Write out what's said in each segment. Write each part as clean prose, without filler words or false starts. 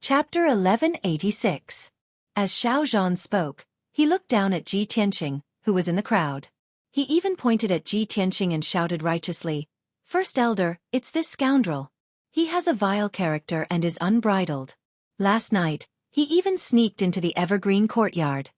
Chapter 1186. As Xiao Zhan spoke, he looked down at Ji Tianqing, who was in the crowd. He even pointed at Ji Tianqing and shouted righteously, "First Elder, it's this scoundrel. He has a vile character and is unbridled. Last night, he even sneaked into the evergreen courtyard."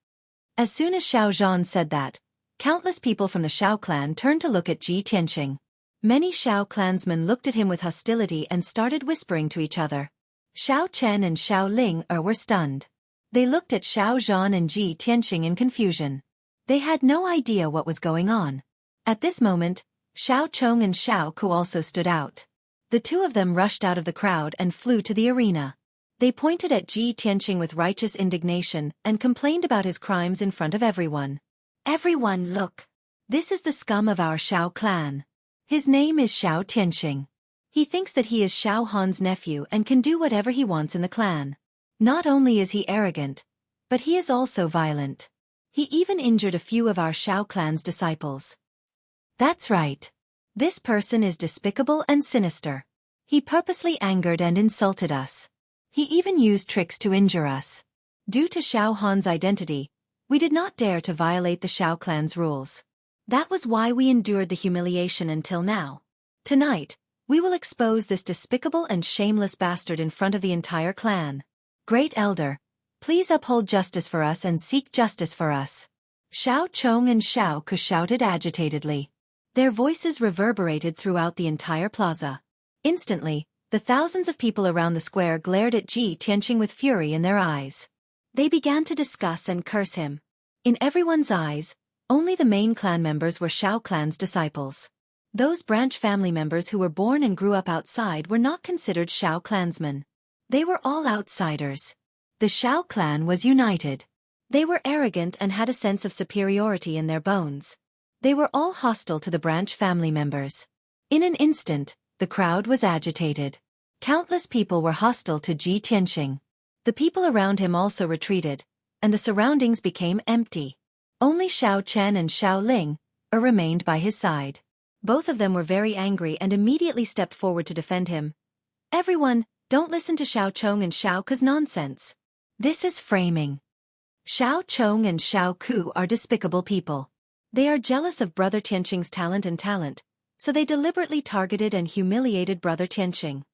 As soon as Xiao Zhan said that, countless people from the Xiao clan turned to look at Ji Tianqing. Many Xiao clansmen looked at him with hostility and started whispering to each other. Xiao Chen and Xiao Ling were stunned. They looked at Xiao Zhan and Ji Tianqing in confusion. They had no idea what was going on. At this moment, Xiao Chong and Xiao Ku also stood out. The two of them rushed out of the crowd and flew to the arena. They pointed at Ji Tianqing with righteous indignation and complained about his crimes in front of everyone. "Everyone look! This is the scum of our Xiao clan. His name is Xiao Tianqing. He thinks that he is Xiao Han's nephew and can do whatever he wants in the clan. Not only is he arrogant, but he is also violent. He even injured a few of our Xiao clan's disciples. That's right. This person is despicable and sinister. He purposely angered and insulted us. He even used tricks to injure us. Due to Xiao Han's identity, we did not dare to violate the Xiao clan's rules. That was why we endured the humiliation until now. Tonight, we will expose this despicable and shameless bastard in front of the entire clan. Great Elder, please uphold justice for us and seek justice for us." Xiao Chong and Xiao Ku shouted agitatedly. Their voices reverberated throughout the entire plaza. Instantly, the thousands of people around the square glared at Ji Tianqing with fury in their eyes. They began to discuss and curse him. In everyone's eyes, only the main clan members were Xiao clan's disciples. Those branch family members who were born and grew up outside were not considered Xiao clansmen. They were all outsiders. The Xiao clan was united. They were arrogant and had a sense of superiority in their bones. They were all hostile to the branch family members. In an instant, the crowd was agitated. Countless people were hostile to Ji Tianqing. The people around him also retreated, and the surroundings became empty. Only Xiao Chen and Xiao Ling remained by his side. Both of them were very angry and immediately stepped forward to defend him. "Everyone, don't listen to Xiao Chong and Xiao Ku's nonsense. This is framing. Xiao Chong and Xiao Ku are despicable people. They are jealous of Brother Tianqing's talent, so they deliberately targeted and humiliated Brother Tianqing.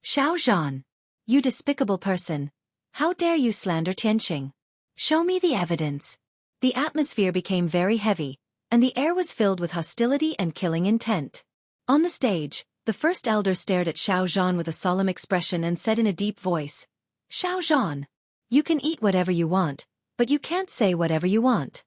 Xiao Zhan, you despicable person, how dare you slander Tianqing? Show me the evidence." The atmosphere became very heavy, and the air was filled with hostility and killing intent. On the stage, the first elder stared at Xiao Zhan with a solemn expression and said in a deep voice, "Xiao Zhan, you can eat whatever you want, but you can't say whatever you want.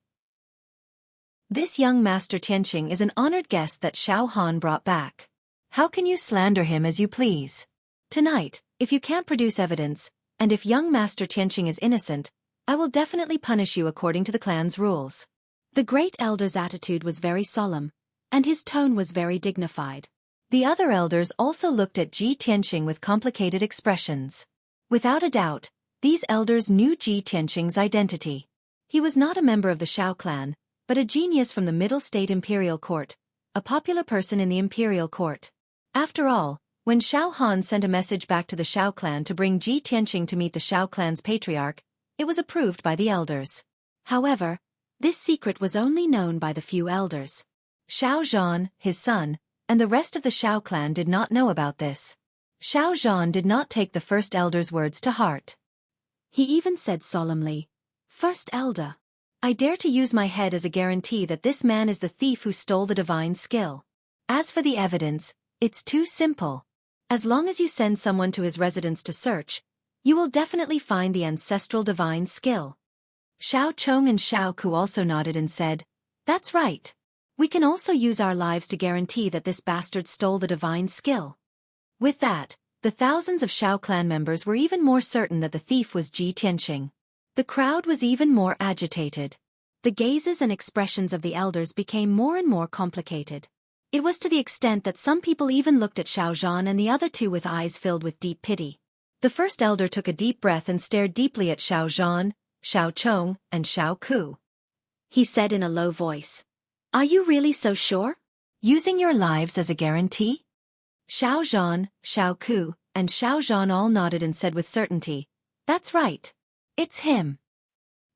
This young Master Tianqing is an honored guest that Xiao Han brought back. How can you slander him as you please? Tonight, if you can't produce evidence, and if young Master Tianqing is innocent, I will definitely punish you according to the clan's rules." The great elder's attitude was very solemn, and his tone was very dignified. The other elders also looked at Ji Tianqing with complicated expressions. Without a doubt, these elders knew Ji Tianqing's identity. He was not a member of the Xiao clan, but a genius from the Middle State Imperial Court, a popular person in the Imperial Court. After all, when Xiao Han sent a message back to the Xiao clan to bring Ji Tianqing to meet the Xiao clan's patriarch, it was approved by the elders. However, this secret was only known by the few elders. Xiao Zhan, his son, and the rest of the Xiao clan did not know about this. Xiao Zhan did not take the first elder's words to heart. He even said solemnly, "First elder, I dare to use my head as a guarantee that this man is the thief who stole the divine skill. As for the evidence, it's too simple. As long as you send someone to his residence to search, you will definitely find the ancestral divine skill." Xiao Chong and Xiao Ku also nodded and said, "That's right. We can also use our lives to guarantee that this bastard stole the divine skill." With that, the thousands of Xiao clan members were even more certain that the thief was Ji Tianqing. The crowd was even more agitated. The gazes and expressions of the elders became more and more complicated. It was to the extent that some people even looked at Xiao Zhan and the other two with eyes filled with deep pity. The first elder took a deep breath and stared deeply at Xiao Zhan, Xiao Chong, and Xiao Ku. He said in a low voice, "Are you really so sure? Using your lives as a guarantee?" Xiao Zhan, Xiao Ku, and Xiao Zhan all nodded and said with certainty, "That's right. It's him."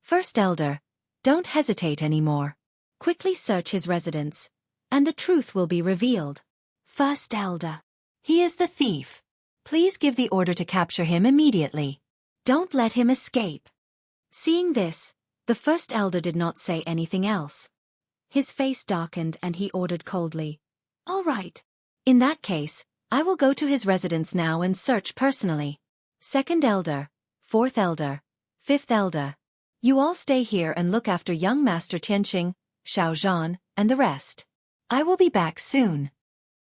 First Elder, don't hesitate anymore. Quickly search his residence, and the truth will be revealed. First Elder, he is the thief. Please give the order to capture him immediately. Don't let him escape. Seeing this, the First Elder did not say anything else. His face darkened and he ordered coldly, "All right. In that case, I will go to his residence now and search personally. Second Elder, Fourth Elder, Fifth Elder, you all stay here and look after young Master Tianqing, Xiao Zhan, and the rest. I will be back soon."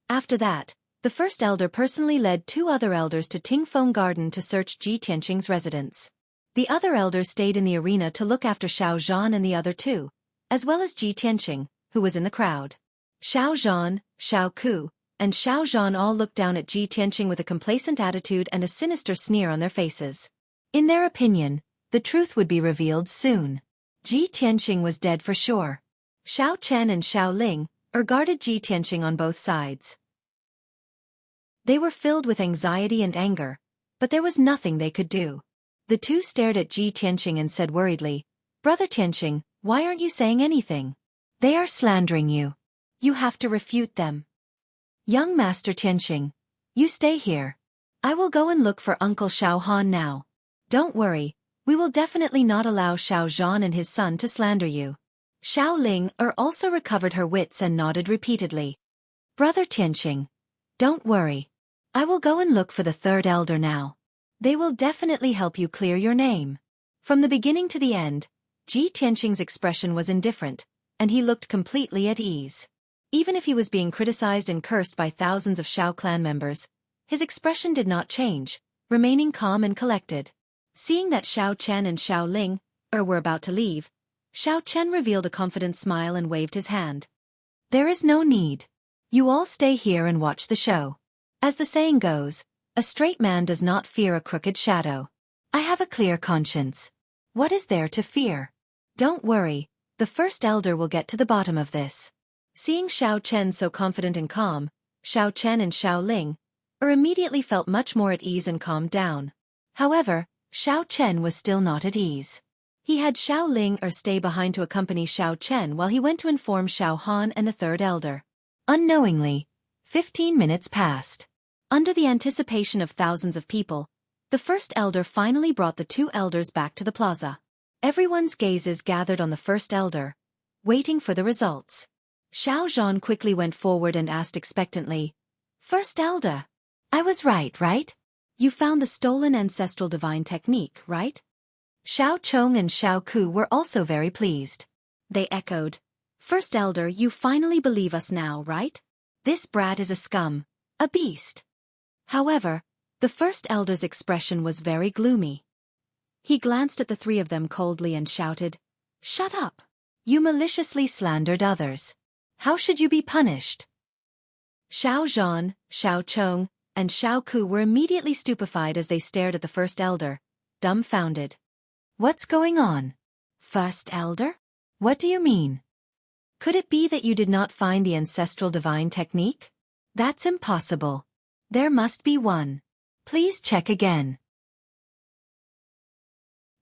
After that, the First Elder personally led 2 other elders to Tingfeng Garden to search Ji Tianqing's residence. The other elders stayed in the arena to look after Xiao Zhan and the other 2, as well as Ji Tianqing, who was in the crowd. Xiao Zhan, Xueqi, and Xiao Zhan all looked down at Ji Tianqing with a complacent attitude and a sinister sneer on their faces. In their opinion, the truth would be revealed soon. Ji Tianqing was dead for sure. Xiao Chen and Xiao Ling guarded Ji Tianqing on both sides. They were filled with anxiety and anger, but there was nothing they could do. The 2 stared at Ji Tianqing and said worriedly, "Brother Tianqing, why aren't you saying anything? They are slandering you. You have to refute them." "Young Master Tianqing, you stay here. I will go and look for Uncle Xiao Han now. Don't worry, we will definitely not allow Xiao Zhan and his son to slander you." Xiao Ling also recovered her wits and nodded repeatedly. "Brother Tianqing, don't worry. I will go and look for the Third Elder now. They will definitely help you clear your name." From the beginning to the end, Ji Tianqing's expression was indifferent, and he looked completely at ease. Even if he was being criticized and cursed by thousands of Xiao clan members, his expression did not change, remaining calm and collected. Seeing that Xiao Chen and Xiao Ling were about to leave, Xiao Chen revealed a confident smile and waved his hand. "There is no need. You all stay here and watch the show. As the saying goes, a straight man does not fear a crooked shadow. I have a clear conscience. What is there to fear? Don't worry, the First Elder will get to the bottom of this." Seeing Xiao Chen so confident and calm, Xiao Chen and Xiao Ling immediately felt much more at ease and calmed down. However, Xiao Chen was still not at ease. He had Xiao Ling stay behind to accompany Xiao Chen while he went to inform Xiao Han and the Third Elder. Unknowingly, 15 minutes passed. Under the anticipation of thousands of people, the First Elder finally brought the 2 elders back to the plaza. Everyone's gazes gathered on the First Elder, waiting for the results. Xiao Zhan quickly went forward and asked expectantly, "First Elder, I was right? You found the stolen ancestral divine technique, right?" Xiao Chong and Xiao Ku were also very pleased. They echoed, "First Elder, you finally believe us now, right? This brat is a scum, a beast." However, the First Elder's expression was very gloomy. He glanced at the 3 of them coldly and shouted, "Shut up! You maliciously slandered others. How should you be punished?" Xiao Zhan, Xiao Chong, and Xiao Ku were immediately stupefied as they stared at the First Elder, dumbfounded. "What's going on? First Elder? What do you mean? Could it be that you did not find the ancestral divine technique? That's impossible. There must be one. Please check again."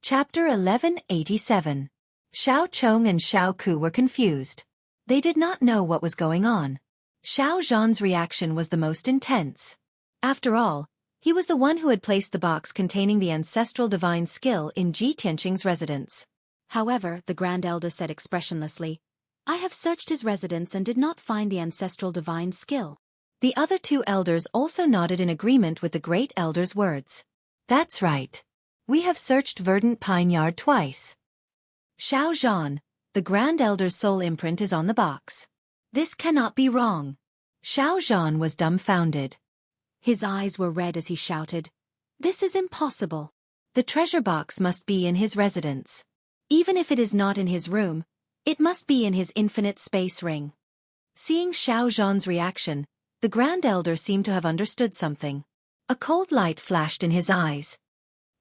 Chapter 1187. Xiao Chong and Xiao Ku were confused. They did not know what was going on. Xiao Zhan's reaction was the most intense. After all, he was the one who had placed the box containing the ancestral divine skill in Ji Tianqing's residence. However, the Grand Elder said expressionlessly, "I have searched his residence and did not find the ancestral divine skill." The other 2 elders also nodded in agreement with the Great Elder's words. "That's right. We have searched Verdant Pine Yard twice. Xiao Zhan, the Grand Elder's soul imprint is on the box. This cannot be wrong." Xiao Zhan was dumbfounded. His eyes were red as he shouted, "This is impossible. The treasure box must be in his residence. Even if it is not in his room, it must be in his infinite space ring." Seeing Xiao Zhan's reaction, the Grand Elder seemed to have understood something. A cold light flashed in his eyes.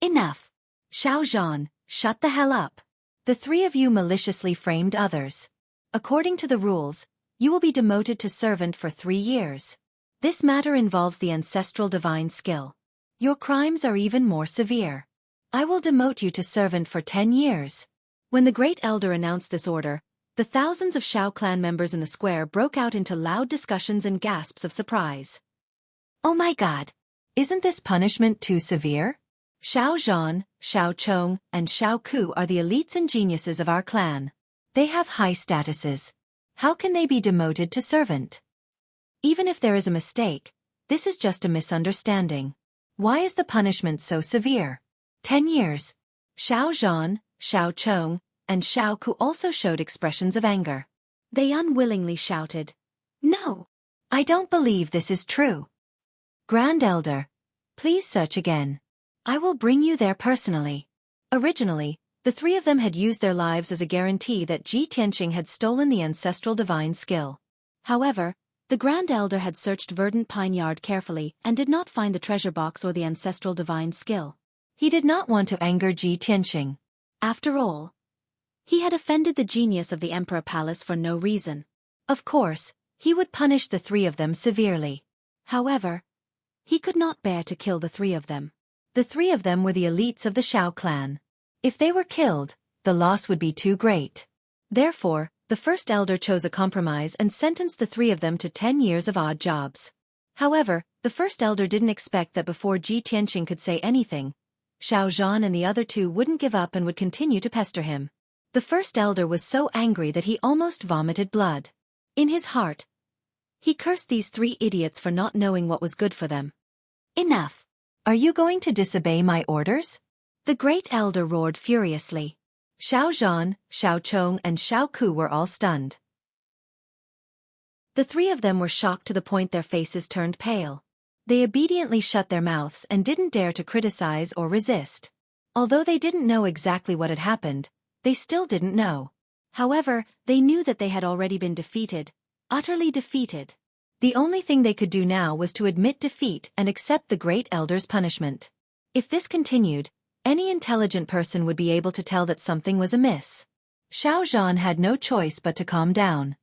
"Enough. Xiao Zhan, shut the hell up. The 3 of you maliciously framed others. According to the rules, you will be demoted to servant for 3 years. This matter involves the ancestral divine skill. Your crimes are even more severe. I will demote you to servant for 10 years. When the Great Elder announced this order, the thousands of Xiao clan members in the square broke out into loud discussions and gasps of surprise. Oh my god! Isn't this punishment too severe? Xiao Zhan, Xiao Chong, and Xiao Ku are the elites and geniuses of our clan. They have high statuses. How can they be demoted to servant? Even if there is a mistake, this is just a misunderstanding. Why is the punishment so severe? 10 years. Xiao Zhan, Xiao Chong, and Xiao Ku also showed expressions of anger. They unwillingly shouted, "No! I don't believe this is true. Grand Elder, please search again. I will bring you there personally." Originally, the three of them had used their lives as a guarantee that Ji Tianqing had stolen the ancestral divine skill. However, the Grand Elder had searched Verdant Pine Yard carefully and did not find the treasure box or the ancestral divine skill. He did not want to anger Ji Tianqing. After all, he had offended the genius of the Emperor Palace for no reason. Of course, he would punish the three of them severely. However, he could not bear to kill the three of them. The three of them were the elites of the Xiao clan. If they were killed, the loss would be too great. Therefore, the first elder chose a compromise and sentenced the three of them to 10 years of odd jobs. However, the first elder didn't expect that before Ji Tianqing could say anything, Xiao Zhan and the other two wouldn't give up and would continue to pester him. The first elder was so angry that he almost vomited blood. In his heart, he cursed these three idiots for not knowing what was good for them. Enough! Are you going to disobey my orders? The Great Elder roared furiously. Xiao Zhan, Xiao Chong, and Xiao Ku were all stunned. The three of them were shocked to the point their faces turned pale. They obediently shut their mouths and didn't dare to criticize or resist. Although they didn't know exactly what had happened, they still didn't know. However, they knew that they had already been defeated, utterly defeated. The only thing they could do now was to admit defeat and accept the Great Elder's punishment. If this continued, any intelligent person would be able to tell that something was amiss. Xiao Zhan had no choice but to calm down.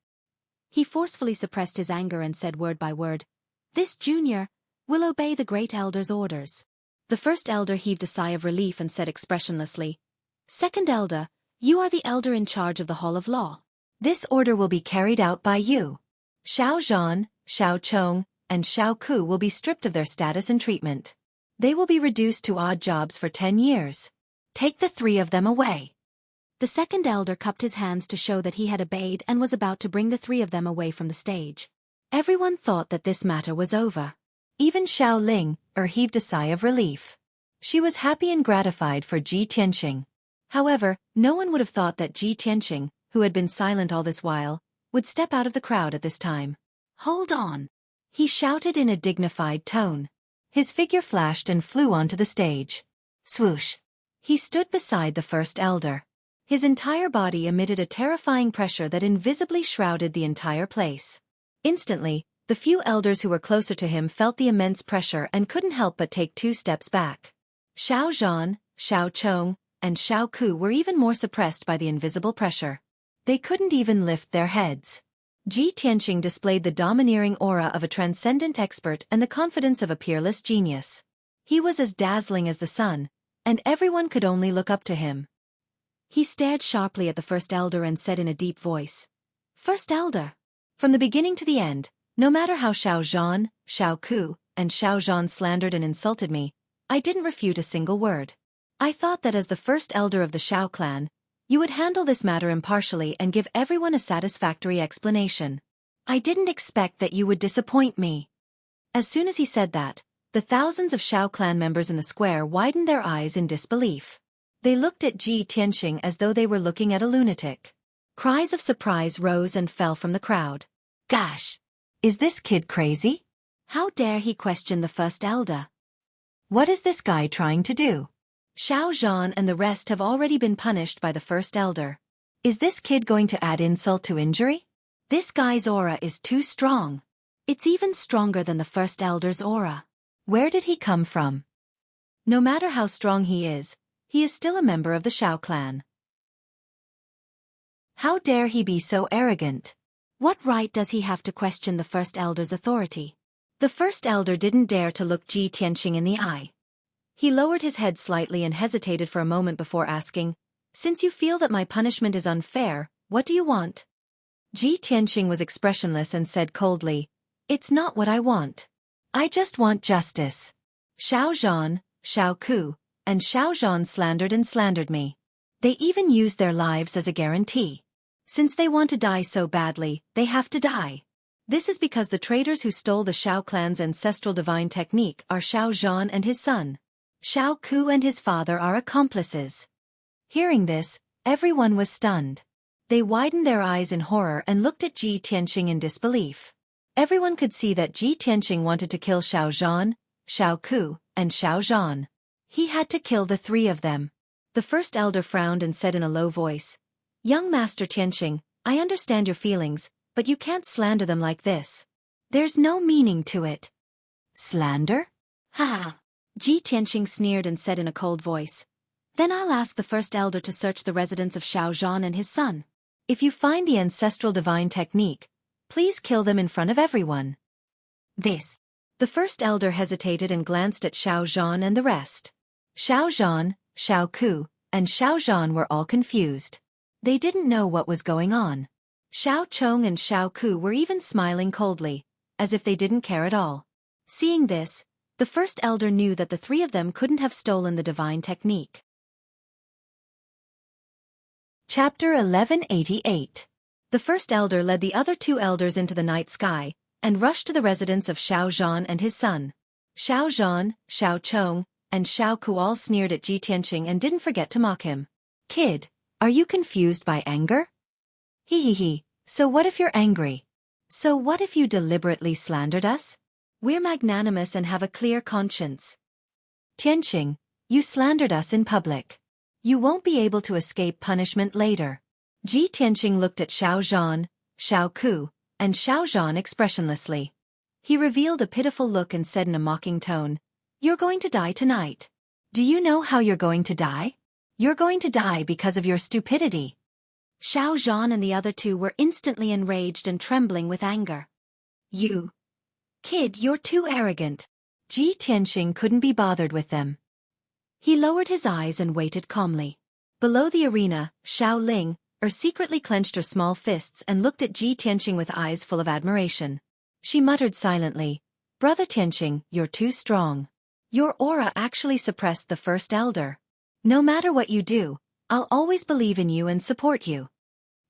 He forcefully suppressed his anger and said word by word, "This junior will obey the Great Elder's orders." The first elder heaved a sigh of relief and said expressionlessly, "Second elder, you are the elder in charge of the Hall of Law. This order will be carried out by you. Xiao Zhan, Xiao Chong, and Xiao Ku will be stripped of their status and treatment. They will be reduced to odd jobs for 10 years. Take the three of them away." The second elder cupped his hands to show that he had obeyed and was about to bring the three of them away from the stage. Everyone thought that this matter was over. Even Xiao Ling heaved a sigh of relief. She was happy and gratified for Ji Tianqing. However, no one would have thought that Ji Tianqing, who had been silent all this while, would step out of the crowd at this time. "Hold on!" he shouted in a dignified tone. His figure flashed and flew onto the stage. Swoosh! He stood beside the first elder. His entire body emitted a terrifying pressure that invisibly shrouded the entire place. Instantly, the few elders who were closer to him felt the immense pressure and couldn't help but take 2 steps back. Xiao Zhan, Xiao Chong, and Xiao Ku were even more suppressed by the invisible pressure. They couldn't even lift their heads. Ji Tianqing displayed the domineering aura of a transcendent expert and the confidence of a peerless genius. He was as dazzling as the sun, and everyone could only look up to him. He stared sharply at the first elder and said in a deep voice, "First elder, from the beginning to the end, no matter how Xiao Zhan, Xiao Ku, and Xiao Zhan slandered and insulted me, I didn't refute a single word. I thought that as the first elder of the Xiao clan, you would handle this matter impartially and give everyone a satisfactory explanation. I didn't expect that you would disappoint me." As soon as he said that, the thousands of Xiao clan members in the square widened their eyes in disbelief. They looked at Ji Tianqing as though they were looking at a lunatic. Cries of surprise rose and fell from the crowd. Gosh! Is this kid crazy? How dare he question the first elder? What is this guy trying to do? Xiao Zhan and the rest have already been punished by the first elder. Is this kid going to add insult to injury? This guy's aura is too strong. It's even stronger than the first elder's aura. Where did he come from? No matter how strong he is still a member of the Xiao clan. How dare he be so arrogant? What right does he have to question the first elder's authority? The first elder didn't dare to look Ji Tianqing in the eye. He lowered his head slightly and hesitated for a moment before asking, "Since you feel that my punishment is unfair, what do you want?" Ji Tianqing was expressionless and said coldly, "It's not what I want. I just want justice. Xiao Zhan, Xiao Ku, and Xiao Zhan slandered me. They even used their lives as a guarantee. Since they want to die so badly, they have to die. This is because the traitors who stole the Xiao clan's ancestral divine technique are Xiao Zhan and his son. Xiao Ku and his father are accomplices." Hearing this, everyone was stunned. They widened their eyes in horror and looked at Ji Tianqing in disbelief. Everyone could see that Ji Tianqing wanted to kill Xiao Zhan, Xiao Ku, and Xiao Zhan. He had to kill the three of them. The first elder frowned and said in a low voice, "Young Master Tianqing, I understand your feelings, but you can't slander them like this. There's no meaning to it." "Slander? Ha ha." Ji Tianqing sneered and said in a cold voice, "Then I'll ask the first elder to search the residence of Xiao Zhan and his son. If you find the ancestral divine technique, please kill them in front of everyone." This. The first elder hesitated and glanced at Xiao Zhan and the rest. Xiao Zhan, Xiao Ku, and Xiao Zhan were all confused. They didn't know what was going on. Xiao Chong and Xiao Ku were even smiling coldly, as if they didn't care at all. Seeing this, the first elder knew that the three of them couldn't have stolen the divine technique. Chapter 1188. The first elder led the other two elders into the night sky, and rushed to the residence of Xiao Zhan and his son. Xiao Zhan, Xiao Chong, and Xiao Ku all sneered at Ji Tianqing and didn't forget to mock him. "Kid, are you confused by anger? He. So what if you're angry? So what if you deliberately slandered us? We're magnanimous and have a clear conscience. Tianqing, you slandered us in public. You won't be able to escape punishment later." Ji Tianqing looked at Xiao Zhan, Xiao Ku, and Xiao Zhan expressionlessly. He revealed a pitiful look and said in a mocking tone, "You're going to die tonight. Do you know how you're going to die? You're going to die because of your stupidity." Xiao Zhan and the other two were instantly enraged and trembling with anger. "You. Kid, you're too arrogant." Ji Tianqing couldn't be bothered with them. He lowered his eyes and waited calmly. Below the arena, Xiao Ling, secretly clenched her small fists and looked at Ji Tianqing with eyes full of admiration. She muttered silently, "Brother Tianqing, you're too strong. Your aura actually suppressed the first elder. No matter what you do, I'll always believe in you and support you."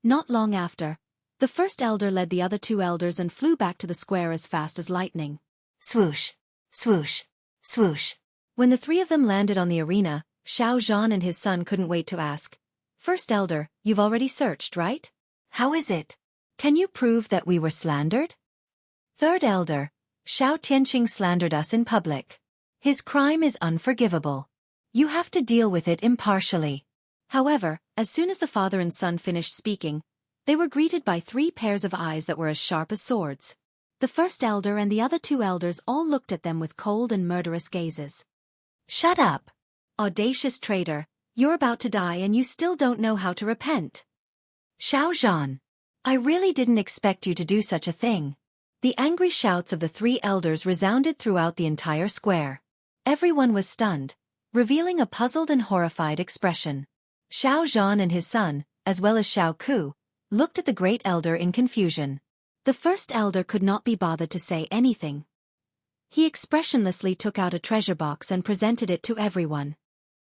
Not long after, the first elder led the other two elders and flew back to the square as fast as lightning. Swoosh, swoosh, swoosh. When the three of them landed on the arena, Xiao Zhan and his son couldn't wait to ask, "First elder, you've already searched, right? How is it? Can you prove that we were slandered?" "Third elder, Xiao Tianqing slandered us in public. His crime is unforgivable. You have to deal with it impartially." However, as soon as the father and son finished speaking, they were greeted by three pairs of eyes that were as sharp as swords. The first elder and the other two elders all looked at them with cold and murderous gazes. "Shut up! Audacious traitor, you're about to die and you still don't know how to repent. Xiao Zhan, I really didn't expect you to do such a thing." The angry shouts of the three elders resounded throughout the entire square. Everyone was stunned, revealing a puzzled and horrified expression. Xiao Zhan and his son, as well as Xiao Ku, looked at the great elder in confusion. The first elder could not be bothered to say anything. He expressionlessly took out a treasure box and presented it to everyone.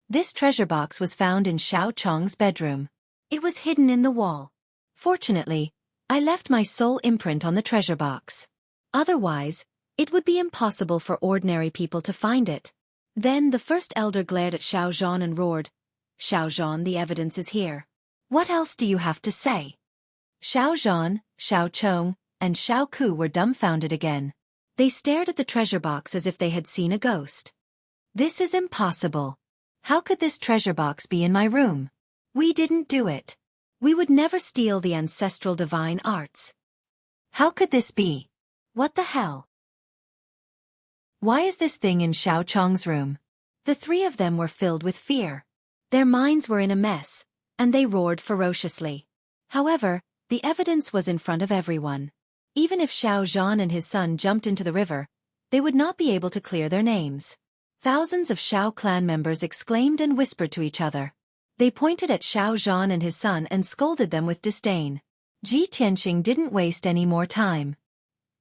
This treasure box was found in Xiao Chong's bedroom. It was hidden in the wall. Fortunately, I left my sole imprint on the treasure box. Otherwise, it would be impossible for ordinary people to find it. Then the first elder glared at Xiao Zhan and roared, "Xiao Zhan, the evidence is here. What else do you have to say?" Xiao Zhan, Xiao Chong, and Xiao Ku were dumbfounded again. They stared at the treasure box as if they had seen a ghost. "This is impossible. How could this treasure box be in my room? We didn't do it. We would never steal the ancestral divine arts. How could this be? What the hell? Why is this thing in Xiao Chong's room?" The three of them were filled with fear. Their minds were in a mess, and they roared ferociously. However, the evidence was in front of everyone. Even if Xiao Zhan and his son jumped into the river, they would not be able to clear their names. Thousands of Xiao clan members exclaimed and whispered to each other. They pointed at Xiao Zhan and his son and scolded them with disdain. Ji Tianqing didn't waste any more time.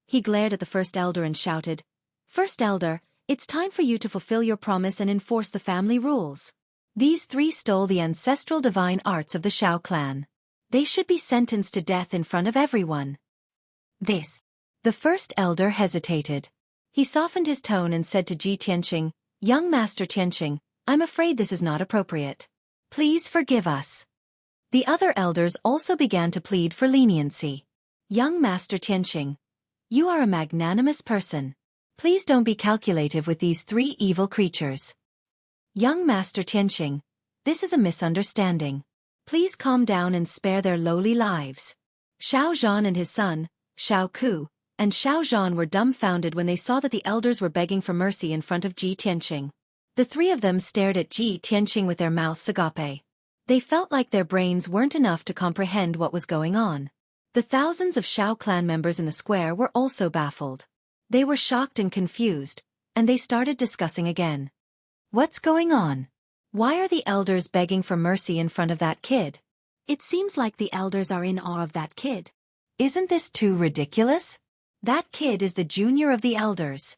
He glared at the first elder and shouted, "First elder, it's time for you to fulfill your promise and enforce the family rules. These three stole the ancestral divine arts of the Xiao clan. They should be sentenced to death in front of everyone." The first elder hesitated. He softened his tone and said to Ji Tianqing, "Young Master Tianqing, I'm afraid this is not appropriate. Please forgive us." The other elders also began to plead for leniency. "Young Master Tianqing, you are a magnanimous person. Please don't be calculative with these three evil creatures." "Young Master Tianqing, this is a misunderstanding. Please calm down and spare their lowly lives." Xiao Zhan and his son, Xueqi, and Xiao Zhan were dumbfounded when they saw that the elders were begging for mercy in front of Ji Tianqing. The three of them stared at Ji Tianqing with their mouths agape. They felt like their brains weren't enough to comprehend what was going on. The thousands of Xiao clan members in the square were also baffled. They were shocked and confused, and they started discussing again. "What's going on? Why are the elders begging for mercy in front of that kid? It seems like the elders are in awe of that kid. Isn't this too ridiculous? That kid is the junior of the elders."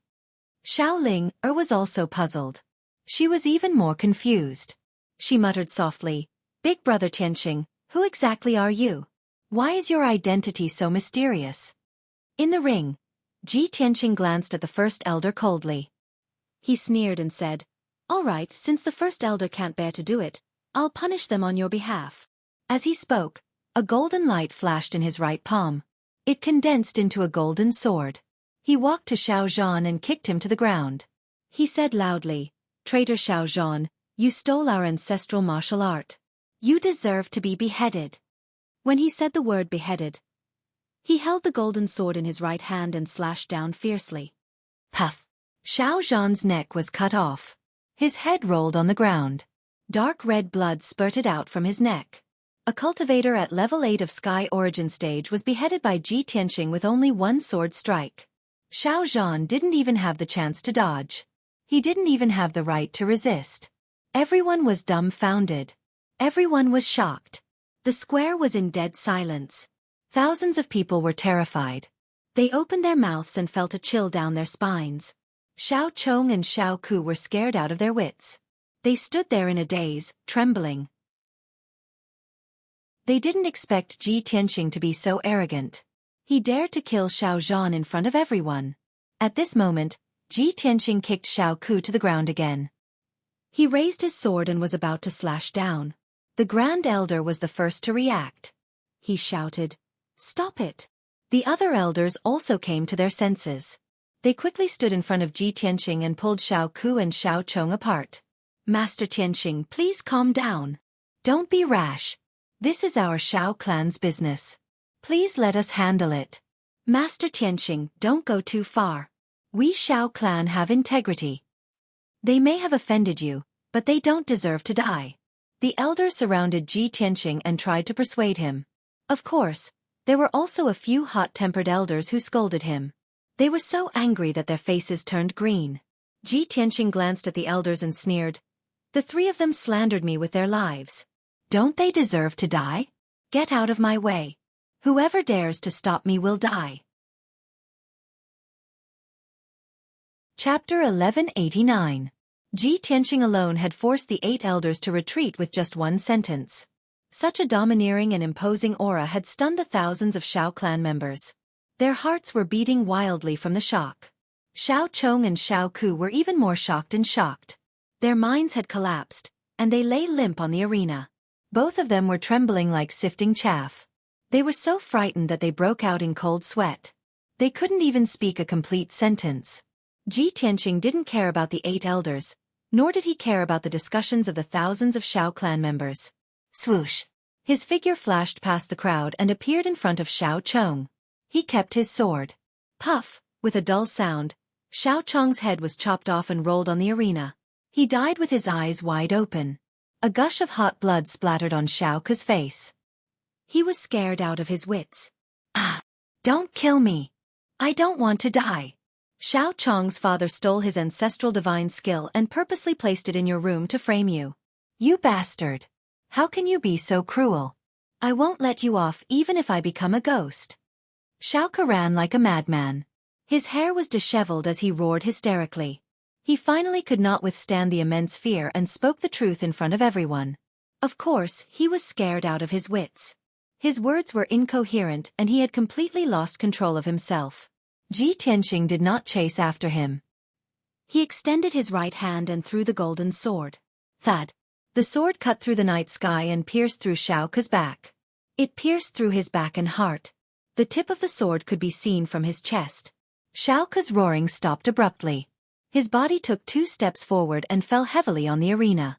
Xiao Ling was also puzzled. She was even more confused. She muttered softly, "Big brother Tianqing, who exactly are you? Why is your identity so mysterious?" In the ring, Ji Tianqing glanced at the first elder coldly. He sneered and said, "All right, since the first elder can't bear to do it, I'll punish them on your behalf." As he spoke, a golden light flashed in his right palm. It condensed into a golden sword. He walked to Xiao Zhan and kicked him to the ground. He said loudly, "Traitor Xiao Zhan, you stole our ancestral martial art. You deserve to be beheaded." When he said the word beheaded, he held the golden sword in his right hand and slashed down fiercely. Puff! Xiao Zhan's neck was cut off. His head rolled on the ground. Dark red blood spurted out from his neck. A cultivator at level 8 of Sky Origin Stage was beheaded by Ji Tianqing with only one sword strike. Xiao Zhan didn't even have the chance to dodge. He didn't even have the right to resist. Everyone was dumbfounded. Everyone was shocked. The square was in dead silence. Thousands of people were terrified. They opened their mouths and felt a chill down their spines. Xiao Chong and Xueqi were scared out of their wits. They stood there in a daze, trembling. They didn't expect Ji Tianqing to be so arrogant. He dared to kill Xiao Zhan in front of everyone. At this moment, Ji Tianqing kicked Xueqi to the ground again. He raised his sword and was about to slash down. The Grand Elder was the first to react. He shouted, "Stop it!" The other elders also came to their senses. They quickly stood in front of Ji Tianqing and pulled Xueqi and Xiao Chong apart. "Master Tianqing, please calm down. Don't be rash. This is our Xiao clan's business. Please let us handle it. Master Tianqing, don't go too far. We Xiao clan have integrity. They may have offended you, but they don't deserve to die." The elders surrounded Ji Tianqing and tried to persuade him. Of course, there were also a few hot-tempered elders who scolded him. They were so angry that their faces turned green. Ji Tianqing glanced at the elders and sneered, "The three of them slandered me with their lives. Don't they deserve to die? Get out of my way. Whoever dares to stop me will die." Chapter 1189. Ji Tianqing alone had forced the 8 elders to retreat with just one sentence. Such a domineering and imposing aura had stunned the thousands of Xiao clan members. Their hearts were beating wildly from the shock. Xiao Chong and Xueqi were even more shocked and shocked. Their minds had collapsed, and they lay limp on the arena. Both of them were trembling like sifting chaff. They were so frightened that they broke out in cold sweat. They couldn't even speak a complete sentence. Ji Tianqing didn't care about the 8 elders, nor did he care about the discussions of the thousands of Xiao clan members. Swoosh! His figure flashed past the crowd and appeared in front of Xiao Chong. He kept his sword. Puff! With a dull sound, Xiao Chong's head was chopped off and rolled on the arena. He died with his eyes wide open. A gush of hot blood splattered on Xueqi's face. He was scared out of his wits. "Ah! Don't kill me! I don't want to die!" Xiao Chong's father stole his ancestral divine skill and purposely placed it in your room to frame you. You bastard! How can you be so cruel? I won't let you off even if I become a ghost. Xueqi ran like a madman. His hair was disheveled as he roared hysterically. He finally could not withstand the immense fear and spoke the truth in front of everyone. Of course, he was scared out of his wits. His words were incoherent and he had completely lost control of himself. Ji Tianxing did not chase after him. He extended his right hand and threw the golden sword. Thud! The sword cut through the night sky and pierced through Xueqi's back. It pierced through his back and heart. The tip of the sword could be seen from his chest. Xueqi's roaring stopped abruptly. His body took 2 steps forward and fell heavily on the arena.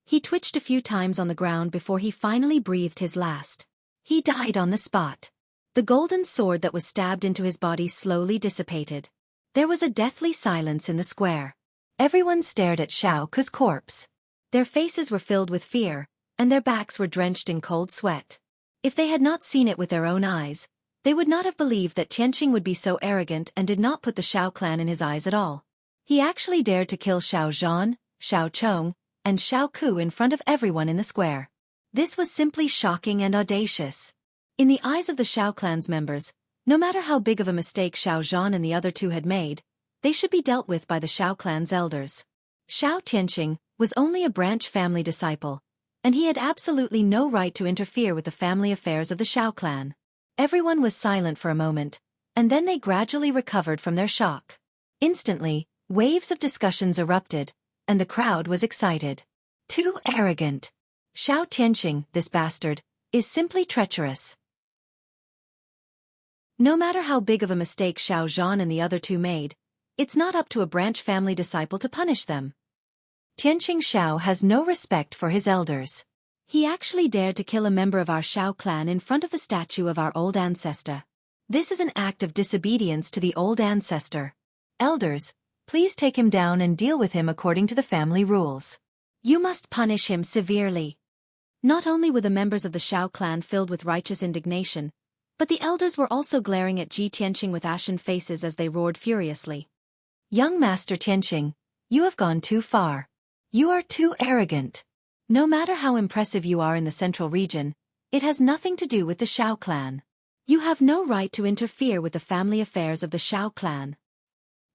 He twitched a few times on the ground before he finally breathed his last. He died on the spot. The golden sword that was stabbed into his body slowly dissipated. There was a deathly silence in the square. Everyone stared at Xueqi's corpse. Their faces were filled with fear, and their backs were drenched in cold sweat. If they had not seen it with their own eyes, they would not have believed that Tianxing would be so arrogant and did not put the Xiao clan in his eyes at all. He actually dared to kill Xiao Zhan, Xiao Chong, and Xueqi in front of everyone in the square. This was simply shocking and audacious. In the eyes of the Xiao clan's members, no matter how big of a mistake Xiao Zhan and the other 2 had made, they should be dealt with by the Xiao clan's elders. Xiao Tianxing was only a branch family disciple, and he had absolutely no right to interfere with the family affairs of the Xiao clan. Everyone was silent for a moment, and then they gradually recovered from their shock. Instantly, waves of discussions erupted, and the crowd was excited. Too arrogant. Xiao Tianxing, this bastard, is simply treacherous. No matter how big of a mistake Xiao Zhan and the other 2 made, it's not up to a branch family disciple to punish them. Tianxing Xiao has no respect for his elders. He actually dared to kill a member of our Xiao clan in front of the statue of our old ancestor. This is an act of disobedience to the old ancestor. Elders, please take him down and deal with him according to the family rules. You must punish him severely. Not only were the members of the Xiao clan filled with righteous indignation, but the elders were also glaring at Ji Tianxing with ashen faces as they roared furiously. Young Master Tianxing, you have gone too far. You are too arrogant. No matter how impressive you are in the central region, it has nothing to do with the Xiao clan. You have no right to interfere with the family affairs of the Xiao clan.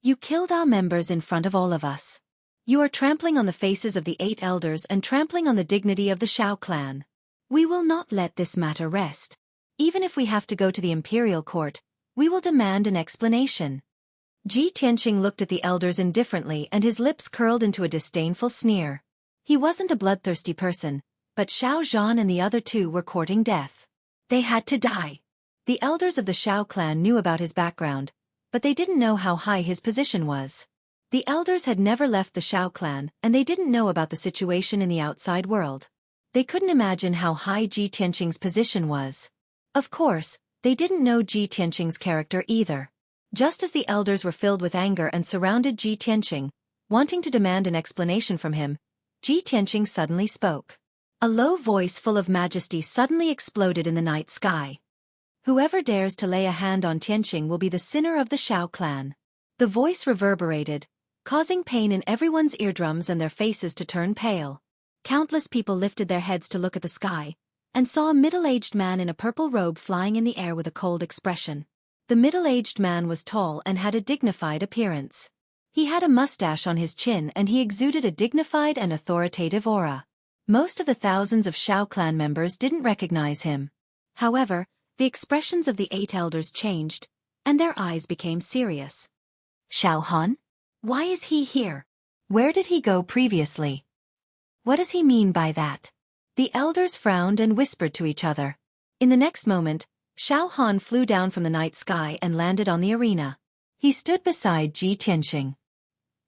You killed our members in front of all of us. You are trampling on the faces of the 8 elders and trampling on the dignity of the Xiao clan. We will not let this matter rest. Even if we have to go to the imperial court, we will demand an explanation. Ji Tianxing looked at the elders indifferently and his lips curled into a disdainful sneer. He wasn't a bloodthirsty person, but Xiao Zhan and the other 2 were courting death. They had to die. The elders of the Xiao clan knew about his background, but they didn't know how high his position was. The elders had never left the Xiao clan and they didn't know about the situation in the outside world. They couldn't imagine how high Ji Tianxing's position was. Of course, they didn't know Ji Tianxing's character either. Just as the elders were filled with anger and surrounded Ji Tianxing, wanting to demand an explanation from him, Ji Tianxing suddenly spoke. A low voice full of majesty suddenly exploded in the night sky. Whoever dares to lay a hand on Tianxing will be the sinner of the Xiao clan. The voice reverberated, causing pain in everyone's eardrums and their faces to turn pale. Countless people lifted their heads to look at the sky, and saw a middle-aged man in a purple robe flying in the air with a cold expression. The middle-aged man was tall and had a dignified appearance. He had a mustache on his chin and he exuded a dignified and authoritative aura. Most of the thousands of Xiao clan members didn't recognize him. However, the expressions of the 8 elders changed, and their eyes became serious. Xiao Han? Why is he here? Where did he go previously? What does he mean by that? The elders frowned and whispered to each other. In the next moment, Xiao Han flew down from the night sky and landed on the arena. He stood beside Ji Tianxing.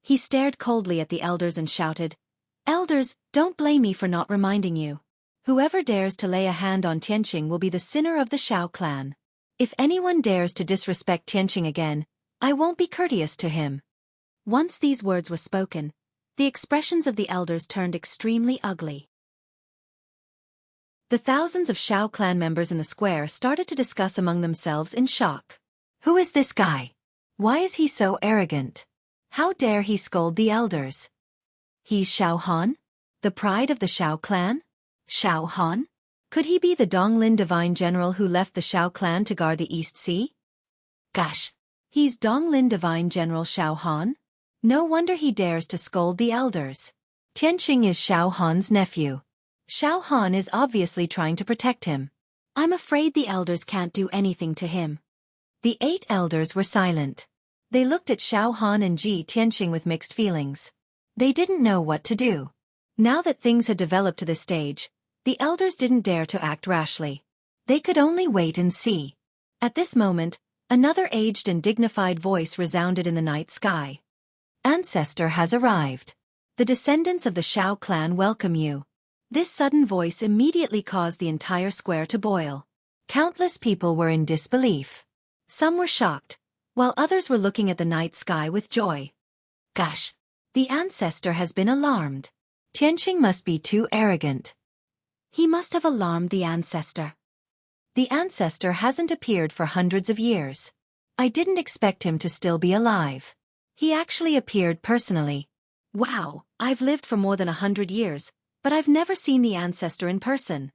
He stared coldly at the elders and shouted, "Elders, don't blame me for not reminding you. Whoever dares to lay a hand on Tianxing will be the sinner of the Xiao clan. If anyone dares to disrespect Tianxing again, I won't be courteous to him." Once these words were spoken, the expressions of the elders turned extremely ugly. The thousands of Xiao clan members in the square started to discuss among themselves in shock. Who is this guy? Why is he so arrogant? How dare he scold the elders? He's Xiao Han? The pride of the Xiao clan? Xiao Han? Could he be the Donglin divine general who left the Xiao clan to guard the East Sea? Gosh! He's Donglin divine general Xiao Han? No wonder he dares to scold the elders. Tianqing is Xiao Han's nephew. Xiao Han is obviously trying to protect him. I'm afraid the elders can't do anything to him. The 8 elders were silent. They looked at Xiao Han and Ji Tianqing with mixed feelings. They didn't know what to do. Now that things had developed to this stage, the elders didn't dare to act rashly. They could only wait and see. At this moment, another aged and dignified voice resounded in the night sky. Ancestor has arrived. The descendants of the Xiao clan welcome you. This sudden voice immediately caused the entire square to boil. Countless people were in disbelief. Some were shocked, while others were looking at the night sky with joy. Gosh! The ancestor has been alarmed. Tianqing must be too arrogant. He must have alarmed the ancestor. The ancestor hasn't appeared for hundreds of years. I didn't expect him to still be alive. He actually appeared personally. Wow, I've lived for more than 100 years, but I've never seen the ancestor in person.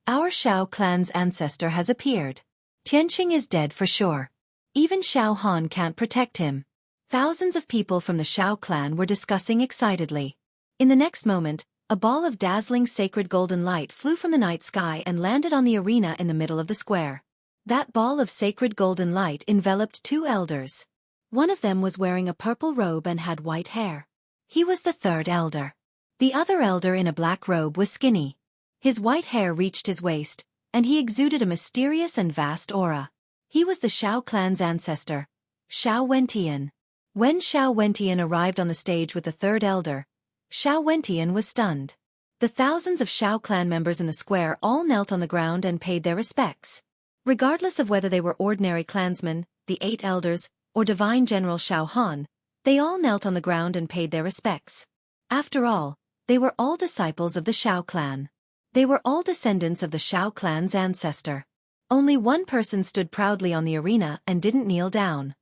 Our Xiao clan's ancestor has appeared. Tianqing is dead for sure. Even Xiao Han can't protect him. Thousands of people from the Xiao clan were discussing excitedly. In the next moment, a ball of dazzling sacred golden light flew from the night sky and landed on the arena in the middle of the square. That ball of sacred golden light enveloped 2 elders. One of them was wearing a purple robe and had white hair. He was the 3rd elder. The other elder in a black robe was skinny. His white hair reached his waist, and he exuded a mysterious and vast aura. He was the Xiao clan's ancestor, Xiao Wentian. When Xiao Wentian arrived on the stage with the 3rd elder, Xiao Wentian was stunned. The thousands of Xiao clan members in the square all knelt on the ground and paid their respects. Regardless of whether they were ordinary clansmen, the 8 elders, or divine general Xiao Han, they all knelt on the ground and paid their respects. After all, they were all disciples of the Xiao clan. They were all descendants of the Xiao clan's ancestor. Only one person stood proudly on the arena and didn't kneel down.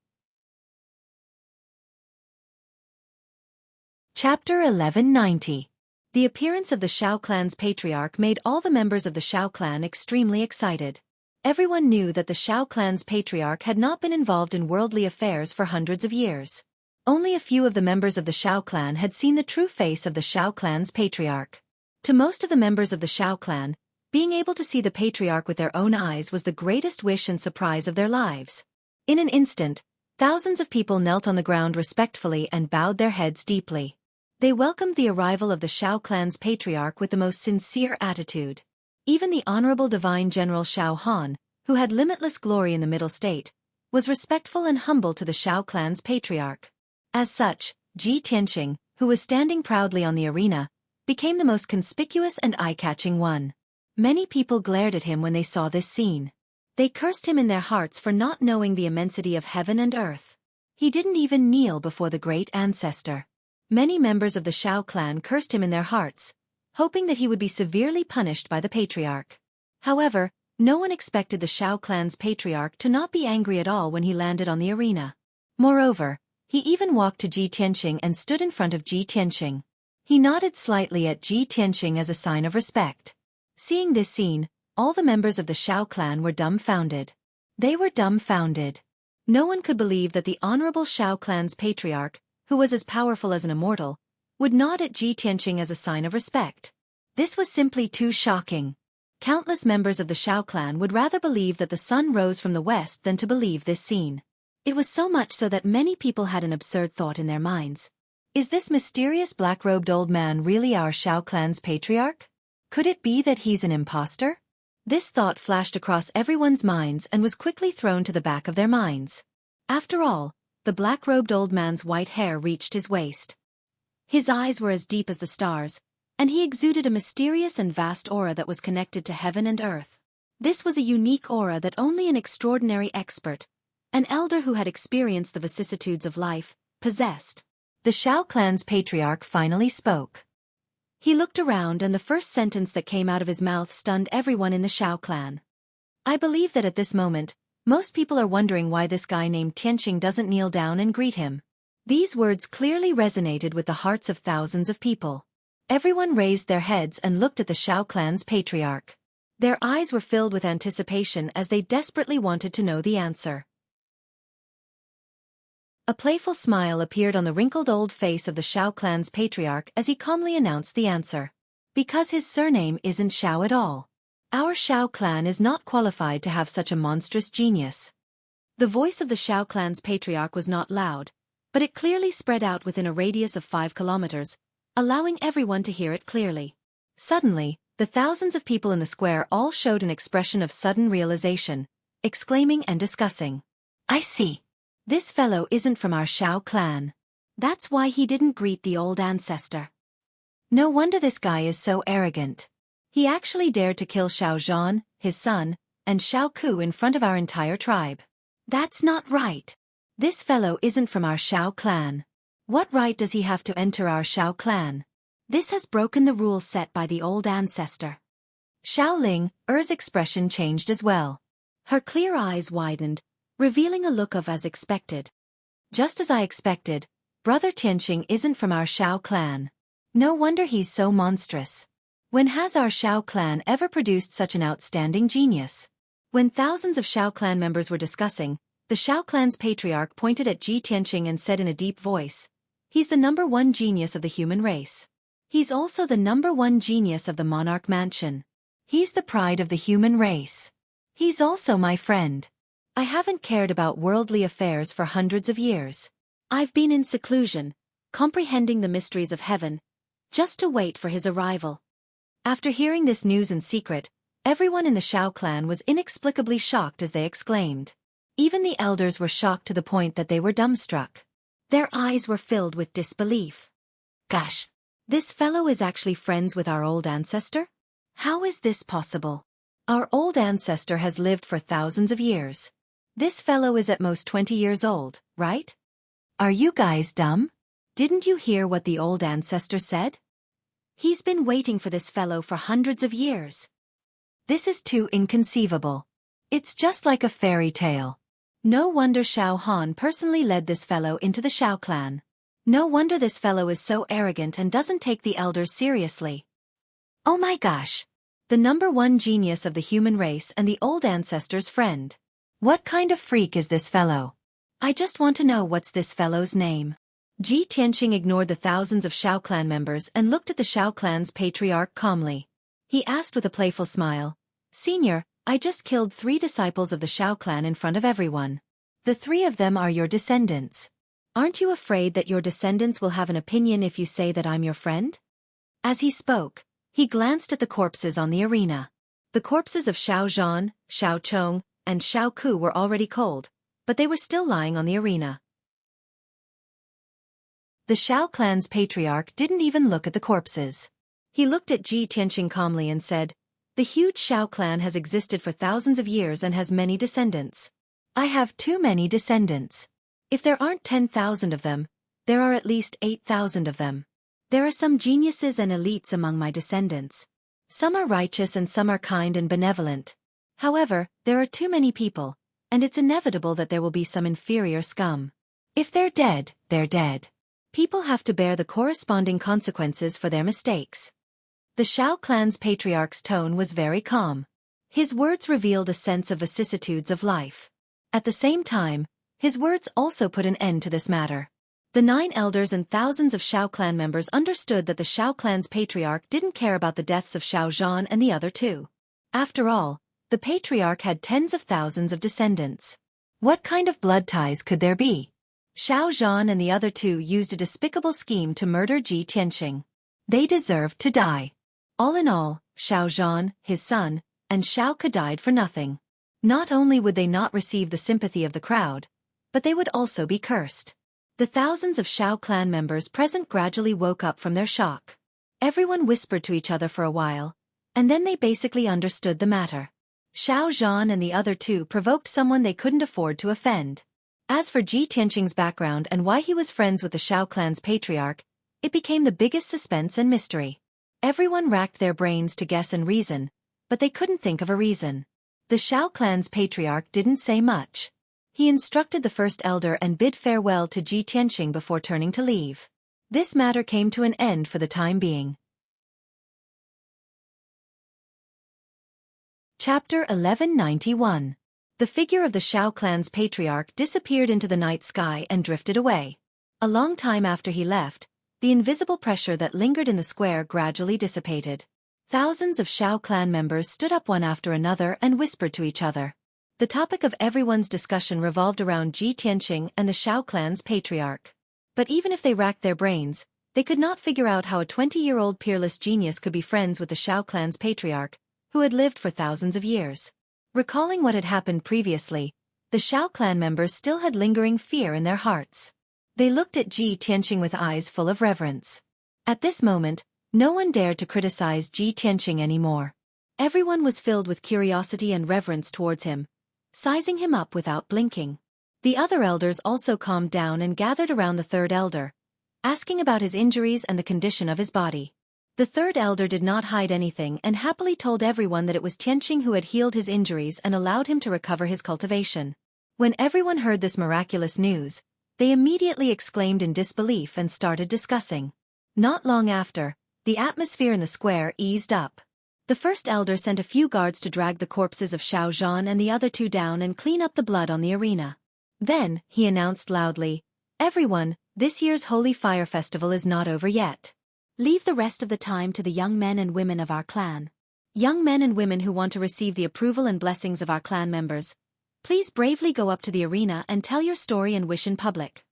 Chapter 1190. The appearance of the Xiao clan's patriarch made all the members of the Xiao clan extremely excited. Everyone knew that the Xiao clan's patriarch had not been involved in worldly affairs for hundreds of years. Only a few of the members of the Xiao clan had seen the true face of the Xiao clan's patriarch. To most of the members of the Xiao clan, being able to see the patriarch with their own eyes was the greatest wish and surprise of their lives. In an instant, thousands of people knelt on the ground respectfully and bowed their heads deeply. They welcomed the arrival of the Xiao clan's patriarch with the most sincere attitude. Even the honorable divine general Xiao Han, who had limitless glory in the middle state, was respectful and humble to the Xiao clan's patriarch. As such, Ji Tianqing, who was standing proudly on the arena, became the most conspicuous and eye-catching one. Many people glared at him when they saw this scene. They cursed him in their hearts for not knowing the immensity of heaven and earth. He didn't even kneel before the great ancestor. Many members of the Xiao clan cursed him in their hearts, hoping that he would be severely punished by the patriarch. However, no one expected the Xiao clan's patriarch to not be angry at all when he landed on the arena. Moreover, he even walked to Ji Tianqing and stood in front of Ji Tianqing. He nodded slightly at Ji Tianqing as a sign of respect. Seeing this scene, all the members of the Xiao clan were dumbfounded. They were dumbfounded. No one could believe that the honorable Xiao clan's patriarch, who was as powerful as an immortal, would nod at Ji Tianqing as a sign of respect. This was simply too shocking. Countless members of the Xiao clan would rather believe that the sun rose from the west than to believe this scene. It was so much so that many people had an absurd thought in their minds. Is this mysterious black-robed old man really our Xiao clan's patriarch? Could it be that he's an imposter? This thought flashed across everyone's minds and was quickly thrown to the back of their minds. After all, the black-robed old man's white hair reached his waist. His eyes were as deep as the stars, and he exuded a mysterious and vast aura that was connected to heaven and earth. This was a unique aura that only an extraordinary expert, an elder who had experienced the vicissitudes of life, possessed. The Xiao clan's patriarch finally spoke. He looked around and the first sentence that came out of his mouth stunned everyone in the Xiao clan. I believe that at this moment, Most people are wondering why this guy named Tianqing doesn't kneel down and greet him. These words clearly resonated with the hearts of thousands of people. Everyone raised their heads and looked at the Shao clan's patriarch. Their eyes were filled with anticipation as they desperately wanted to know the answer. A playful smile appeared on the wrinkled old face of the Shao clan's patriarch as he calmly announced the answer. Because his surname isn't Shao at all. Our Shao clan is not qualified to have such a monstrous genius. The voice of the Shao clan's patriarch was not loud, but it clearly spread out within a radius of 5 kilometers, allowing everyone to hear it clearly. Suddenly, the thousands of people in the square all showed an expression of sudden realization, exclaiming and discussing. I see. This fellow isn't from our Shao clan. That's why he didn't greet the old ancestor. No wonder this guy is so arrogant. He actually dared to kill Xiao Zhan, his son, and Xueqi in front of our entire tribe. That's not right. This fellow isn't from our Shao clan. What right does he have to enter our Shao clan? This has broken the rules set by the old ancestor. Xiaoling, Er's expression changed as well. Her clear eyes widened, revealing a look of as expected. Just as I expected, Brother Tianqing isn't from our Shao clan. No wonder he's so monstrous. When has our Shao clan ever produced such an outstanding genius? When thousands of Shao clan members were discussing, the Shao clan's patriarch pointed at Ji Tianqing and said in a deep voice, he's the #1 genius of the human race. He's also the #1 genius of the monarch mansion. He's the pride of the human race. He's also my friend. I haven't cared about worldly affairs for hundreds of years. I've been in seclusion, comprehending the mysteries of heaven, just to wait for his arrival. After hearing this news in secret, everyone in the Shao clan was inexplicably shocked as they exclaimed. Even the elders were shocked to the point that they were dumbstruck. Their eyes were filled with disbelief. Gosh, this fellow is actually friends with our old ancestor? How is this possible? Our old ancestor has lived for thousands of years. This fellow is at most 20 years old, right? Are you guys dumb? Didn't you hear what the old ancestor said? He's been waiting for this fellow for hundreds of years. This is too inconceivable. It's just like a fairy tale. No wonder Shao Han personally led this fellow into the Shao clan. No wonder this fellow is so arrogant and doesn't take the elders seriously. Oh my gosh! The #1 genius of the human race and the old ancestor's friend. What kind of freak is this fellow? I just want to know what's this fellow's name. Ji Tianqing ignored the thousands of Shao clan members and looked at the Shao clan's patriarch calmly. He asked with a playful smile, Senior, I just killed 3 disciples of the Shao clan in front of everyone. The 3 of them are your descendants. Aren't you afraid that your descendants will have an opinion if you say that I'm your friend? As he spoke, he glanced at the corpses on the arena. The corpses of Xiao Zhan, Xiao Chong, and Xueqi were already cold, but they were still lying on the arena. The Shao clan's patriarch didn't even look at the corpses. He looked at Ji Tianqing calmly and said, The huge Shao clan has existed for thousands of years and has many descendants. I have too many descendants. If there aren't 10,000 of them, there are at least 8,000 of them. There are some geniuses and elites among my descendants. Some are righteous and some are kind and benevolent. However, there are too many people, and it's inevitable that there will be some inferior scum. If they're dead, they're dead. People have to bear the corresponding consequences for their mistakes. The Shao clan's patriarch's tone was very calm. His words revealed a sense of vicissitudes of life. At the same time, his words also put an end to this matter. The 9 elders and thousands of Shao clan members understood that the Shao clan's patriarch didn't care about the deaths of Xiao Zhan and the other 2. After all, the patriarch had tens of thousands of descendants. What kind of blood ties could there be? Xiao Zhan and the other 2 used a despicable scheme to murder Ji Tianqing. They deserved to die. All in all, Xiao Zhan, his son, and Xueqi died for nothing. Not only would they not receive the sympathy of the crowd, but they would also be cursed. The thousands of Shao clan members present gradually woke up from their shock. Everyone whispered to each other for a while, and then they basically understood the matter. Xiao Zhan and the other 2 provoked someone they couldn't afford to offend. As for Ji Tianqing's background and why he was friends with the Shao clan's patriarch, it became the biggest suspense and mystery. Everyone racked their brains to guess and reason, but they couldn't think of a reason. The Shao clan's patriarch didn't say much. He instructed the first elder and bid farewell to Ji Tianqing before turning to leave. This matter came to an end for the time being. Chapter 1191. The figure of the Shao clan's patriarch disappeared into the night sky and drifted away. A long time after he left, the invisible pressure that lingered in the square gradually dissipated. Thousands of Shao clan members stood up one after another and whispered to each other. The topic of everyone's discussion revolved around Ji Tianqing and the Shao clan's patriarch. But even if they racked their brains, they could not figure out how a 20-year-old peerless genius could be friends with the Shao clan's patriarch, who had lived for thousands of years. Recalling what had happened previously, the Shao clan members still had lingering fear in their hearts. They looked at Ji Tianqing with eyes full of reverence. At this moment, no one dared to criticize Ji Tianqing anymore. Everyone was filled with curiosity and reverence towards him, sizing him up without blinking. The other elders also calmed down and gathered around the third elder, asking about his injuries and the condition of his body. The third elder did not hide anything and happily told everyone that it was Tianqing who had healed his injuries and allowed him to recover his cultivation. When everyone heard this miraculous news, they immediately exclaimed in disbelief and started discussing. Not long after, the atmosphere in the square eased up. The first elder sent a few guards to drag the corpses of Xiao Zhan and the other two down and clean up the blood on the arena. Then, he announced loudly, "Everyone, this year's Holy Fire Festival is not over yet. Leave the rest of the time to the young men and women of our clan. Young men and women who want to receive the approval and blessings of our clan members, please bravely go up to the arena and tell your story and wish in public."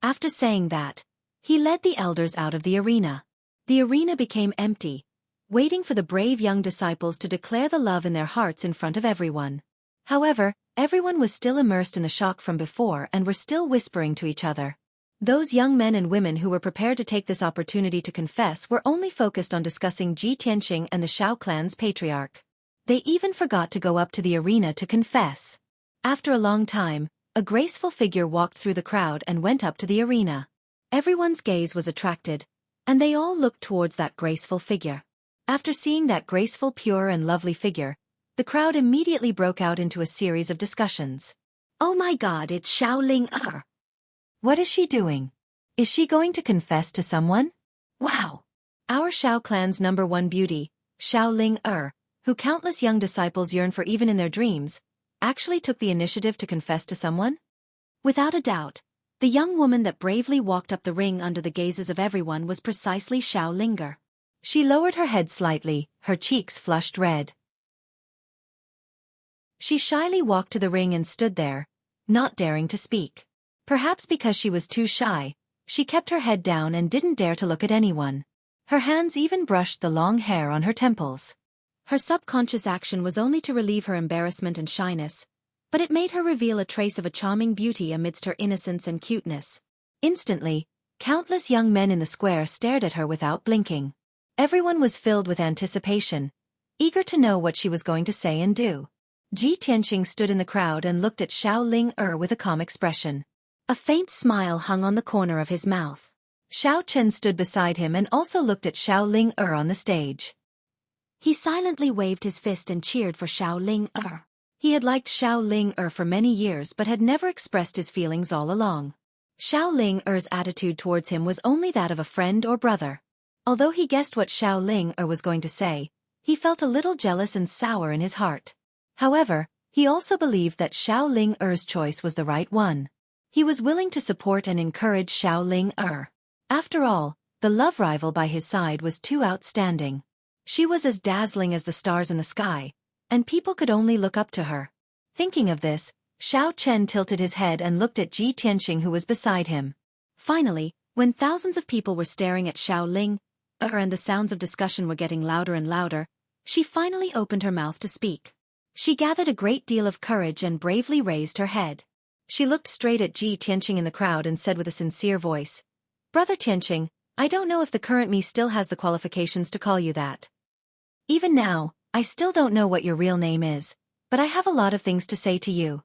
After saying that, he led the elders out of the arena. The arena became empty, waiting for the brave young disciples to declare the love in their hearts in front of everyone. However, everyone was still immersed in the shock from before and were still whispering to each other. Those young men and women who were prepared to take this opportunity to confess were only focused on discussing Ji Tianqing and the Shao clan's patriarch. They even forgot to go up to the arena to confess. After a long time, a graceful figure walked through the crowd and went up to the arena. Everyone's gaze was attracted, and they all looked towards that graceful figure. After seeing that graceful, pure and lovely figure, the crowd immediately broke out into a series of discussions. "Oh my God, it's Xiao. What is she doing? Is she going to confess to someone? Wow! Our Shao clan's #1 beauty, Xiao, who countless young disciples yearn for even in their dreams, actually took the initiative to confess to someone?" Without a doubt, the young woman that bravely walked up the ring under the gazes of everyone was precisely Xiao. She lowered her head slightly, her cheeks flushed red. She shyly walked to the ring and stood there, not daring to speak. Perhaps because she was too shy, she kept her head down and didn't dare to look at anyone. Her hands even brushed the long hair on her temples. Her subconscious action was only to relieve her embarrassment and shyness, but it made her reveal a trace of a charming beauty amidst her innocence and cuteness. Instantly, countless young men in the square stared at her without blinking. Everyone was filled with anticipation, eager to know what she was going to say and do. Ji Tianqing stood in the crowd and looked at Xiao with a calm expression. A faint smile hung on the corner of his mouth. Xiao Chen stood beside him and also looked at Xiao on the stage. He silently waved his fist and cheered for Xiao. He had liked Xiao for many years but had never expressed his feelings all along. Xiao attitude towards him was only that of a friend or brother. Although he guessed what Xiao was going to say, he felt a little jealous and sour in his heart. However, he also believed that Xiao choice was the right one. He was willing to support and encourage Xiao. After all, the love rival by his side was too outstanding. She was as dazzling as the stars in the sky, and people could only look up to her. Thinking of this, Xiao Chen tilted his head and looked at Ji Tianqing who was beside him. Finally, when thousands of people were staring at Xiao and the sounds of discussion were getting louder and louder, she finally opened her mouth to speak. She gathered a great deal of courage and bravely raised her head. She looked straight at Ji Tianqing in the crowd and said with a sincere voice, "Brother Tianqing, I don't know if the current me still has the qualifications to call you that. Even now, I still don't know what your real name is, but I have a lot of things to say to you."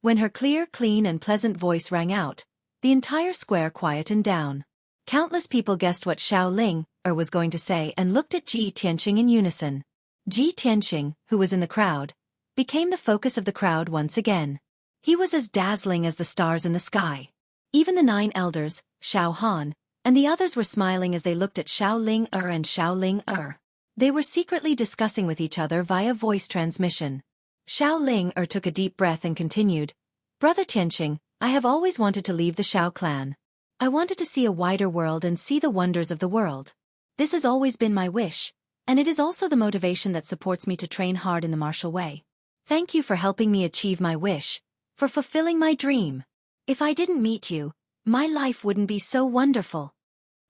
When her clear, clean and pleasant voice rang out, the entire square quietened down. Countless people guessed what Xiao was going to say and looked at Ji Tianqing in unison. Ji Tianqing, who was in the crowd, became the focus of the crowd once again. He was as dazzling as the stars in the sky. Even the 9 elders, Xiao Han, and the others were smiling as they looked at Xiao Ling-er and Xiao Ling-er. They were secretly discussing with each other via voice transmission. Xiao Ling-er took a deep breath and continued, "Brother Tianqing, I have always wanted to leave the Xiao clan. I wanted to see a wider world and see the wonders of the world. This has always been my wish, and it is also the motivation that supports me to train hard in the martial way. Thank you for helping me achieve my wish, for fulfilling my dream. If I didn't meet you, my life wouldn't be so wonderful."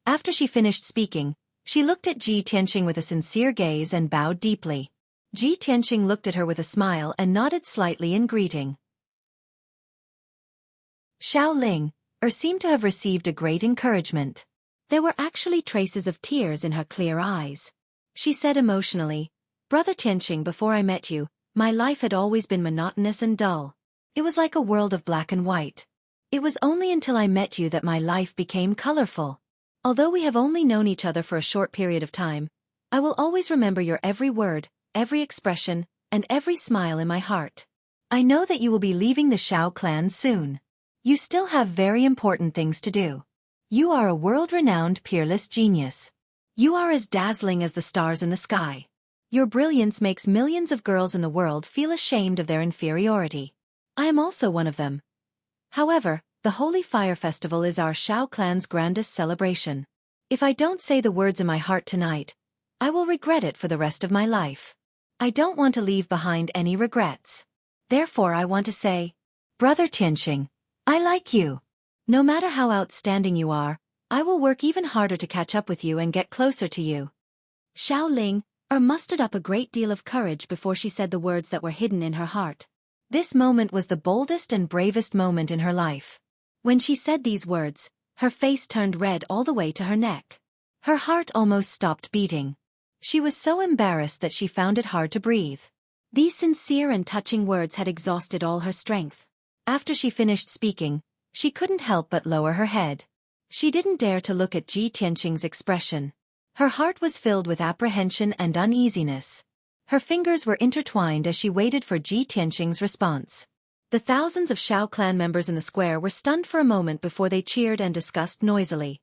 After she finished speaking, she looked at Ji Tianqing with a sincere gaze and bowed deeply. Ji Tianqing looked at her with a smile and nodded slightly in greeting. Xiao Ling-er seemed to have received a great encouragement. There were actually traces of tears in her clear eyes. She said emotionally, "Brother Tianqing, before I met you, my life had always been monotonous and dull. It was like a world of black and white. It was only until I met you that my life became colorful. Although we have only known each other for a short period of time, I will always remember your every word, every expression, and every smile in my heart. I know that you will be leaving the Xiao clan soon. You still have very important things to do. You are a world-renowned peerless genius. You are as dazzling as the stars in the sky. Your brilliance makes millions of girls in the world feel ashamed of their inferiority. I am also one of them. However, the Holy Fire Festival is our Xiao clan's grandest celebration. If I don't say the words in my heart tonight, I will regret it for the rest of my life. I don't want to leave behind any regrets. Therefore I want to say, Brother Tianqing, I like you. No matter how outstanding you are, I will work even harder to catch up with you and get closer to you." Xiao Ling-er mustered up a great deal of courage before she said the words that were hidden in her heart. This moment was the boldest and bravest moment in her life. When she said these words, her face turned red all the way to her neck. Her heart almost stopped beating. She was so embarrassed that she found it hard to breathe. These sincere and touching words had exhausted all her strength. After she finished speaking, she couldn't help but lower her head. She didn't dare to look at Ji Tianqing's expression. Her heart was filled with apprehension and uneasiness. Her fingers were intertwined as she waited for Ji Tianqing's response. The thousands of Xiao clan members in the square were stunned for a moment before they cheered and discussed noisily.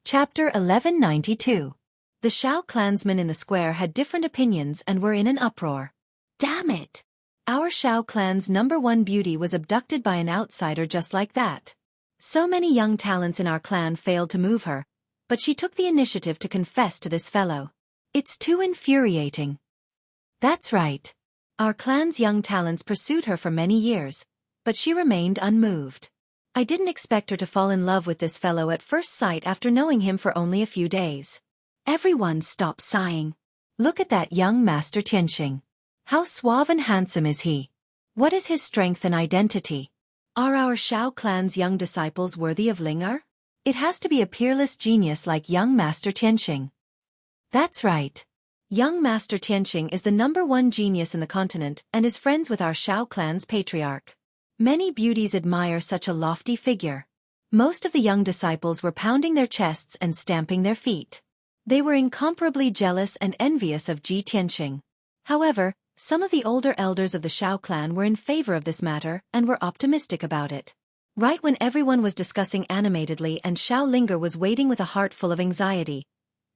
Chapter 1192. The Xiao clansmen in the square had different opinions and were in an uproar. Damn it! Our Xiao clan's #1 beauty was abducted by an outsider just like that. So many young talents in our clan failed to move her, but she took the initiative to confess to this fellow. It's too infuriating. That's right. Our clan's young talents pursued her for many years, but she remained unmoved. I didn't expect her to fall in love with this fellow at first sight after knowing him for only a few days. Everyone stop sighing. Look at that young Master Tianqing. How suave and handsome is he? What is his strength and identity? Are our Xiao clan's young disciples worthy of Ling-er? It has to be a peerless genius like young Master Tianqing. That's right. Young Master Tianqing is the #1 genius in the continent and is friends with our Xiao clan's patriarch. Many beauties admire such a lofty figure. Most of the young disciples were pounding their chests and stamping their feet. They were incomparably jealous and envious of Ji Tianqing. However, some of the older elders of the Xiao clan were in favor of this matter and were optimistic about it. Right when everyone was discussing animatedly and Xiao Ling-er was waiting with a heart full of anxiety,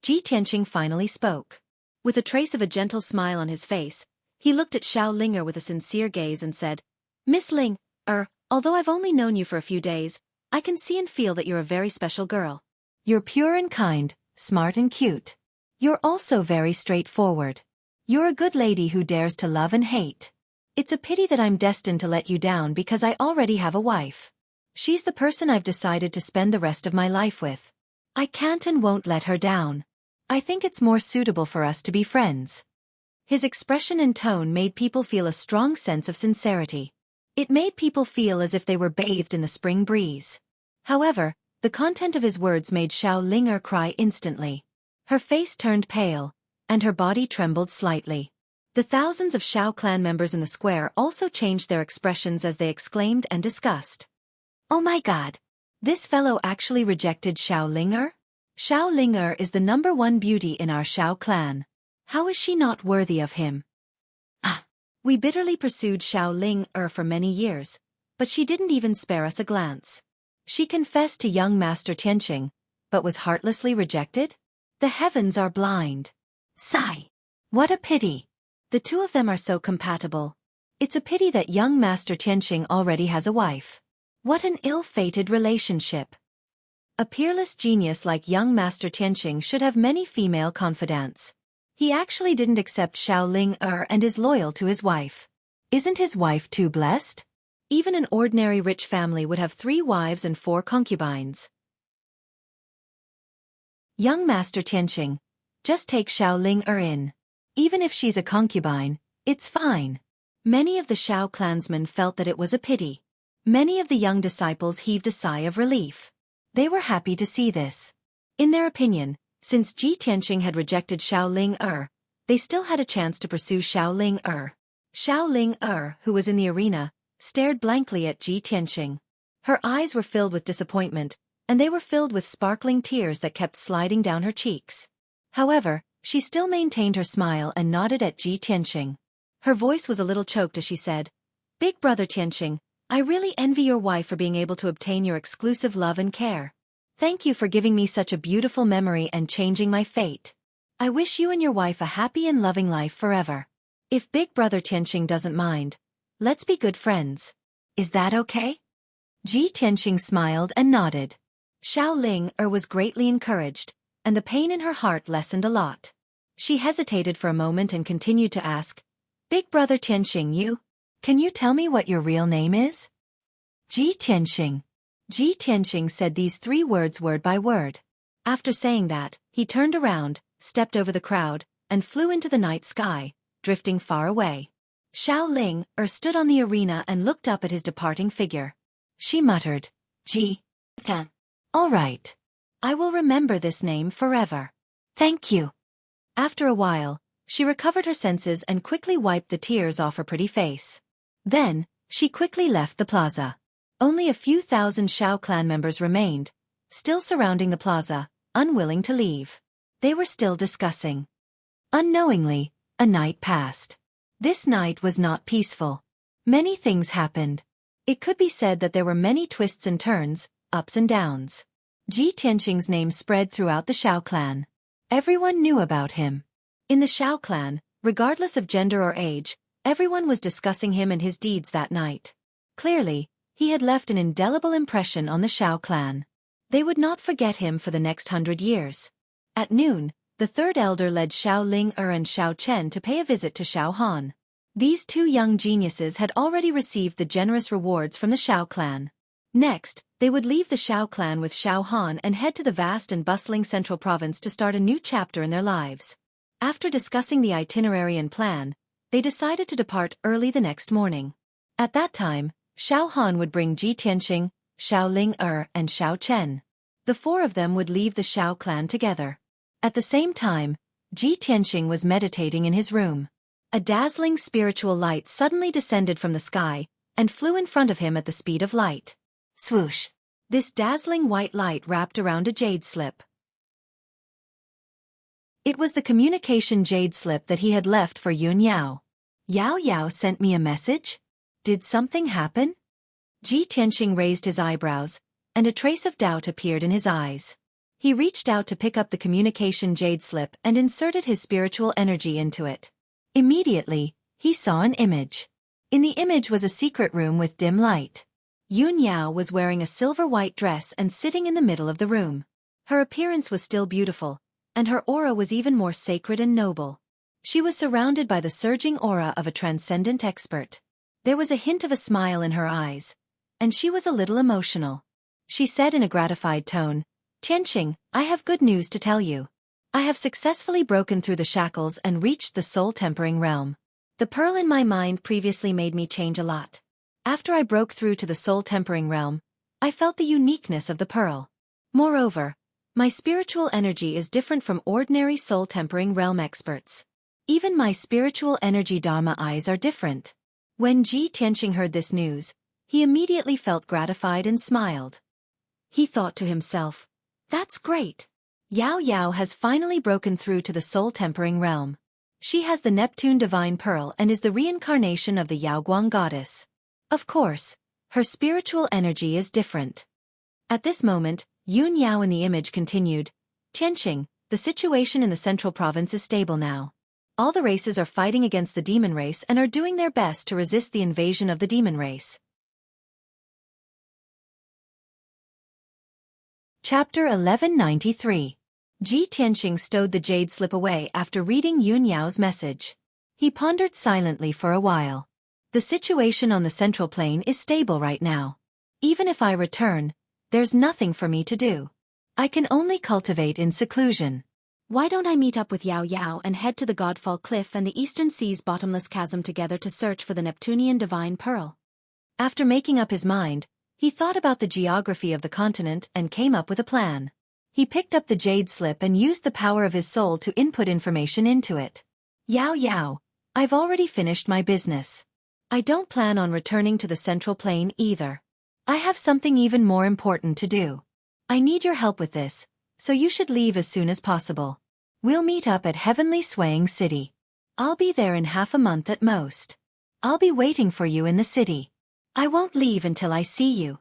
Ji Tianqing finally spoke. With a trace of a gentle smile on his face, he looked at Xiao Ling-er with a sincere gaze and said, "Miss Ling-er, although I've only known you for a few days, I can see and feel that you're a very special girl. You're pure and kind, smart and cute. You're also very straightforward. You're a good lady who dares to love and hate. It's a pity that I'm destined to let you down because I already have a wife. She's the person I've decided to spend the rest of my life with. I can't and won't let her down. I think it's more suitable for us to be friends." His expression and tone made people feel a strong sense of sincerity. It made people feel as if they were bathed in the spring breeze. However, the content of his words made Xiao Ling-er cry instantly. Her face turned pale, and her body trembled slightly. The thousands of Xiao clan members in the square also changed their expressions as they exclaimed and discussed. Oh my god! This fellow actually rejected Xiao Ling-er? Xiao Ling-er is the #1 beauty in our Xiao clan. How is she not worthy of him? Ah! We bitterly pursued Xiao Ling for many years, but she didn't even spare us a glance. She confessed to young Master Tianqing, but was heartlessly rejected? The heavens are blind. Sigh. What a pity. The two of them are so compatible. It's a pity that young Master Tianqing already has a wife. What an ill-fated relationship. A peerless genius like young Master Tianqing should have many female confidants. He actually didn't accept Xiao Ling and is loyal to his wife. Isn't his wife too blessed? Even an ordinary rich family would have 3 wives and 4 concubines. Young Master Tianqing, just take Xiao Ling in. Even if she's a concubine, it's fine. Many of the Xiao clansmen felt that it was a pity. Many of the young disciples heaved a sigh of relief. They were happy to see this. In their opinion, since Ji Tianqing had rejected Xiao Ling they still had a chance to pursue Xiao Ling Xiao Ling who was in the arena, stared blankly at Ji Tianqing. Her eyes were filled with disappointment, and they were filled with sparkling tears that kept sliding down her cheeks. However, she still maintained her smile and nodded at Ji Tianqing. Her voice was a little choked as she said, "Big brother Tianqing, I really envy your wife for being able to obtain your exclusive love and care. Thank you for giving me such a beautiful memory and changing my fate. I wish you and your wife a happy and loving life forever. If Big brother Tianqing doesn't mind, let's be good friends. Is that okay?" Ji Tianqing smiled and nodded. Xiao Ling was greatly encouraged, and the pain in her heart lessened a lot. She hesitated for a moment and continued to ask, "Big brother Tianqing, can you tell me what your real name is?" Ji Tianqing. Ji Tianqing said these 3 words word by word. After saying that, he turned around, stepped over the crowd, and flew into the night sky, drifting far away. Xiao Ling stood on the arena and looked up at his departing figure. She muttered, "Ji Tian. All right. I will remember this name forever. Thank you." After a while, she recovered her senses and quickly wiped the tears off her pretty face. Then, she quickly left the plaza. Only a few thousand Xiao clan members remained, still surrounding the plaza, unwilling to leave. They were still discussing. Unknowingly, a night passed. This night was not peaceful. Many things happened. It could be said that there were many twists and turns, ups and downs. Ji Tianqing's name spread throughout the Xiao clan. Everyone knew about him. In the Xiao clan, regardless of gender or age, everyone was discussing him and his deeds that night. Clearly, he had left an indelible impression on the Xiao clan. They would not forget him for the next 100 years. At noon, the 3rd elder led Xiao Ling and Xiao Chen to pay a visit to Xiao Han. These 2 young geniuses had already received the generous rewards from the Xiao clan. Next, they would leave the Xiao clan with Xiao Han and head to the vast and bustling central province to start a new chapter in their lives. After discussing the itinerary and plan, they decided to depart early the next morning. At that time, Xiao Han would bring Ji Tianqing, Xiao Ling and Xiao Chen. The 4 of them would leave the Xiao clan together. At the same time, Ji Tianqing was meditating in his room. A dazzling spiritual light suddenly descended from the sky and flew in front of him at the speed of light. Swoosh! This dazzling white light wrapped around a jade slip. It was the communication jade slip that he had left for Yun Yao. Yao Yao sent me a message? Did something happen? Ji Tianqing raised his eyebrows, and a trace of doubt appeared in his eyes. He reached out to pick up the communication jade slip and inserted his spiritual energy into it. Immediately, he saw an image. In the image was a secret room with dim light. Yun Yao was wearing a silver-white dress and sitting in the middle of the room. Her appearance was still beautiful, and her aura was even more sacred and noble. She was surrounded by the surging aura of a transcendent expert. There was a hint of a smile in her eyes, and she was a little emotional. She said in a gratified tone, "Tianqing, I have good news to tell you. I have successfully broken through the shackles and reached the soul-tempering realm. The pearl in my mind previously made me change a lot. After I broke through to the soul-tempering realm, I felt the uniqueness of the pearl. Moreover, my spiritual energy is different from ordinary soul-tempering realm experts. Even my spiritual energy Dharma eyes are different." When Ji Tianqing heard this news, he immediately felt gratified and smiled. He thought to himself, "That's great. Yao Yao has finally broken through to the soul-tempering realm. She has the Neptune divine pearl and is the reincarnation of the Yaoguang goddess. Of course, her spiritual energy is different. At this moment, Yun Yao in the image continued, Tianqing, the situation in the central province is stable now. All the races are fighting against the demon race and are doing their best to resist the invasion of the demon race. Chapter 1193. Ji Tianqing stowed the jade slip away after reading Yun Yao's message. He pondered silently for a while. The situation on the central plain is stable right now. Even if I return, there's nothing for me to do. I can only cultivate in seclusion. Why don't I meet up with Yao Yao and head to the Godfall Cliff and the Eastern Sea's bottomless chasm together to search for the Neptunian divine pearl? After making up his mind, he thought about the geography of the continent and came up with a plan. He picked up the jade slip and used the power of his soul to input information into it. Yao Yao, I've already finished my business. I don't plan on returning to the central plain either. I have something even more important to do. I need your help with this, so you should leave as soon as possible. We'll meet up at Heavenly Swaying City. I'll be there in half a month at most. I'll be waiting for you in the city. I won't leave until I see you.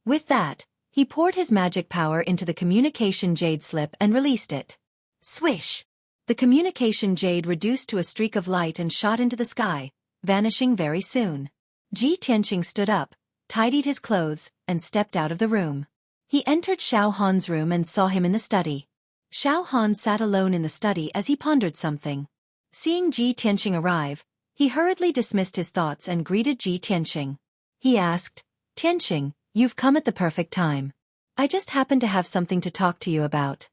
With that, he poured his magic power into the communication jade slip and released it. Swish! The communication jade reduced to a streak of light and shot into the sky, vanishing very soon. Ji Tianqing stood up, tidied his clothes, and stepped out of the room. He entered Xiao Han's room and saw him in the study. Xiao Han sat alone in the study as he pondered something. Seeing Ji Tianqing arrive, he hurriedly dismissed his thoughts and greeted Ji Tianqing. He asked, Tianqing, you've come at the perfect time. I just happen to have something to talk to you about.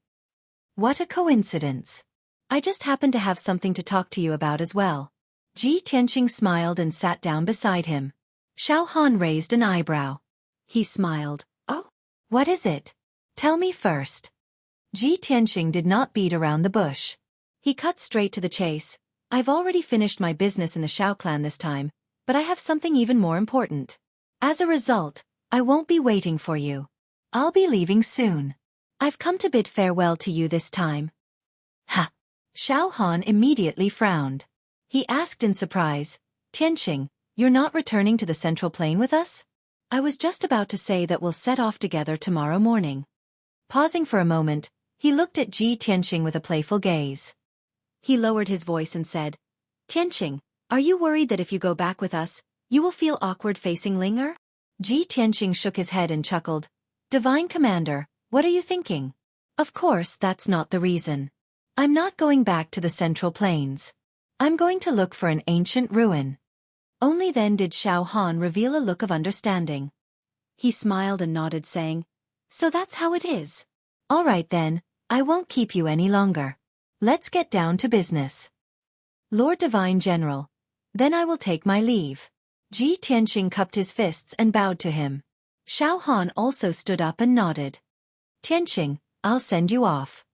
What a coincidence. I just happen to have something to talk to you about as well. Ji Tianqing smiled and sat down beside him. Xiao Han raised an eyebrow. He smiled. Oh, what is it? Tell me first. Ji Tianqing did not beat around the bush. He cut straight to the chase. I've already finished my business in the Xiao clan this time, but I have something even more important. As a result, I won't be waiting for you. I'll be leaving soon. I've come to bid farewell to you this time. Ha! Xiao Han immediately frowned. He asked in surprise, Tianqing, you're not returning to the central plain with us? I was just about to say that we'll set off together tomorrow morning. Pausing for a moment, he looked at Ji Tianqing with a playful gaze. He lowered his voice and said, Tianqing, are you worried that if you go back with us, you will feel awkward facing Linger? Ji Tianqing shook his head and chuckled. Divine Commander, what are you thinking? Of course that's not the reason. I'm not going back to the Central Plains. I'm going to look for an ancient ruin. Only then did Xiao Han reveal a look of understanding. He smiled and nodded saying, So that's how it is. All right then, I won't keep you any longer. Let's get down to business. Lord Divine General. Then I will take my leave. Ji Tianqing cupped his fists and bowed to him. Xiao Han also stood up and nodded. Tianqing, I'll send you off.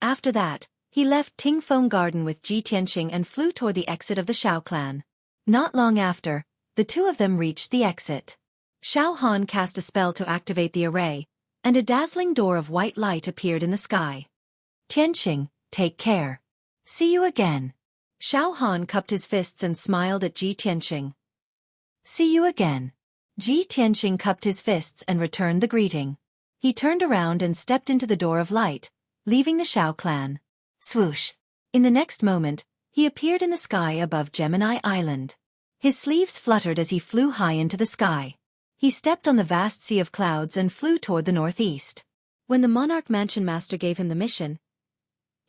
After that, he left Tingfeng Garden with Ji Tianqing and flew toward the exit of the Xiao clan. Not long after, the two of them reached the exit. Xiao Han cast a spell to activate the array, and a dazzling door of white light appeared in the sky. Tianqing, take care. See you again. Xiao Han cupped his fists and smiled at Ji Tianqing. See you again. Ji Tianqing cupped his fists and returned the greeting. He turned around and stepped into the door of light, leaving the Xiao clan. Swoosh! In the next moment, he appeared in the sky above Gemini Island. His sleeves fluttered as he flew high into the sky. He stepped on the vast sea of clouds and flew toward the northeast. When the Monarch Mansion Master gave him the mission,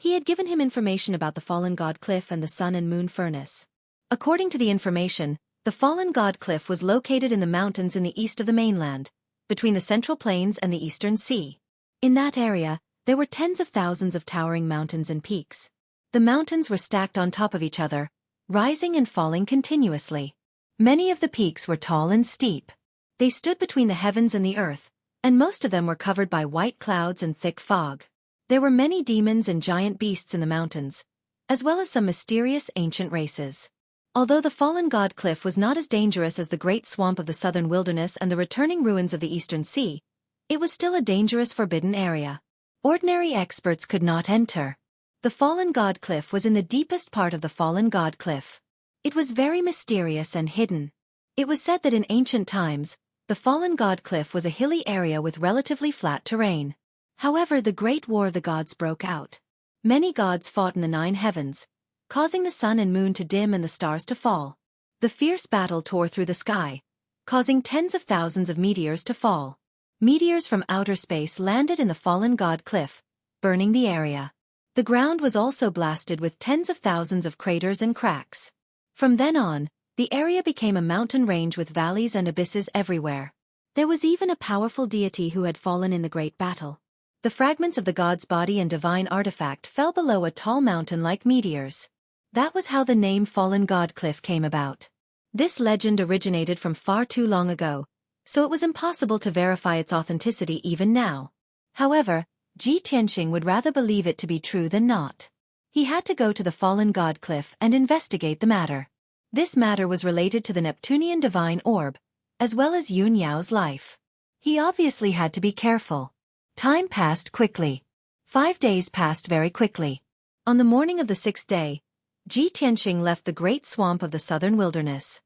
he had given him information about the Fallen God Cliff and the Sun and Moon Furnace. According to the information, the Fallen God Cliff was located in the mountains in the east of the mainland, between the Central Plains and the Eastern Sea. In that area, there were tens of thousands of towering mountains and peaks. The mountains were stacked on top of each other, rising and falling continuously. Many of the peaks were tall and steep. They stood between the heavens and the earth, and most of them were covered by white clouds and thick fog. There were many demons and giant beasts in the mountains, as well as some mysterious ancient races. Although the Fallen God Cliff was not as dangerous as the Great Swamp of the Southern Wilderness and the returning ruins of the Eastern Sea, it was still a dangerous forbidden area. Ordinary experts could not enter. The Fallen God Cliff was in the deepest part of the Fallen God Cliff. It was very mysterious and hidden. It was said that in ancient times, the Fallen God Cliff was a hilly area with relatively flat terrain. However, the Great War of the Gods broke out. Many gods fought in the 9 heavens, causing the sun and moon to dim and the stars to fall. The fierce battle tore through the sky, causing tens of thousands of meteors to fall. Meteors from outer space landed in the Fallen God Cliff, burning the area. The ground was also blasted with tens of thousands of craters and cracks. From then on, the area became a mountain range with valleys and abysses everywhere. There was even a powerful deity who had fallen in the great battle. The fragments of the god's body and divine artifact fell below a tall mountain like meteors. That was how the name Fallen God Cliff came about. This legend originated from far too long ago, so it was impossible to verify its authenticity even now. However, Ji Tianqing would rather believe it to be true than not. He had to go to the Fallen God Cliff and investigate the matter. This matter was related to the Neptunian divine orb, as well as Yun Yao's life. He obviously had to be careful. Time passed quickly. 5 days passed very quickly. On the morning of the 6th day, Ji Tianqing left the great swamp of the southern wilderness.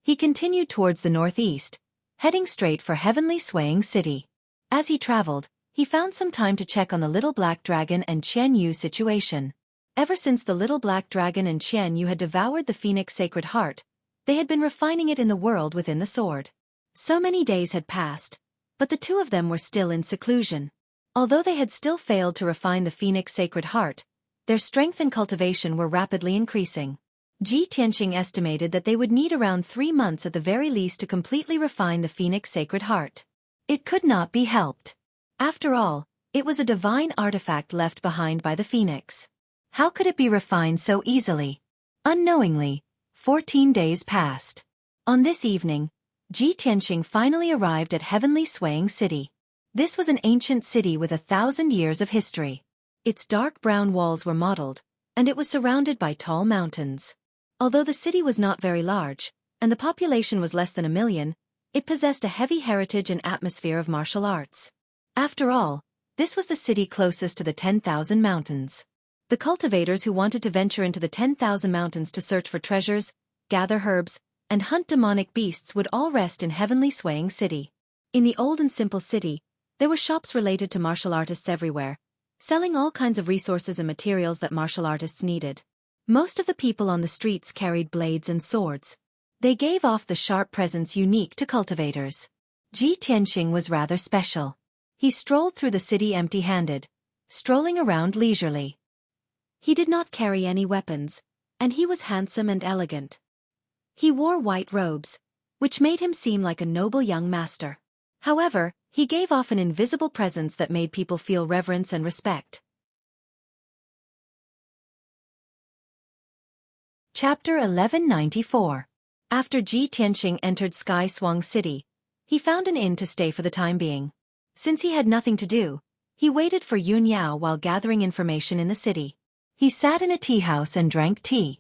He continued towards the northeast, heading straight for Heavenly Swaying City. As he traveled, he found some time to check on the little black dragon and Qian Yu's situation. Ever since the little black dragon and Qian Yu had devoured the phoenix sacred heart, they had been refining it in the world within the sword. So many days had passed, but the two of them were still in seclusion. Although they had still failed to refine the phoenix sacred heart, their strength and cultivation were rapidly increasing. Ji Tianqing estimated that they would need around 3 months at the very least to completely refine the phoenix sacred heart. It could not be helped. After all, it was a divine artifact left behind by the phoenix. How could it be refined so easily? Unknowingly, 14 days passed. On this evening, Ji Tianqing finally arrived at Heavenly Swaying City. This was an ancient city with 1,000 years of history. Its dark brown walls were mottled, and it was surrounded by tall mountains. Although the city was not very large, and the population was less than 1 million, it possessed a heavy heritage and atmosphere of martial arts. After all, this was the city closest to the 10,000 mountains. The cultivators who wanted to venture into the 10,000 mountains to search for treasures, gather herbs, and hunt demonic beasts would all rest in Heavenly Swaying City. In the old and simple city, there were shops related to martial artists everywhere, selling all kinds of resources and materials that martial artists needed. Most of the people on the streets carried blades and swords. They gave off the sharp presence unique to cultivators. Ji Tianqing was rather special. He strolled through the city empty-handed, strolling around leisurely. He did not carry any weapons, and he was handsome and elegant. He wore white robes, which made him seem like a noble young master. However, he gave off an invisible presence that made people feel reverence and respect. Chapter 1194. After Ji Tianqing entered Sky Swang City, he found an inn to stay for the time being. Since he had nothing to do, he waited for Yun Yao while gathering information in the city. He sat in a tea house and drank tea.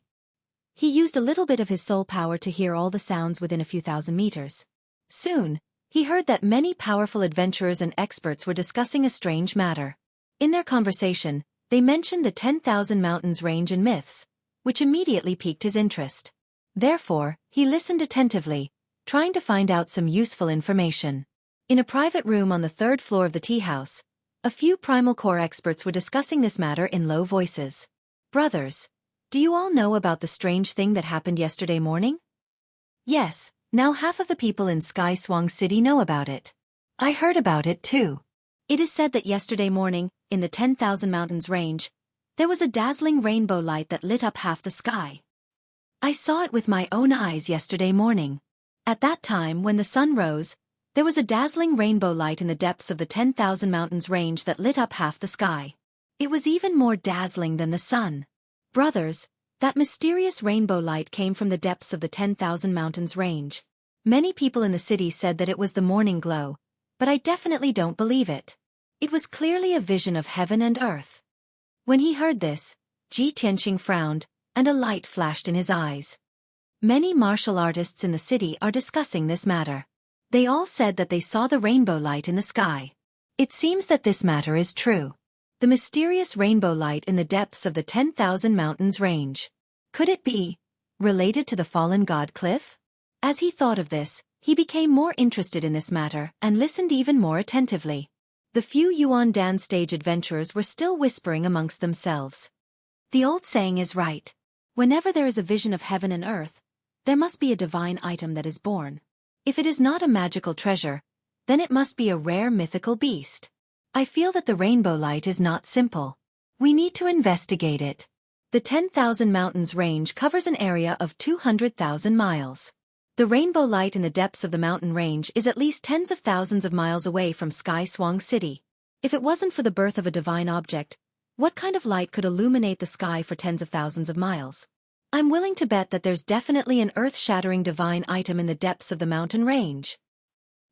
He used a little bit of his soul power to hear all the sounds within a few thousand meters. Soon, he heard that many powerful adventurers and experts were discussing a strange matter. In their conversation, they mentioned the 10,000 mountains range and myths, which immediately piqued his interest. Therefore, he listened attentively, trying to find out some useful information. In a private room on the 3rd floor of the tea house, a few primal core experts were discussing this matter in low voices. Brothers, do you all know about the strange thing that happened yesterday morning? Yes, now half of the people in Sky Swang City know about it. I heard about it too. It is said that yesterday morning, in the 10,000 mountains range, there was a dazzling rainbow light that lit up half the sky. I saw it with my own eyes yesterday morning. At that time, when the sun rose, there was a dazzling rainbow light in the depths of the 10,000 mountains range that lit up half the sky. It was even more dazzling than the sun. Brothers, that mysterious rainbow light came from the depths of the 10,000 mountains range. Many people in the city said that it was the morning glow, but I definitely don't believe it. It was clearly a vision of heaven and earth. When he heard this, Ji Tianqing frowned, and a light flashed in his eyes. Many martial artists in the city are discussing this matter. They all said that they saw the rainbow light in the sky. It seems that this matter is true. The mysterious rainbow light in the depths of the 10,000 mountains range. Could it be related to the fallen god cliff? As he thought of this, he became more interested in this matter and listened even more attentively. The few Yuan Dan stage adventurers were still whispering amongst themselves. The old saying is right. Whenever there is a vision of heaven and earth, there must be a divine item that is born. If it is not a magical treasure, then it must be a rare mythical beast. I feel that the rainbow light is not simple. We need to investigate it. The 10,000 mountains range covers an area of 200,000 miles. The rainbow light in the depths of the mountain range is at least tens of thousands of miles away from Xueqi City. If it wasn't for the birth of a divine object, what kind of light could illuminate the sky for tens of thousands of miles? I'm willing to bet that there's definitely an earth-shattering divine item in the depths of the mountain range.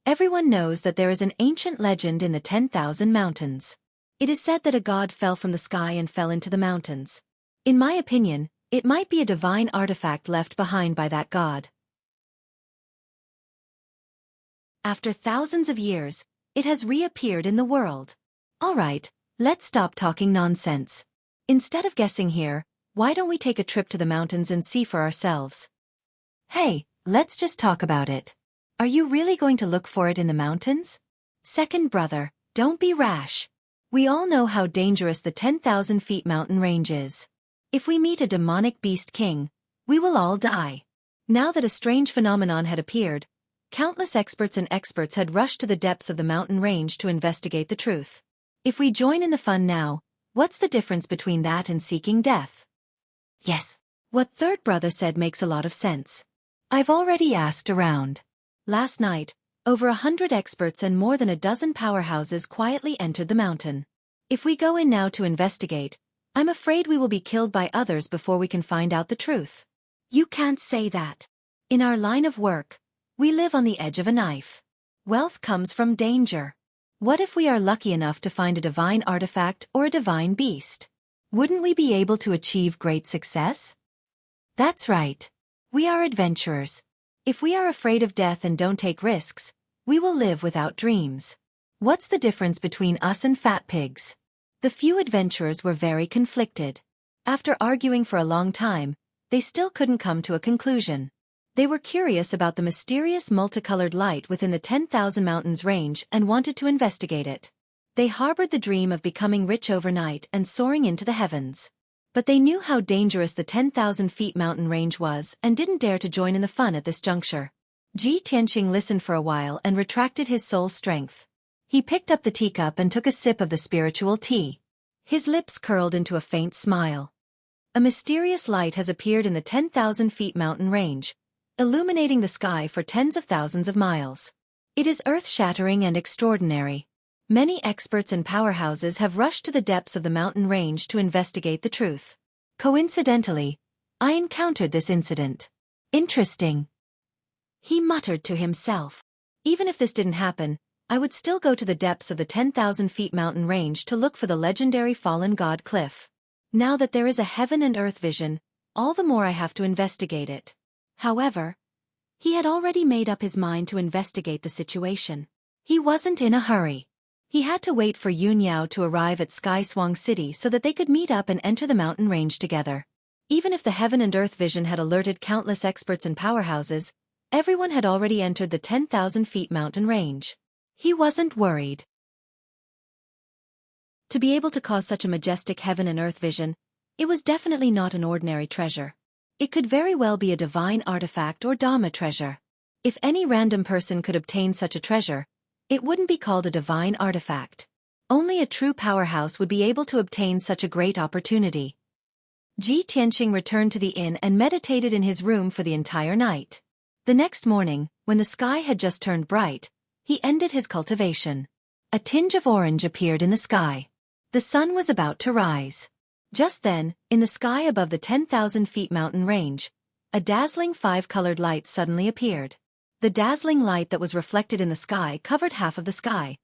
Everyone knows that there is an ancient legend in the 10,000 mountains. It is said that a god fell from the sky and fell into the mountains. In my opinion, it might be a divine artifact left behind by that god. After thousands of years, it has reappeared in the world. Alright, let's stop talking nonsense. Instead of guessing here, why don't we take a trip to the mountains and see for ourselves? Hey, let's just talk about it. Are you really going to look for it in the mountains? Second brother, don't be rash. We all know how dangerous the 10,000 feet mountain range is. If we meet a demonic beast king, we will all die. Now that a strange phenomenon had appeared, countless experts had rushed to the depths of the mountain range to investigate the truth. If we join in the fun now, what's the difference between that and seeking death? Yes. What third brother said makes a lot of sense. I've already asked around. Last night, over 100 experts and more than a dozen powerhouses quietly entered the mountain. If we go in now to investigate, I'm afraid we will be killed by others before we can find out the truth. You can't say that. In our line of work, we live on the edge of a knife. Wealth comes from danger. What if we are lucky enough to find a divine artifact or a divine beast? Wouldn't we be able to achieve great success? That's right. We are adventurers. If we are afraid of death and don't take risks, we will live without dreams. What's the difference between us and fat pigs? The few adventurers were very conflicted. After arguing for a long time, they still couldn't come to a conclusion. They were curious about the mysterious multicolored light within the 10,000 mountains range and wanted to investigate it. They harbored the dream of becoming rich overnight and soaring into the heavens. But they knew how dangerous the 10,000 feet mountain range was and didn't dare to join in the fun at this juncture. Ji Tianqing listened for a while and retracted his soul's strength. He picked up the teacup and took a sip of the spiritual tea. His lips curled into a faint smile. A mysterious light has appeared in the 10,000 feet mountain range, illuminating the sky for tens of thousands of miles. It is earth-shattering and extraordinary. Many experts and powerhouses have rushed to the depths of the mountain range to investigate the truth. Coincidentally, I encountered this incident. Interesting. He muttered to himself. Even if this didn't happen, I would still go to the depths of the 10,000 feet mountain range to look for the legendary fallen god cliff. Now that there is a heaven and earth vision, all the more I have to investigate it. However, he had already made up his mind to investigate the situation. He wasn't in a hurry. He had to wait for Yun Yao to arrive at Xueqi City so that they could meet up and enter the mountain range together. Even if the heaven and earth vision had alerted countless experts and powerhouses, everyone had already entered the 10,000 feet mountain range. He wasn't worried. To be able to cause such a majestic heaven and earth vision, it was definitely not an ordinary treasure. It could very well be a divine artifact or Dhamma treasure. If any random person could obtain such a treasure, it wouldn't be called a divine artifact. Only a true powerhouse would be able to obtain such a great opportunity. Ji Tianqing returned to the inn and meditated in his room for the entire night. The next morning, when the sky had just turned bright, he ended his cultivation. A tinge of orange appeared in the sky. The sun was about to rise. Just then, in the sky above the 10,000 feet mountain range, a dazzling 5-colored light suddenly appeared. The dazzling light that was reflected in the sky covered half of the sky,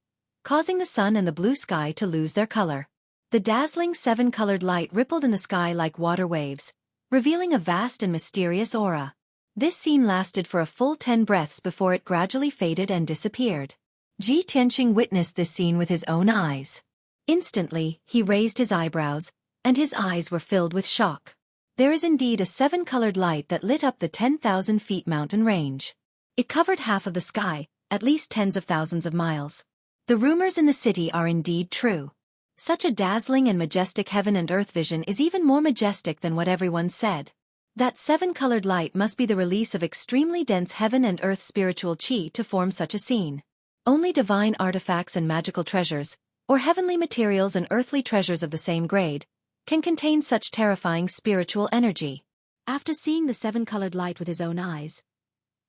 causing the sun and the blue sky to lose their color. The dazzling 7-colored light rippled in the sky like water waves, revealing a vast and mysterious aura. This scene lasted for a full 10 breaths before it gradually faded and disappeared. Ji Tianqing witnessed this scene with his own eyes. Instantly, he raised his eyebrows, and his eyes were filled with shock. There is indeed a 7-colored light that lit up the 10,000 feet mountain range. It covered half of the sky, at least tens of thousands of miles. The rumors in the city are indeed true. Such a dazzling and majestic heaven and earth vision is even more majestic than what everyone said. That 7-colored light must be the release of extremely dense heaven and earth spiritual chi to form such a scene. Only divine artifacts and magical treasures, or heavenly materials and earthly treasures of the same grade, can contain such terrifying spiritual energy. After seeing the 7-colored light with his own eyes,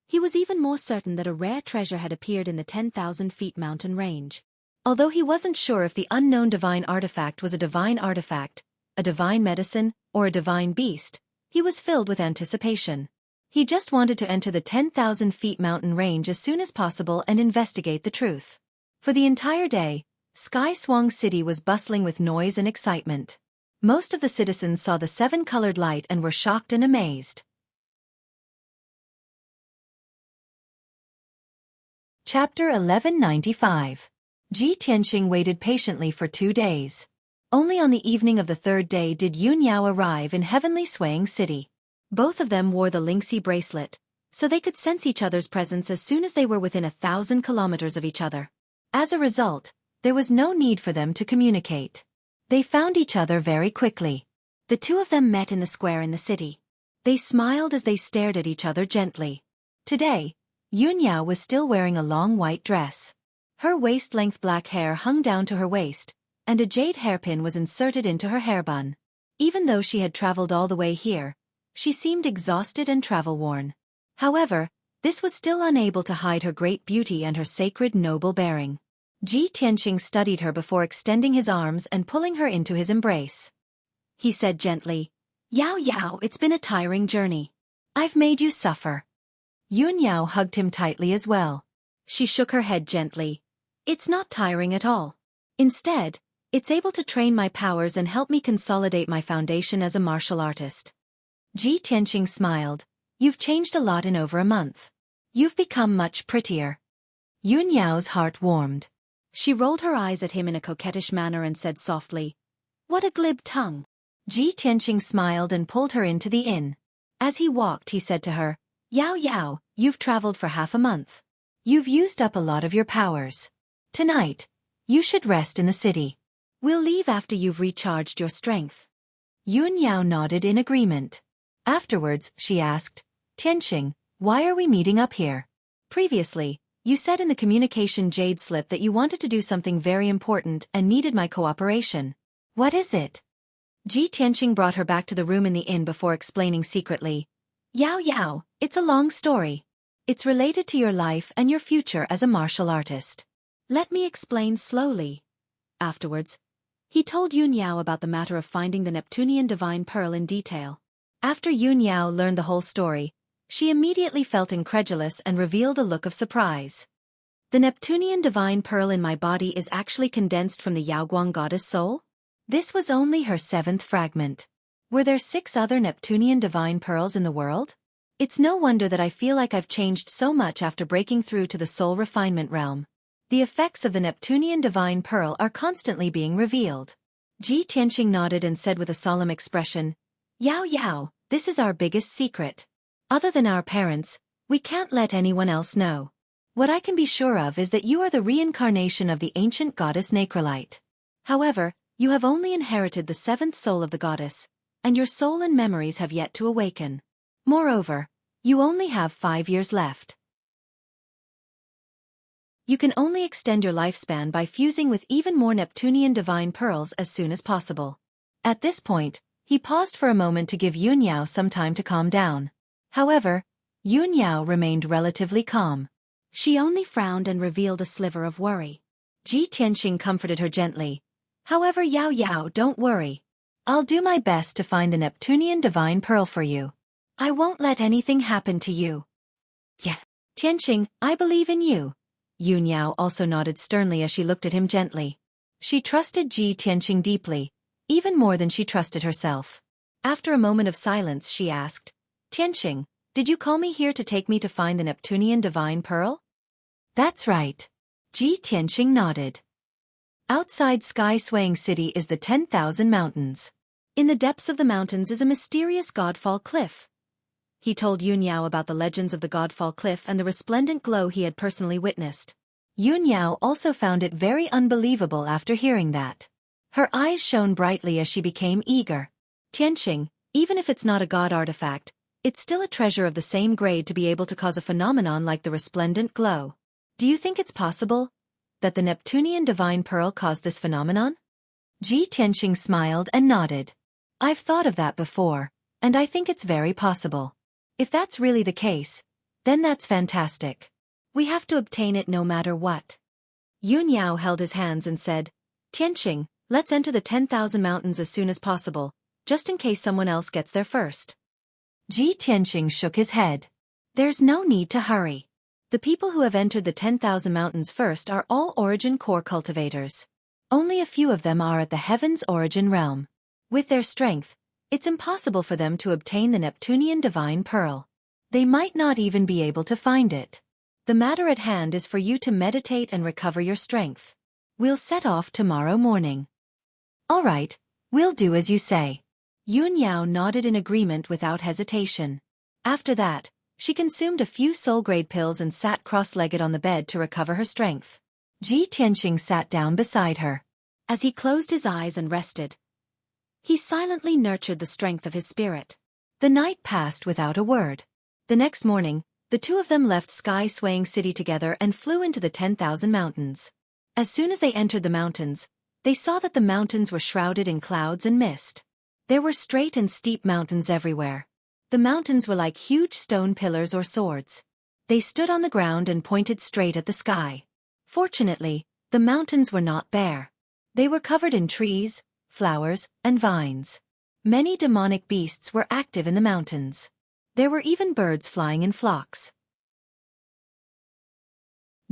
he was even more certain that a rare treasure had appeared in the 10,000 feet mountain range. Although he wasn't sure if the unknown divine artifact was a divine artifact, a divine medicine, or a divine beast, he was filled with anticipation. He just wanted to enter the 10,000 feet mountain range as soon as possible and investigate the truth. For the entire day, Sky Swang City was bustling with noise and excitement. Most of the citizens saw the 7-colored light and were shocked and amazed. Chapter 1195. Ji Tianxing waited patiently for 2 days. Only on the evening of the 3rd day did Yun Yao arrive in heavenly Swaying City. Both of them wore the Lingxi bracelet, so they could sense each other's presence as soon as they were within 1,000 kilometers of each other. As a result, there was no need for them to communicate. They found each other very quickly. The two of them met in the square in the city. They smiled as they stared at each other gently. Today, Yun Yao was still wearing a long white dress. Her waist-length black hair hung down to her waist, and a jade hairpin was inserted into her hair bun. Even though she had traveled all the way here, she seemed exhausted and travel-worn. However, this was still unable to hide her great beauty and her sacred noble bearing. Ji Tianxing studied her before extending his arms and pulling her into his embrace. He said gently, "Yao Yao, it's been a tiring journey. I've made you suffer." Yun Yao hugged him tightly as well. She shook her head gently. "It's not tiring at all. Instead, it's able to train my powers and help me consolidate my foundation as a martial artist." Ji Tianxing smiled. "You've changed a lot in over a month. You've become much prettier." Yun Yao's heart warmed. She rolled her eyes at him in a coquettish manner and said softly, "What a glib tongue." Ji Tianxing smiled and pulled her into the inn. As he walked, he said to her, "Yao Yao, you've traveled for half a month. You've used up a lot of your powers. Tonight, you should rest in the city. We'll leave after you've recharged your strength." Yun Yao nodded in agreement. Afterwards, she asked, "Tianxing, why are we meeting up here? Previously, you said in the communication jade slip that you wanted to do something very important and needed my cooperation. What is it?" Ji Tianxing brought her back to the room in the inn before explaining secretly, "Yao Yao, it's a long story. It's related to your life and your future as a martial artist. Let me explain slowly." Afterwards, he told Yun Yao about the matter of finding the Neptunian divine pearl in detail. After Yun Yao learned the whole story, she immediately felt incredulous and revealed a look of surprise. "The Neptunian divine pearl in my body is actually condensed from the Yaoguang goddess soul?" This was only her 7th fragment. Were there 6 other Neptunian divine pearls in the world? It's no wonder that I feel like I've changed so much after breaking through to the soul refinement realm. The effects of the Neptunian divine pearl are constantly being revealed. Ji Tianxing nodded and said with a solemn expression, "Yao Yao, this is our biggest secret. Other than our parents, we can't let anyone else know. What I can be sure of is that you are the reincarnation of the ancient goddess Nacrolite. However, you have only inherited the 7th soul of the goddess, and your soul and memories have yet to awaken. Moreover, you only have 5 years left. You can only extend your lifespan by fusing with even more Neptunian divine pearls as soon as possible." At this point, he paused for a moment to give Yun Yao some time to calm down. However, Yun Yao remained relatively calm. She only frowned and revealed a sliver of worry. Ji Tianxing comforted her gently. "However, Yao Yao, don't worry. I'll do my best to find the Neptunian divine pearl for you. I won't let anything happen to you." "Yeah, Tianxing, I believe in you." Yun Yao also nodded sternly as she looked at him gently. She trusted Ji Tianxing deeply, even more than she trusted herself. After a moment of silence, she asked, "Tianxing, did you call me here to take me to find the Neptunian divine pearl?" "That's right." Ji Tianxing nodded. Outside sky-swaying city is the 10,000 mountains. In the depths of the mountains is a mysterious Godfall cliff. He told Yunyao about the legends of the Godfall cliff and the resplendent glow he had personally witnessed. Yunyao also found it very unbelievable after hearing that. Her eyes shone brightly as she became eager. Tianqing, even if it's not a god artifact, it's still a treasure of the same grade to be able to cause a phenomenon like the resplendent glow. Do you think it's possible that the Neptunian divine pearl caused this phenomenon? Tianqing smiled and nodded. I've thought of that before, and I think it's very possible. If that's really the case, then that's fantastic. We have to obtain it no matter what. Yunyao held his hands and said, Tianqing, let's enter the 10,000 mountains as soon as possible, just in case someone else gets there first. Tianqing shook his head. There's no need to hurry. The people who have entered the 10,000 mountains first are all origin core cultivators. Only a few of them are at the heaven's origin realm. With their strength, it's impossible for them to obtain the Neptunian divine pearl. They might not even be able to find it. The matter at hand is for you to meditate and recover your strength. We'll set off tomorrow morning. All right, we'll do as you say. Yunyao nodded in agreement without hesitation. After that, she consumed a few soul-grade pills and sat cross-legged on the bed to recover her strength. Tianqing sat down beside her. As he closed his eyes and rested, he silently nurtured the strength of his spirit. The night passed without a word. The next morning, the two of them left sky-swaying city together and flew into the 10,000 mountains. As soon as they entered the mountains, they saw that the mountains were shrouded in clouds and mist. There were straight and steep mountains everywhere. The mountains were like huge stone pillars or swords. They stood on the ground and pointed straight at the sky. Fortunately, the mountains were not bare. They were covered in trees, flowers, and vines. Many demonic beasts were active in the mountains. There were even birds flying in flocks.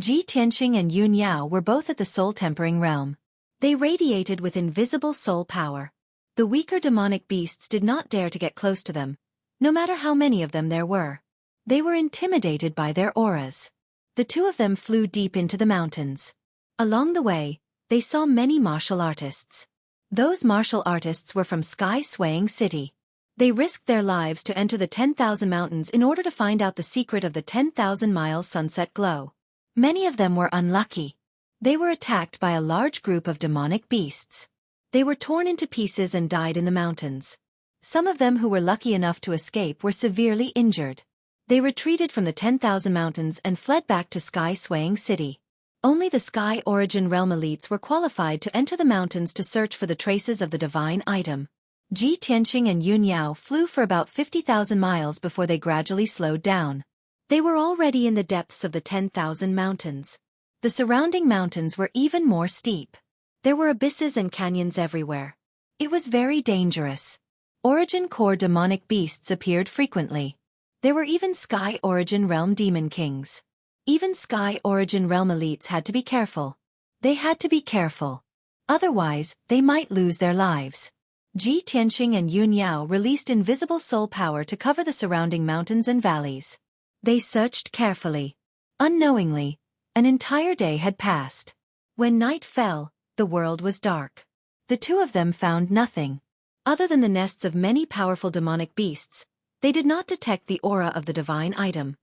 Tianqing and Yunyao were both at the soul-tempering realm. They radiated with invisible soul power. The weaker demonic beasts did not dare to get close to them, no matter how many of them there were. They were intimidated by their auras. The two of them flew deep into the mountains. Along the way, they saw many martial artists. Those martial artists were from sky-swaying city. They risked their lives to enter the 10,000 mountains in order to find out the secret of the 10,000-mile sunset glow. Many of them were unlucky. They were attacked by a large group of demonic beasts. They were torn into pieces and died in the mountains. Some of them who were lucky enough to escape were severely injured. They retreated from the 10,000 mountains and fled back to sky-swaying city. Only the Sky Origin Realm elites were qualified to enter the mountains to search for the traces of the divine item. Tianqing and Yunyao flew for about 50,000 miles before they gradually slowed down. They were already in the depths of the 10,000 mountains. The surrounding mountains were even more steep. There were abysses and canyons everywhere. It was very dangerous. Origin core demonic beasts appeared frequently. There were even Sky Origin Realm demon kings. Even Sky Origin Realm elites had to be careful. They had to be careful. Otherwise, they might lose their lives. Tianqing and Yunyao released invisible soul power to cover the surrounding mountains and valleys. They searched carefully. Unknowingly, an entire day had passed. When night fell, the world was dark. The two of them found nothing. Other than the nests of many powerful demonic beasts, they did not detect the aura of the divine item.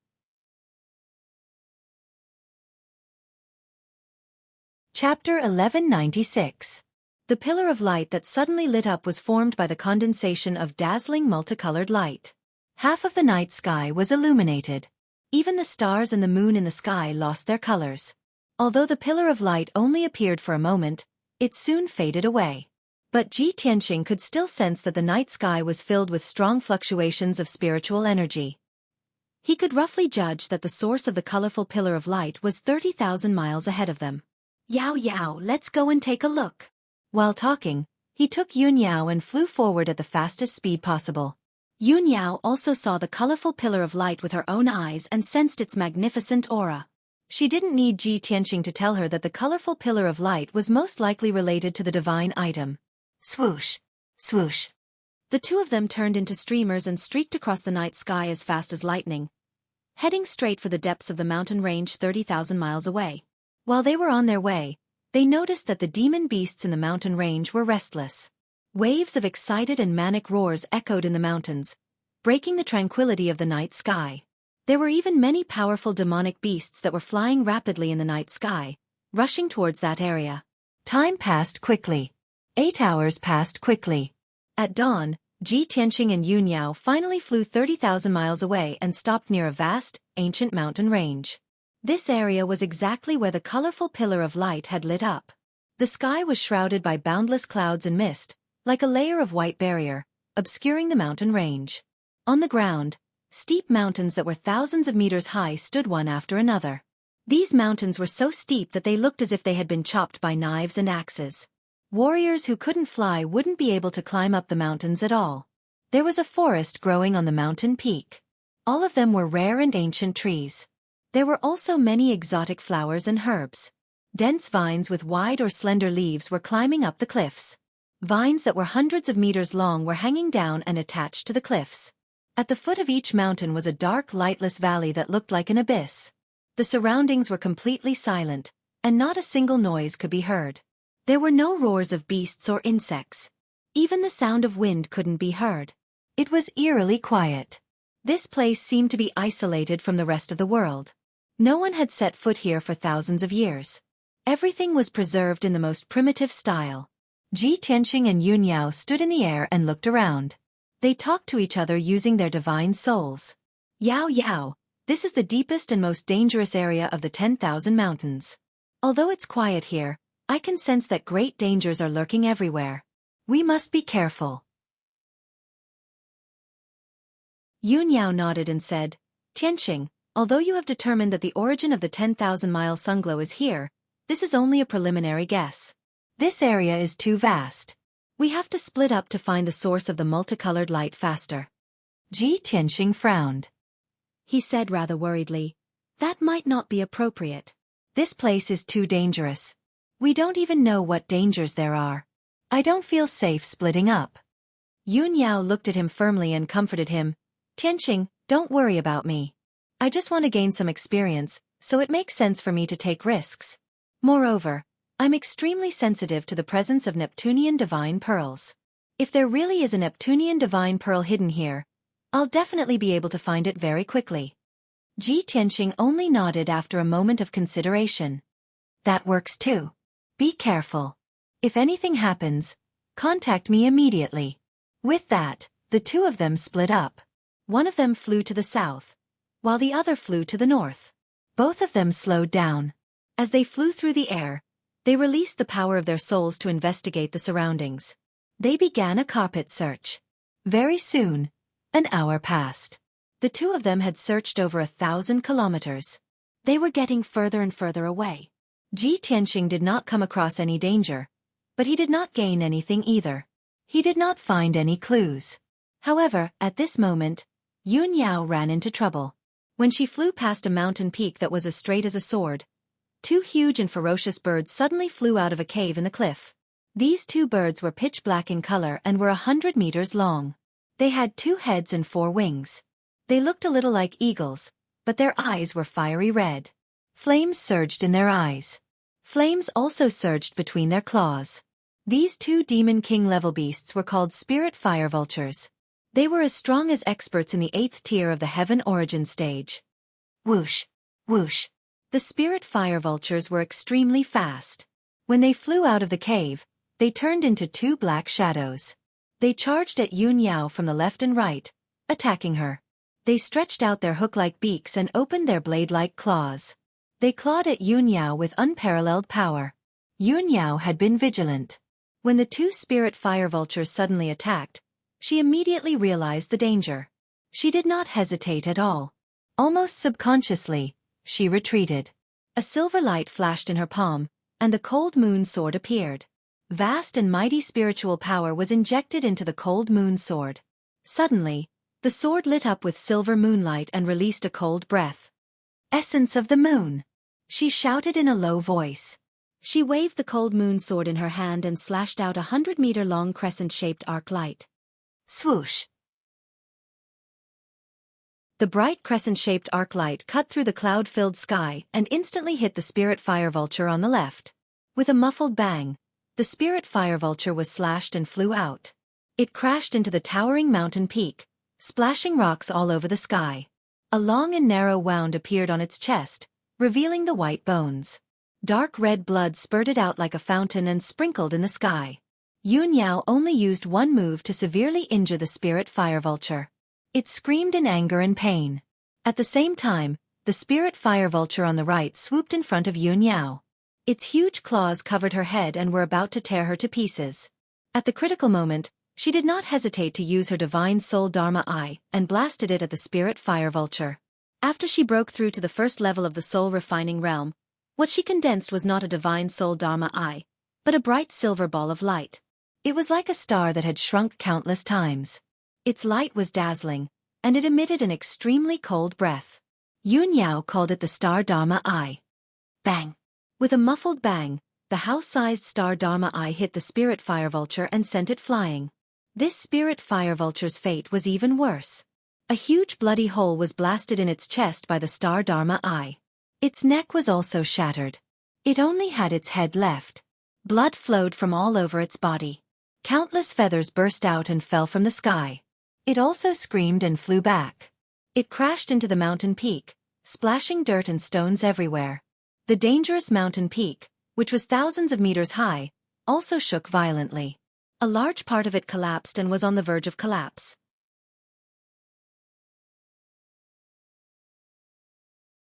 Chapter 1196. The pillar of light that suddenly lit up was formed by the condensation of dazzling multicolored light. Half of the night sky was illuminated. Even the stars and the moon in the sky lost their colors. Although the pillar of light only appeared for a moment, it soon faded away. But Tianqing could still sense that the night sky was filled with strong fluctuations of spiritual energy. He could roughly judge that the source of the colorful pillar of light was 30,000 miles ahead of them. Yao, let's go and take a look. While talking, he took Yunyao and flew forward at the fastest speed possible. Yunyao also saw the colorful pillar of light with her own eyes and sensed its magnificent aura. She didn't need Tianqing to tell her that the colorful pillar of light was most likely related to the divine item. Swoosh! Swoosh! The two of them turned into streamers and streaked across the night sky as fast as lightning, heading straight for the depths of the mountain range 30,000 miles away. While they were on their way, they noticed that the demon beasts in the mountain range were restless. Waves of excited and manic roars echoed in the mountains, breaking the tranquility of the night sky. There were even many powerful demonic beasts that were flying rapidly in the night sky, rushing towards that area. Time passed quickly. 8 hours passed quickly. At dawn, Ji Tianqing and Yun Yao finally flew 30,000 miles away and stopped near a vast, ancient mountain range. This area was exactly where the colorful pillar of light had lit up. The sky was shrouded by boundless clouds and mist, like a layer of white barrier, obscuring the mountain range. On the ground, steep mountains that were thousands of meters high stood one after another. These mountains were so steep that they looked as if they had been chopped by knives and axes. Warriors who couldn't fly wouldn't be able to climb up the mountains at all. There was a forest growing on the mountain peak. All of them were rare and ancient trees. There were also many exotic flowers and herbs. Dense vines with wide or slender leaves were climbing up the cliffs. Vines that were hundreds of meters long were hanging down and attached to the cliffs. At the foot of each mountain was a dark, lightless valley that looked like an abyss. The surroundings were completely silent, and not a single noise could be heard. There were no roars of beasts or insects. Even the sound of wind couldn't be heard. It was eerily quiet. This place seemed to be isolated from the rest of the world. No one had set foot here for thousands of years. Everything was preserved in the most primitive style. Ji Tianqing and Yun Yao stood in the air and looked around. They talked to each other using their divine souls. Yao Yao, this is the deepest and most dangerous area of the 10,000 mountains. Although it's quiet here, I can sense that great dangers are lurking everywhere. We must be careful. Yun Yao nodded and said, Tianqing, although you have determined that the origin of the 10,000-mile sunglow is here, this is only a preliminary guess. This area is too vast. We have to split up to find the source of the multicolored light faster. Ji Tianqing frowned. He said rather worriedly, that might not be appropriate. This place is too dangerous. We don't even know what dangers there are. I don't feel safe splitting up. Yun Yao looked at him firmly and comforted him. Tianqing, don't worry about me. I just want to gain some experience, so it makes sense for me to take risks. Moreover, I'm extremely sensitive to the presence of Neptunian divine pearls. If there really is a Neptunian divine pearl hidden here, I'll definitely be able to find it very quickly. Ji Tianqing only nodded after a moment of consideration. That works too. Be careful. If anything happens, contact me immediately. With that, the two of them split up. One of them flew to the south, while the other flew to the north. Both of them slowed down. As they flew through the air, they released the power of their souls to investigate the surroundings. They began a carpet search. Very soon, an hour passed. The two of them had searched over 1,000 kilometers. They were getting further and further away. Ji Tianqing did not come across any danger, but he did not gain anything either. He did not find any clues. However, at this moment, Yun Yao ran into trouble. When she flew past a mountain peak that was as straight as a sword, two huge and ferocious birds suddenly flew out of a cave in the cliff. These two birds were pitch black in color and were 100 meters long. They had 2 heads and 4 wings. They looked a little like eagles, but their eyes were fiery red. Flames surged in their eyes. Flames also surged between their claws. These 2 Demon King level beasts were called Spirit Fire Vultures. They were as strong as experts in the 8th tier of the Heaven Origin stage. Whoosh! Whoosh! The Spirit Fire Vultures were extremely fast. When they flew out of the cave, they turned into 2 black shadows. They charged at Yun Yao from the left and right, attacking her. They stretched out their hook-like beaks and opened their blade-like claws. They clawed at Yun Yao with unparalleled power. Yun Yao had been vigilant. When the 2 Spirit Fire Vultures suddenly attacked, she immediately realized the danger. She did not hesitate at all. Almost subconsciously, she retreated. A silver light flashed in her palm, and the cold moon sword appeared. Vast and mighty spiritual power was injected into the cold moon sword. Suddenly, the sword lit up with silver moonlight and released a cold breath. Essence of the moon! She shouted in a low voice. She waved the cold moon sword in her hand and slashed out 100-meter-long crescent-shaped arc light. Swoosh! The bright crescent-shaped arc light cut through the cloud-filled sky and instantly hit the Spirit Fire Vulture on the left. With a muffled bang, the spirit fire vulture was slashed and flew out. It crashed into the towering mountain peak, splashing rocks all over the sky. A long and narrow wound appeared on its chest, revealing the white bones. Dark red blood spurted out like a fountain and sprinkled in the sky. Yun Yao only used one move to severely injure the spirit fire vulture. It screamed in anger and pain. At the same time, the spirit fire vulture on the right swooped in front of Yun Yao. Its huge claws covered her head and were about to tear her to pieces. At the critical moment, she did not hesitate to use her divine soul Dharma eye and blasted it at the spirit fire vulture. After she broke through to the first level of the soul refining realm, what she condensed was not a divine soul Dharma eye, but a bright silver ball of light. It was like a star that had shrunk countless times. Its light was dazzling, and it emitted an extremely cold breath. Yun Yao called it the star Dharma eye. Bang! With a muffled bang, the house-sized star Dharma eye hit the spirit fire vulture and sent it flying. This spirit fire vulture's fate was even worse. A huge bloody hole was blasted in its chest by the star Dharma eye. Its neck was also shattered. It only had its head left. Blood flowed from all over its body. Countless feathers burst out and fell from the sky. It also screamed and flew back. It crashed into the mountain peak, splashing dirt and stones everywhere. The dangerous mountain peak, which was thousands of meters high, also shook violently. A large part of it collapsed and was on the verge of collapse.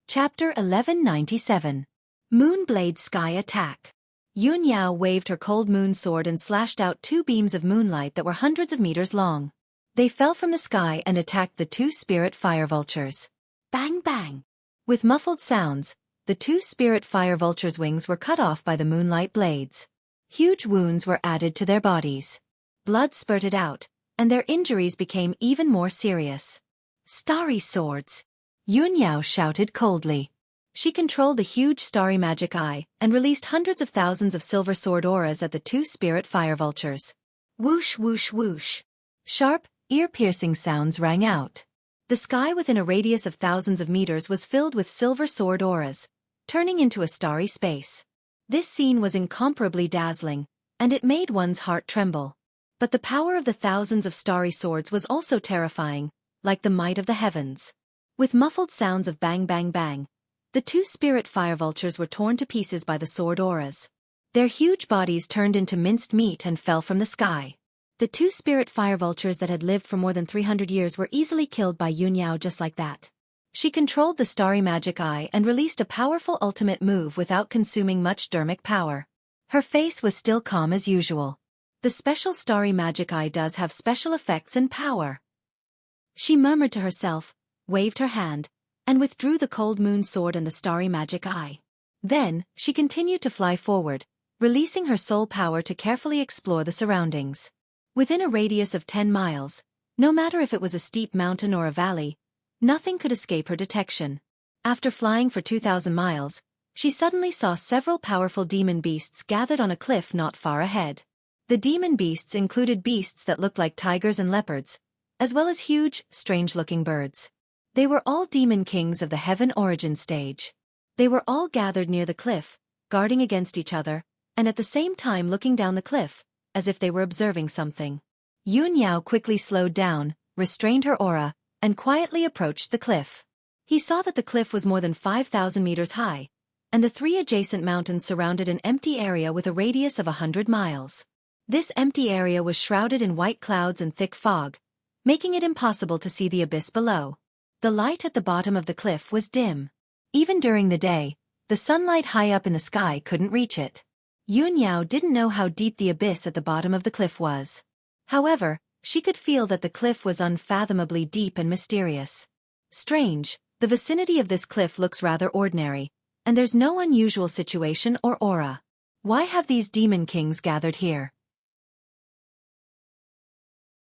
Chapter 1197. Moonblade Sky Attack. Yun Yao waved her cold moon sword and slashed out two beams of moonlight that were hundreds of meters long. They fell from the sky and attacked the two spirit fire vultures. Bang bang! With muffled sounds, the two spirit fire vultures' wings were cut off by the moonlight blades. Huge wounds were added to their bodies. Blood spurted out, and their injuries became even more serious. Starry swords! Yun Yao shouted coldly. She controlled the huge starry magic eye and released hundreds of thousands of silver sword auras at the two spirit fire vultures. Whoosh whoosh whoosh. Sharp, ear-piercing sounds rang out. The sky within a radius of thousands of meters was filled with silver sword auras, turning into a starry space. This scene was incomparably dazzling, and it made one's heart tremble. But the power of the thousands of starry swords was also terrifying, like the might of the heavens. With muffled sounds of bang bang bang, the two spirit fire vultures were torn to pieces by the sword auras. Their huge bodies turned into minced meat and fell from the sky. The two spirit fire vultures that had lived for more than 300 years were easily killed by Yun Yao just like that. She controlled the starry magic eye and released a powerful ultimate move without consuming much dermic power. Her face was still calm as usual. The special starry magic eye does have special effects and power. She murmured to herself, waved her hand, and withdrew the cold moon sword and the starry magic eye. Then, she continued to fly forward, releasing her soul power to carefully explore the surroundings. Within a radius of 10 miles, no matter if it was a steep mountain or a valley, nothing could escape her detection. After flying for 2,000 miles, she suddenly saw several powerful demon beasts gathered on a cliff not far ahead. The demon beasts included beasts that looked like tigers and leopards, as well as huge, strange-looking birds. They were all demon kings of the heaven origin stage. They were all gathered near the cliff, guarding against each other, and at the same time looking down the cliff, as if they were observing something. Yun Yao quickly slowed down, restrained her aura, and quietly approached the cliff. He saw that the cliff was more than 5,000 meters high, and the 3 adjacent mountains surrounded an empty area with a radius of 100 miles. This empty area was shrouded in white clouds and thick fog, making it impossible to see the abyss below. The light at the bottom of the cliff was dim. Even during the day, the sunlight high up in the sky couldn't reach it. Yun Yao didn't know how deep the abyss at the bottom of the cliff was. However, she could feel that the cliff was unfathomably deep and mysterious. Strange, the vicinity of this cliff looks rather ordinary, and there's no unusual situation or aura. Why have these demon kings gathered here?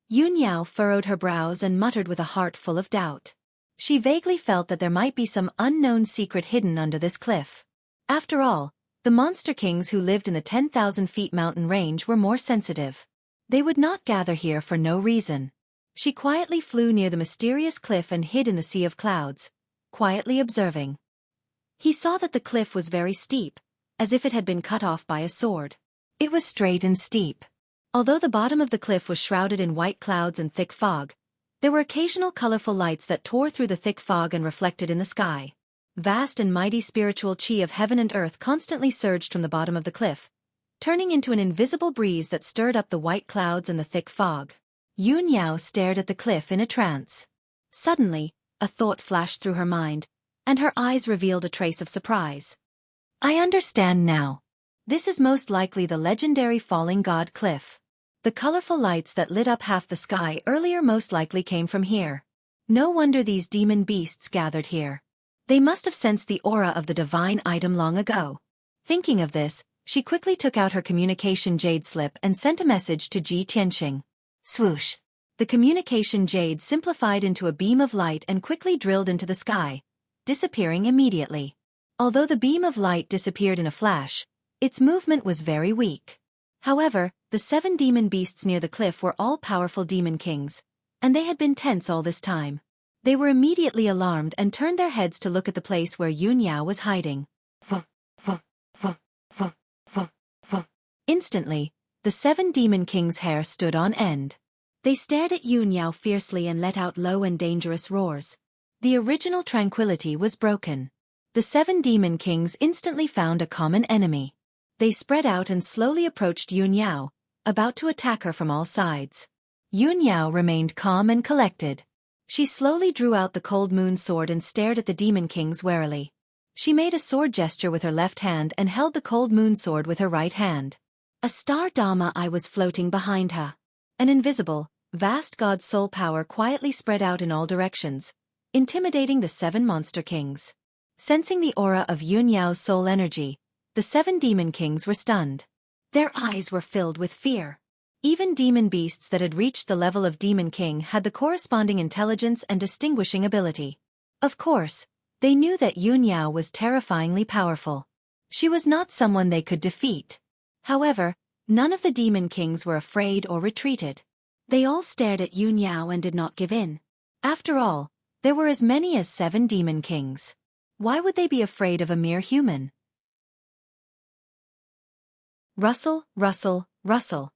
Yun Yao furrowed her brows and muttered with a heart full of doubt. She vaguely felt that there might be some unknown secret hidden under this cliff. After all, the monster kings who lived in the 10,000 feet mountain range were more sensitive. They would not gather here for no reason. She quietly flew near the mysterious cliff and hid in the sea of clouds, quietly observing. He saw that the cliff was very steep, as if it had been cut off by a sword. It was straight and steep. Although the bottom of the cliff was shrouded in white clouds and thick fog, there were occasional colorful lights that tore through the thick fog and reflected in the sky. Vast and mighty spiritual chi of heaven and earth constantly surged from the bottom of the cliff, turning into an invisible breeze that stirred up the white clouds and the thick fog. Yun Yao stared at the cliff in a trance. Suddenly, a thought flashed through her mind, and her eyes revealed a trace of surprise. I understand now. This is most likely the legendary falling god cliff. The colorful lights that lit up half the sky earlier most likely came from here. No wonder these demon beasts gathered here. They must have sensed the aura of the divine item long ago. Thinking of this, she quickly took out her communication jade slip and sent a message to Ji Tianxing. Swoosh! The communication jade simplified into a beam of light and quickly drilled into the sky, disappearing immediately. Although the beam of light disappeared in a flash, its movement was very weak. However, the 7 demon beasts near the cliff were all powerful demon kings, and they had been tense all this time. They were immediately alarmed and turned their heads to look at the place where Yun Yao was hiding. Instantly, the 7 demon kings' hair stood on end. They stared at Yun Yao fiercely and let out low and dangerous roars. The original tranquility was broken. The 7 demon kings instantly found a common enemy. They spread out and slowly approached Yun Yao, about to attack her from all sides. Yun Yao remained calm and collected. She slowly drew out the cold moon sword and stared at the demon kings warily. She made a sword gesture with her left hand and held the cold moon sword with her right hand. A star Dharma eye was floating behind her. An invisible, vast god soul power quietly spread out in all directions, intimidating the 7 monster kings. Sensing the aura of Yun Yao's soul energy, the 7 demon kings were stunned. Their eyes were filled with fear. Even demon beasts that had reached the level of demon king had the corresponding intelligence and distinguishing ability. Of course, they knew that Yun Yao was terrifyingly powerful. She was not someone they could defeat. However, none of the demon kings were afraid or retreated. They all stared at Yun Yao and did not give in. After all, there were as many as 7 demon kings. Why would they be afraid of a mere human? Rustle, rustle, rustle.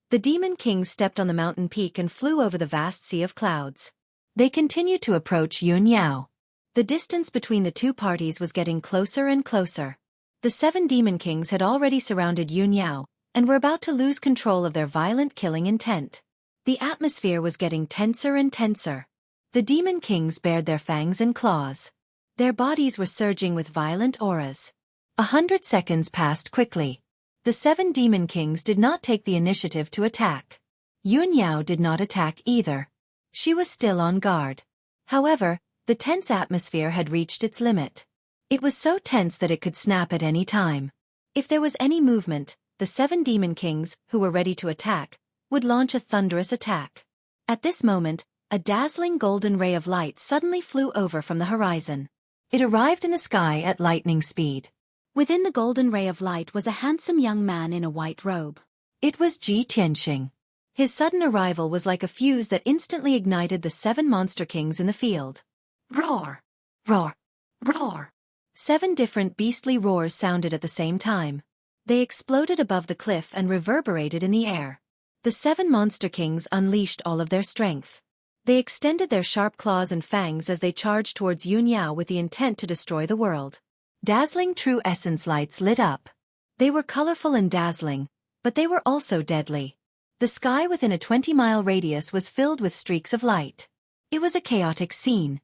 The demon kings stepped on the mountain peak and flew over the vast sea of clouds. They continued to approach Yun Yao. The distance between the 2 parties was getting closer and closer. The 7 demon kings had already surrounded Yun Yao, and were about to lose control of their violent killing intent. The atmosphere was getting tenser and tenser. The demon kings bared their fangs and claws. Their bodies were surging with violent auras. 100 seconds passed quickly. The 7 demon kings did not take the initiative to attack. Yun Yao did not attack either. She was still on guard. However, the tense atmosphere had reached its limit. It was so tense that it could snap at any time. If there was any movement, the 7 demon kings, who were ready to attack, would launch a thunderous attack. At this moment, a dazzling golden ray of light suddenly flew over from the horizon. It arrived in the sky at lightning speed. Within the golden ray of light was a handsome young man in a white robe. It was Ji Tianxing. His sudden arrival was like a fuse that instantly ignited the 7 monster kings in the field. Roar! Roar! Roar! 7 different beastly roars sounded at the same time. They exploded above the cliff and reverberated in the air. The 7 monster kings unleashed all of their strength. They extended their sharp claws and fangs as they charged towards Yun Yao with the intent to destroy the world. Dazzling true essence lights lit up. They were colorful and dazzling, but they were also deadly. The sky within a 20-mile radius was filled with streaks of light. It was a chaotic scene.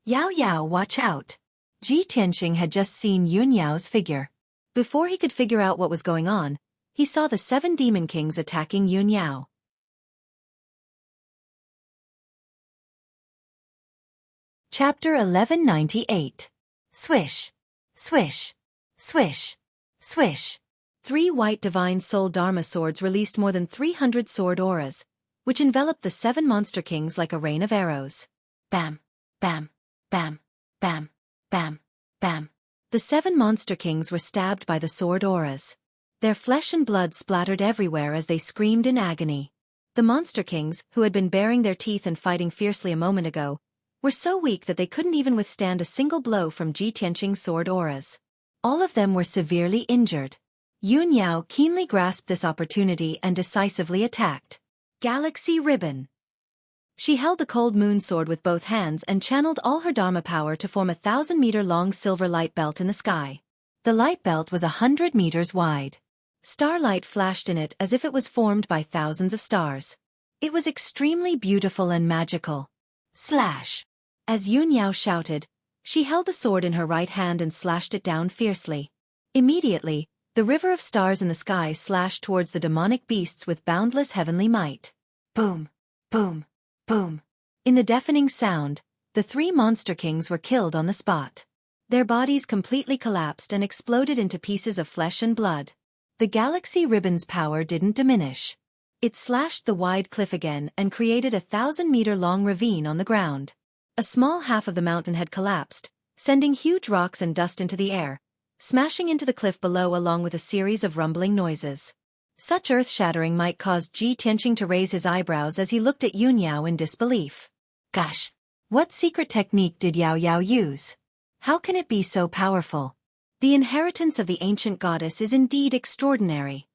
Yao Yao, watch out! Ji Tianxing had just seen Yun Yao's figure. Before he could figure out what was going on, he saw the 7 demon kings attacking Yun Yao. Chapter 1198. Swish! Swish! Swish! Swish! 3 white divine soul Dharma swords released more than 300 sword auras, which enveloped the 7 monster kings like a rain of arrows. Bam! Bam! Bam! Bam! Bam! Bam! The 7 monster kings were stabbed by the sword auras. Their flesh and blood splattered everywhere as they screamed in agony. The monster kings, who had been baring their teeth and fighting fiercely a moment ago, were so weak that they couldn't even withstand a single blow from Ji Tianxing's sword auras. All of them were severely injured. Yun Yao keenly grasped this opportunity and decisively attacked. Galaxy Ribbon. She held the cold moon sword with both hands and channeled all her Dharma power to form a 1,000-meter-long silver light belt in the sky. The light belt was 100 meters wide. Starlight flashed in it as if it was formed by thousands of stars. It was extremely beautiful and magical. Slash! As Yun Yao shouted, she held the sword in her right hand and slashed it down fiercely. Immediately, the river of stars in the sky slashed towards the demonic beasts with boundless heavenly might. Boom! Boom! Boom! In the deafening sound, the 3 monster kings were killed on the spot. Their bodies completely collapsed and exploded into pieces of flesh and blood. The Galaxy Ribbon's power didn't diminish. It slashed the wide cliff again and created a 1,000-meter-long ravine on the ground. A small half of the mountain had collapsed, sending huge rocks and dust into the air, smashing into the cliff below along with a series of rumbling noises. Such earth-shattering might cause Ji Tianqing to raise his eyebrows as he looked at Yun Yao in disbelief. Gosh! What secret technique did Yao Yao use? How can it be so powerful? The inheritance of the ancient goddess is indeed extraordinary.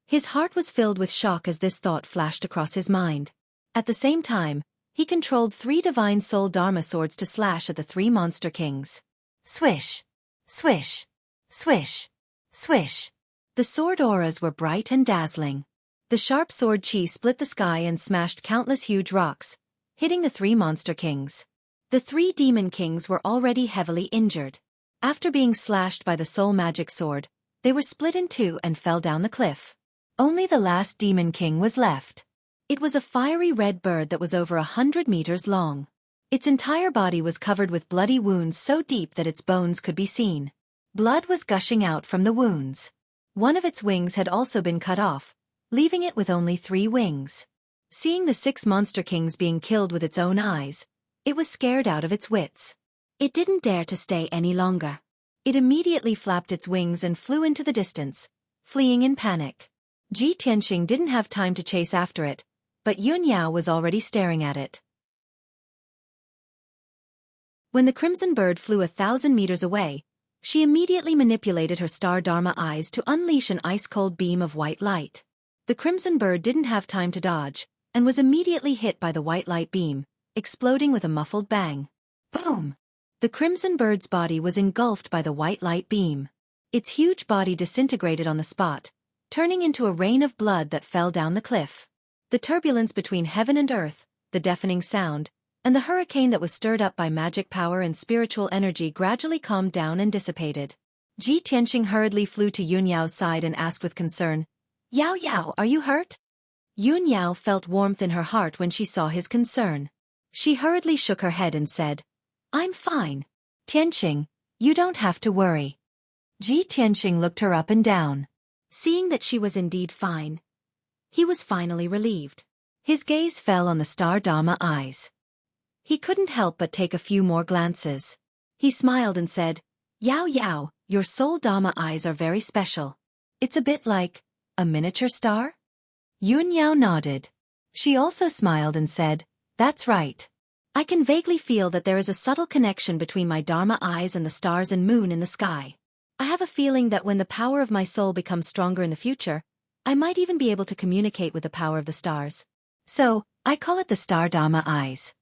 His heart was filled with shock as this thought flashed across his mind. At the same time, he controlled 3 divine soul Dharma swords to slash at the 3 monster kings. Swish! Swish! Swish! Swish! The sword auras were bright and dazzling. The sharp sword chi split the sky and smashed countless huge rocks, hitting the 3 monster kings. The 3 demon kings were already heavily injured. After being slashed by the soul magic sword, they were split in 2 and fell down the cliff. Only the last demon king was left. It was a fiery red bird that was over 100 meters long. Its entire body was covered with bloody wounds so deep that its bones could be seen. Blood was gushing out from the wounds. One of its wings had also been cut off, leaving it with only 3 wings. Seeing the 6 monster kings being killed with its own eyes, it was scared out of its wits. It didn't dare to stay any longer. It immediately flapped its wings and flew into the distance, fleeing in panic. Ji Tianqing didn't have time to chase after it, but Yun Yao was already staring at it. When the crimson bird flew 1,000 meters away, she immediately manipulated her star Dharma eyes to unleash an ice-cold beam of white light. The crimson bird didn't have time to dodge, and was immediately hit by the white light beam, exploding with a muffled bang. Boom! The crimson bird's body was engulfed by the white light beam. Its huge body disintegrated on the spot, turning into a rain of blood that fell down the cliff. The turbulence between heaven and earth, the deafening sound, and the hurricane that was stirred up by magic power and spiritual energy gradually calmed down and dissipated. Ji Tianqing hurriedly flew to Yun Yao's side and asked with concern, "Yao Yao, are you hurt?" Yun Yao felt warmth in her heart when she saw his concern. She hurriedly shook her head and said, "I'm fine. Tianqing, you don't have to worry." Ji Tianqing looked her up and down. Seeing that she was indeed fine, he was finally relieved. His gaze fell on the star Dharma eyes. He couldn't help but take a few more glances. He smiled and said, "Yao Yao, your soul Dharma eyes are very special. It's a bit like a miniature star?" Yun Yao nodded. She also smiled and said, "That's right. I can vaguely feel that there is a subtle connection between my Dharma eyes and the stars and moon in the sky. I have a feeling that when the power of my soul becomes stronger in the future, I might even be able to communicate with the power of the stars. So, I call it the star Dharma eyes."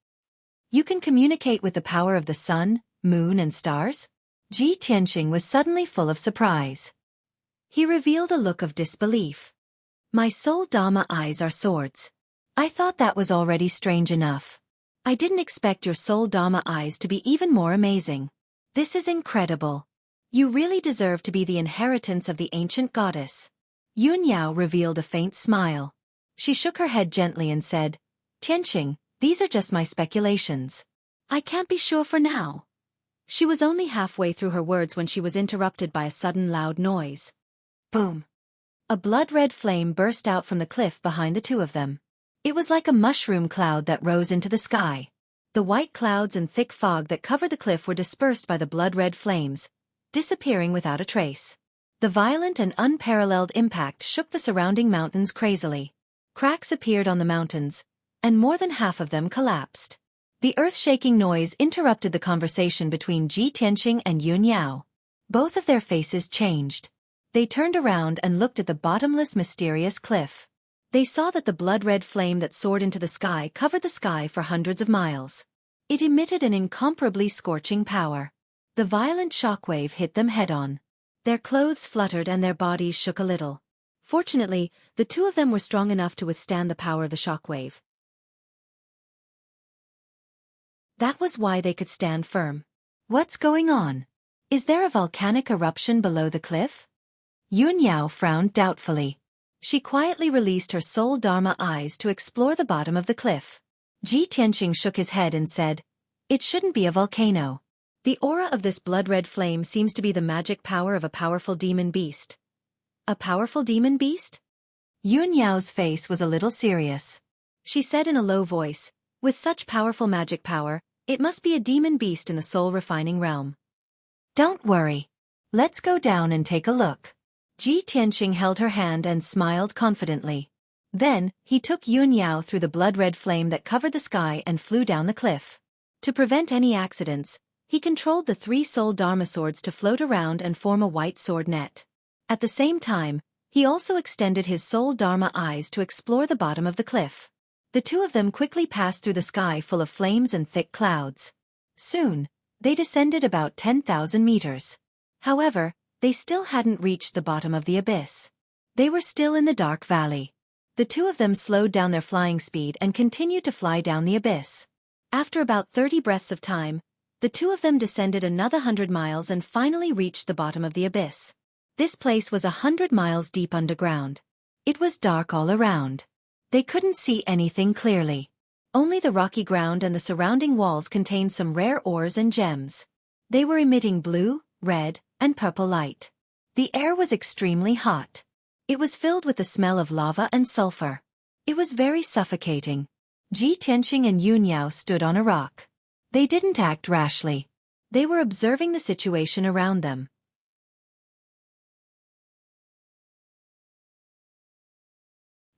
"You can communicate with the power of the sun, moon and stars?" Ji Tianqing was suddenly full of surprise. He revealed a look of disbelief. "My soul Dharma eyes are swords. I thought that was already strange enough. I didn't expect your soul Dharma eyes to be even more amazing. This is incredible. You really deserve to be the inheritance of the ancient goddess." Yun Yao revealed a faint smile. She shook her head gently and said, "Tianqing, these are just my speculations. I can't be sure for now." She was only halfway through her words when she was interrupted by a sudden loud noise. Boom! A blood-red flame burst out from the cliff behind the 2 of them. It was like a mushroom cloud that rose into the sky. The white clouds and thick fog that covered the cliff were dispersed by the blood-red flames, disappearing without a trace. The violent and unparalleled impact shook the surrounding mountains crazily. Cracks appeared on the mountains, and more than half of them collapsed. The earth-shaking noise interrupted the conversation between Ji Tianqing and Yun Yao. Both of their faces changed. They turned around and looked at the bottomless, mysterious cliff. They saw that the blood-red flame that soared into the sky covered the sky for hundreds of miles. It emitted an incomparably scorching power. The violent shockwave hit them head-on. Their clothes fluttered and their bodies shook a little. Fortunately, the two of them were strong enough to withstand the power of the shockwave. That was why they could stand firm. What's going on? Is there a volcanic eruption below the cliff? Yun Yao frowned doubtfully. She quietly released her soul Dharma eyes to explore the bottom of the cliff. Ji Tianqing shook his head and said, "It shouldn't be a volcano. The aura of this blood-red flame seems to be the magic power of a powerful demon beast." A powerful demon beast? Yun Yao's face was a little serious. She said in a low voice, "With such powerful magic power, it must be a demon beast in the soul-refining realm." "Don't worry. Let's go down and take a look." Ji Tianqing held her hand and smiled confidently. Then, he took Yun Yao through the blood-red flame that covered the sky and flew down the cliff. To prevent any accidents, he controlled the 3 soul Dharma swords to float around and form a white sword net. At the same time, he also extended his soul Dharma eyes to explore the bottom of the cliff. The two of them quickly passed through the sky full of flames and thick clouds. Soon, they descended about 10,000 meters. However, they still hadn't reached the bottom of the abyss. They were still in the dark valley. The two of them slowed down their flying speed and continued to fly down the abyss. After about 30 breaths of time, the two of them descended another 100 miles and finally reached the bottom of the abyss. This place was 100 miles deep underground. It was dark all around. They couldn't see anything clearly. Only the rocky ground and the surrounding walls contained some rare ores and gems. They were emitting blue, red, and purple light. The air was extremely hot. It was filled with the smell of lava and sulfur. It was very suffocating. Ji Tianqing and Yun Yao stood on a rock. They didn't act rashly. They were observing the situation around them.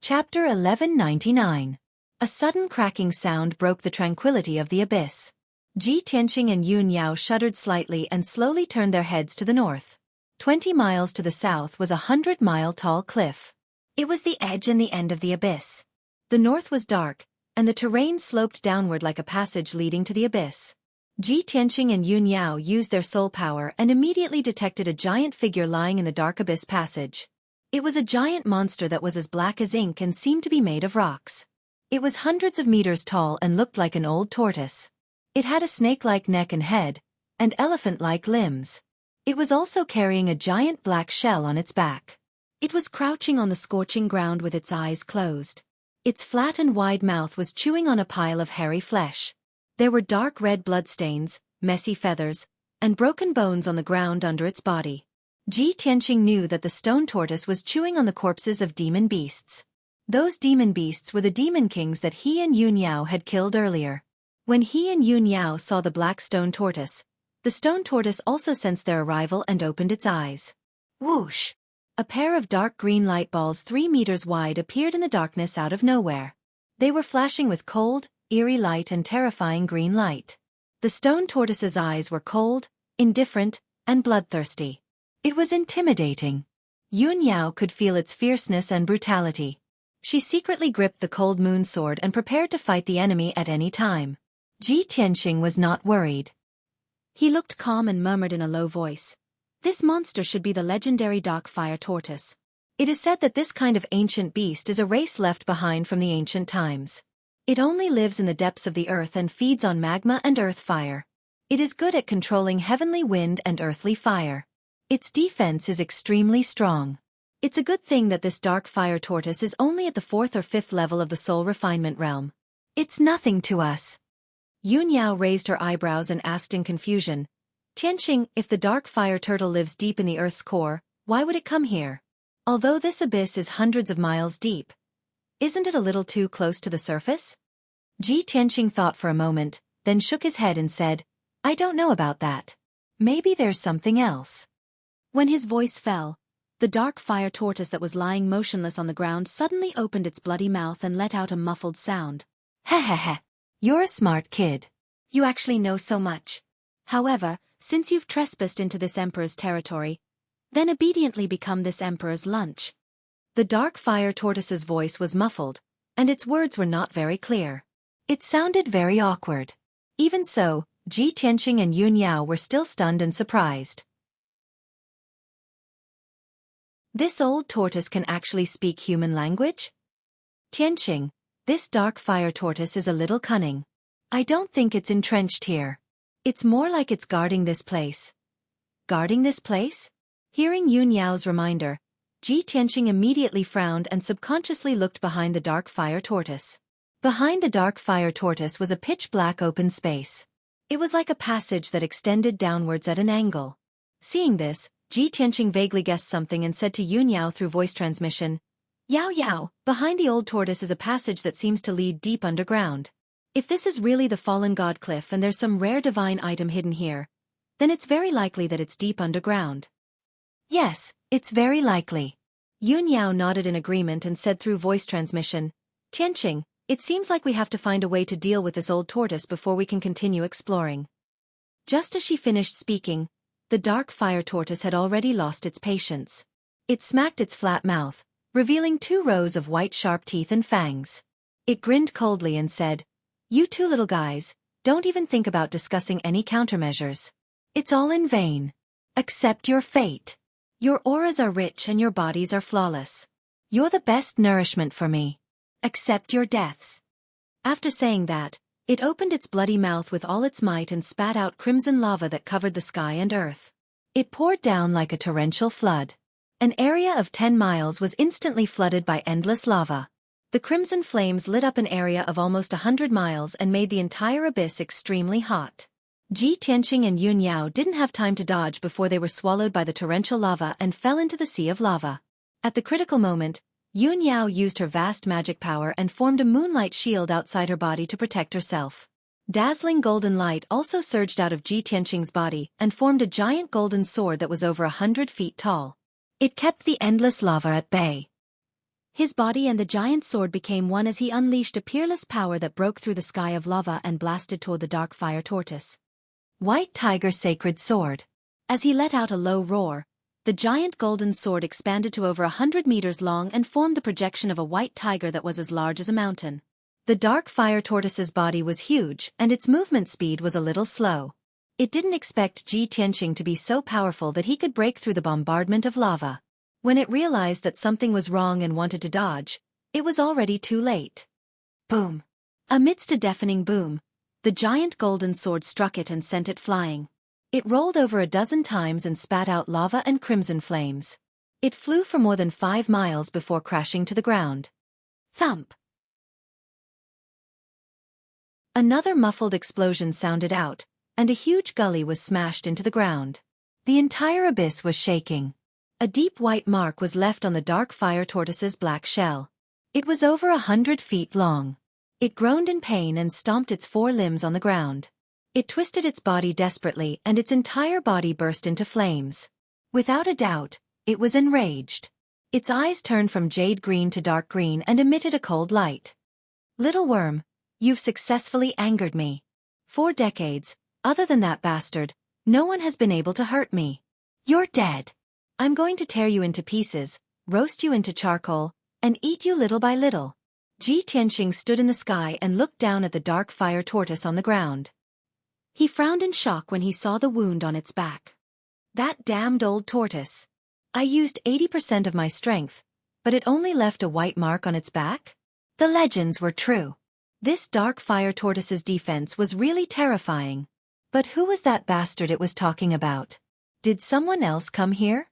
Chapter 1199. A sudden cracking sound broke the tranquility of the abyss. Ji Tianqing and Yun Yao shuddered slightly and slowly turned their heads to the north. 20 miles to the south was a 100-mile-tall cliff. It was the edge and the end of the abyss. The north was dark, and the terrain sloped downward like a passage leading to the abyss. Ji Tianqing and Yun Yao used their soul power and immediately detected a giant figure lying in the dark abyss passage. It was a giant monster that was as black as ink and seemed to be made of rocks. It was hundreds of meters tall and looked like an old tortoise. It had a snake-like neck and head, and elephant-like limbs. It was also carrying a giant black shell on its back. It was crouching on the scorching ground with its eyes closed. Its flat and wide mouth was chewing on a pile of hairy flesh. There were dark red bloodstains, messy feathers, and broken bones on the ground under its body. Ji Tianqing knew that the stone tortoise was chewing on the corpses of demon beasts. Those demon beasts were the demon kings that he and Yun Yao had killed earlier. When he and Yun Yao saw the black stone tortoise, the stone tortoise also sensed their arrival and opened its eyes. Whoosh! A pair of dark green light balls 3 meters wide appeared in the darkness out of nowhere. They were flashing with cold, eerie light and terrifying green light. The stone tortoise's eyes were cold, indifferent, and bloodthirsty. It was intimidating. Yun Yao could feel its fierceness and brutality. She secretly gripped the cold moon sword and prepared to fight the enemy at any time. Ji Tianqing was not worried. He looked calm and murmured in a low voice, "This monster should be the legendary dark fire tortoise. It is said that this kind of ancient beast is a race left behind from the ancient times. It only lives in the depths of the earth and feeds on magma and earth fire. It is good at controlling heavenly wind and earthly fire. Its defense is extremely strong. It's a good thing that this dark fire tortoise is only at the 4th or 5th level of the soul refinement realm. It's nothing to us." Yun Yao raised her eyebrows and asked in confusion, "Tianqing, if the dark fire turtle lives deep in the earth's core, why would it come here? Although this abyss is hundreds of miles deep, isn't it a little too close to the surface?" Ji Tianqing thought for a moment, then shook his head and said, "I don't know about that. Maybe there's something else." When his voice fell, the dark fire tortoise that was lying motionless on the ground suddenly opened its bloody mouth and let out a muffled sound. "Heh heh heh. You're a smart kid. You actually know so much. However, since you've trespassed into this emperor's territory, then obediently become this emperor's lunch." The dark fire tortoise's voice was muffled, and its words were not very clear. It sounded very awkward. Even so, Ji Tianqing and Yun Yao were still stunned and surprised. This old tortoise can actually speak human language? Tianqing, this dark fire tortoise is a little cunning. I don't think it's entrenched here. It's more like it's guarding this place. Guarding this place? Hearing Yun Yao's reminder, Ji Tianqing immediately frowned and subconsciously looked behind the dark fire tortoise. Behind the dark fire tortoise was a pitch-black open space. It was like a passage that extended downwards at an angle. Seeing this, Ji Tianqing vaguely guessed something and said to Yun Yao through voice transmission, "Yao Yao, behind the old tortoise is a passage that seems to lead deep underground. If this is really the fallen god cliff and there's some rare divine item hidden here, then it's very likely that it's deep underground." "Yes, it's very likely." Yun Yao nodded in agreement and said through voice transmission, "Tianqing, it seems like we have to find a way to deal with this old tortoise before we can continue exploring." Just as she finished speaking, the dark fire tortoise had already lost its patience. It smacked its flat mouth, revealing 2 rows of white sharp teeth and fangs. It grinned coldly and said, "You two little guys, don't even think about discussing any countermeasures. It's all in vain. Accept your fate. Your auras are rich and your bodies are flawless. You're the best nourishment for me. Accept your deaths." After saying that, it opened its bloody mouth with all its might and spat out crimson lava that covered the sky and earth. It poured down like a torrential flood. An area of 10 miles was instantly flooded by endless lava. The crimson flames lit up an area of almost 100 miles and made the entire abyss extremely hot. Ji Tianqing and Yun Yao didn't have time to dodge before they were swallowed by the torrential lava and fell into the sea of lava. At the critical moment, Yun Yao used her vast magic power and formed a moonlight shield outside her body to protect herself. Dazzling golden light also surged out of Ji Tianqing's body and formed a giant golden sword that was over 100 feet tall. It kept the endless lava at bay. His body and the giant sword became one as he unleashed a peerless power that broke through the sky of lava and blasted toward the dark fire tortoise. White Tiger Sacred Sword. As he let out a low roar, the giant golden sword expanded to over 100 meters long and formed the projection of a white tiger that was as large as a mountain. The dark fire tortoise's body was huge and its movement speed was a little slow. It didn't expect Ji Tianqing to be so powerful that he could break through the bombardment of lava. When it realized that something was wrong and wanted to dodge, it was already too late. Boom! Amidst a deafening boom, the giant golden sword struck it and sent it flying. It rolled over a dozen times and spat out lava and crimson flames. It flew for more than 5 miles before crashing to the ground. Thump! Another muffled explosion sounded out, and a huge gully was smashed into the ground. The entire abyss was shaking. A deep white mark was left on the dark fire tortoise's black shell. It was over 100 feet long. It groaned in pain and stomped its 4 limbs on the ground. It twisted its body desperately and its entire body burst into flames. Without a doubt, it was enraged. Its eyes turned from jade green to dark green and emitted a cold light. "Little worm, you've successfully angered me. 4 decades, other than that bastard, no one has been able to hurt me. You're dead. I'm going to tear you into pieces, roast you into charcoal, and eat you little by little." Ji Tianqing stood in the sky and looked down at the dark fire tortoise on the ground. He frowned in shock when he saw the wound on its back. "That damned old tortoise. I used 80% of my strength, but it only left a white mark on its back?" The legends were true. This dark fire tortoise's defense was really terrifying. But who was that bastard it was talking about? Did someone else come here?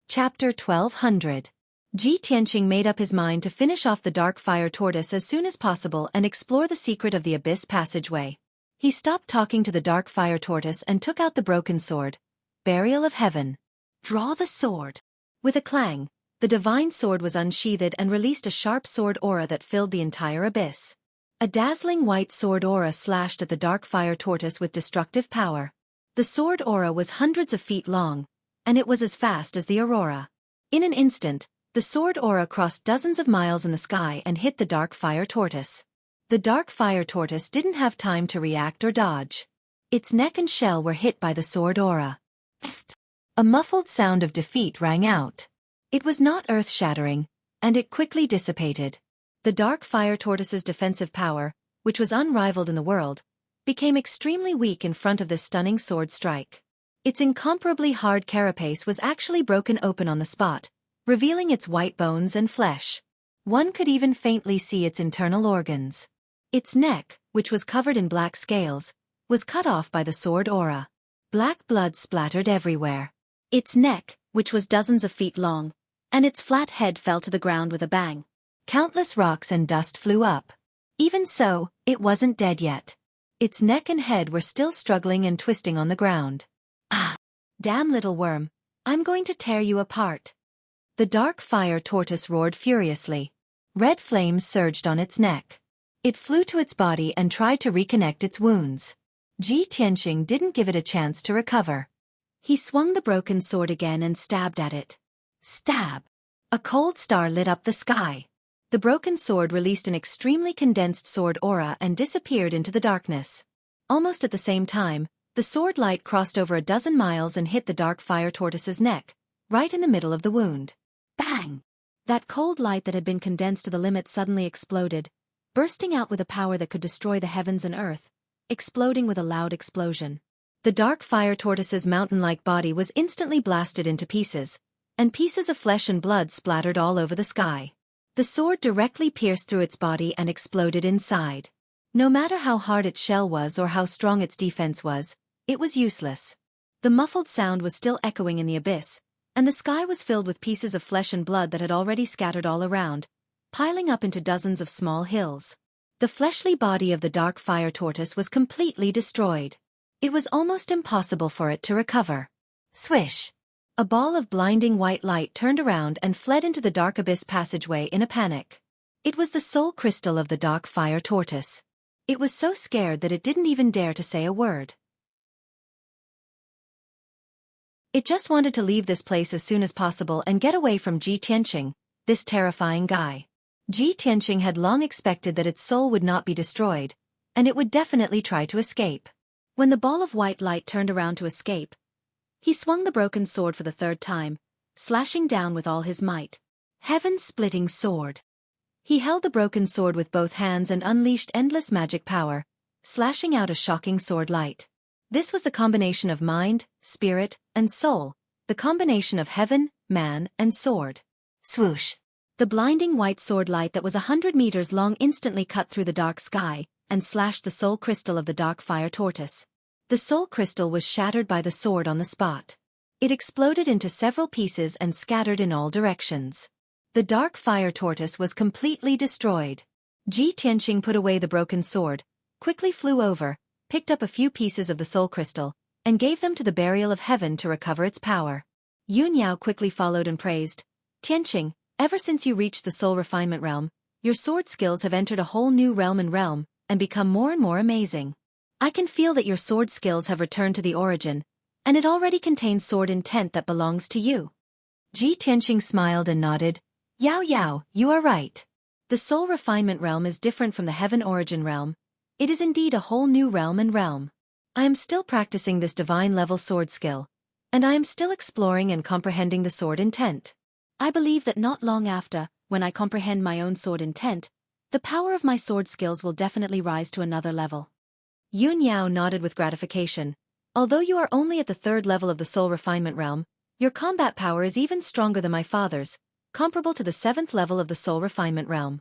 Chapter 1200. Ji Tianqing made up his mind to finish off the dark fire tortoise as soon as possible and explore the secret of the abyss passageway. He stopped talking to the dark fire tortoise and took out the broken sword. Burial of Heaven. Draw the sword. With a clang, the divine sword was unsheathed and released a sharp sword aura that filled the entire abyss. A dazzling white sword aura slashed at the dark fire tortoise with destructive power. The sword aura was hundreds of feet long, and it was as fast as the aurora. In an instant, the sword aura crossed dozens of miles in the sky and hit the dark fire tortoise. The dark fire tortoise didn't have time to react or dodge. Its neck and shell were hit by the sword aura. A muffled sound of defeat rang out. It was not earth-shattering, and it quickly dissipated. The dark fire tortoise's defensive power, which was unrivaled in the world, became extremely weak in front of this stunning sword strike. Its incomparably hard carapace was actually broken open on the spot, revealing its white bones and flesh. One could even faintly see its internal organs. Its neck, which was covered in black scales, was cut off by the sword aura. Black blood splattered everywhere. Its neck, which was dozens of feet long, and its flat head fell to the ground with a bang. Countless rocks and dust flew up. Even so, it wasn't dead yet. Its neck and head were still struggling and twisting on the ground. Ah! Damn little worm, I'm going to tear you apart. The dark fire tortoise roared furiously. Red flames surged on its neck. It flew to its body and tried to reconnect its wounds. Ji Tianqing didn't give it a chance to recover. He swung the broken sword again and stabbed at it. Stab! A cold star lit up the sky. The broken sword released an extremely condensed sword aura and disappeared into the darkness. Almost at the same time, the sword light crossed over a dozen miles and hit the dark fire tortoise's neck, right in the middle of the wound. Bang! That cold light that had been condensed to the limit suddenly exploded, bursting out with a power that could destroy the heavens and earth, exploding with a loud explosion. The dark fire tortoise's mountain-like body was instantly blasted into pieces, and pieces of flesh and blood splattered all over the sky. The sword directly pierced through its body and exploded inside. No matter how hard its shell was or how strong its defense was, it was useless. The muffled sound was still echoing in the abyss, and the sky was filled with pieces of flesh and blood that had already scattered all around, piling up into dozens of small hills. The fleshly body of the dark fire tortoise was completely destroyed. It was almost impossible for it to recover. Swish! A ball of blinding white light turned around and fled into the dark abyss passageway in a panic. It was the soul crystal of the dark fire tortoise. It was so scared that it didn't even dare to say a word. It just wanted to leave this place as soon as possible and get away from Ji Tianqing, this terrifying guy. Ji Tianqing had long expected that its soul would not be destroyed, and it would definitely try to escape. When the ball of white light turned around to escape, he swung the broken sword for the third time, slashing down with all his might. Heaven-splitting sword. He held the broken sword with both hands and unleashed endless magic power, slashing out a shocking sword light. This was the combination of mind, spirit, and soul, the combination of heaven, man, and sword. Swoosh! The blinding white sword light that was 100 meters long instantly cut through the dark sky, and slashed the soul crystal of the dark fire tortoise. The soul crystal was shattered by the sword on the spot. It exploded into several pieces and scattered in all directions. The dark fire tortoise was completely destroyed. Ji Tianqing put away the broken sword, quickly flew over, picked up a few pieces of the soul crystal, and gave them to the burial of heaven to recover its power. Yun Yao quickly followed and praised, "Tianqing, ever since you reached the soul refinement realm, your sword skills have entered a whole new realm and become more and more amazing. I can feel that your sword skills have returned to the origin, and it already contains sword intent that belongs to you." Ji Tianqing smiled and nodded. "Yao Yao, you are right. The soul refinement realm is different from the heaven origin realm. It is indeed a whole new realm. I am still practicing this divine-level sword skill, and I am still exploring and comprehending the sword intent. I believe that not long after, when I comprehend my own sword intent, the power of my sword skills will definitely rise to another level." Yun Yao nodded with gratification. "Although you are only at the 3rd level of the soul refinement realm, your combat power is even stronger than my father's, comparable to the 7th level of the soul refinement realm."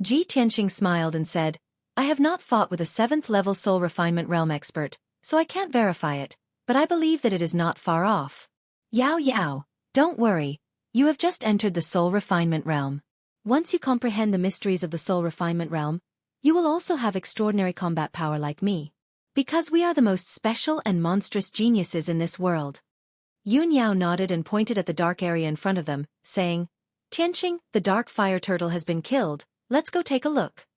Ji Tianqing smiled and said, "I have not fought with a 7th level soul refinement realm expert, so I can't verify it, but I believe that it is not far off." "Yao Yao, don't worry, you have just entered the soul refinement realm. Once you comprehend the mysteries of the soul refinement realm, you will also have extraordinary combat power like me. Because we are the most special and monstrous geniuses in this world." Yun Yao nodded and pointed at the dark area in front of them, saying, "Tianqing, the dark fire turtle has been killed, let's go take a look."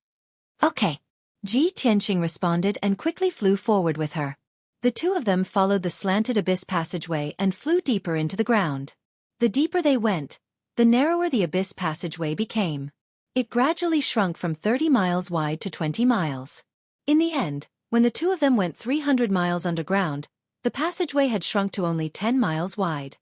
"Okay." Ji Tianqing responded and quickly flew forward with her. The two of them followed the slanted abyss passageway and flew deeper into the ground. The deeper they went, the narrower the abyss passageway became. It gradually shrunk from 30 miles wide to 20 miles. In the end, when the two of them went 300 miles underground, the passageway had shrunk to only 10 miles wide.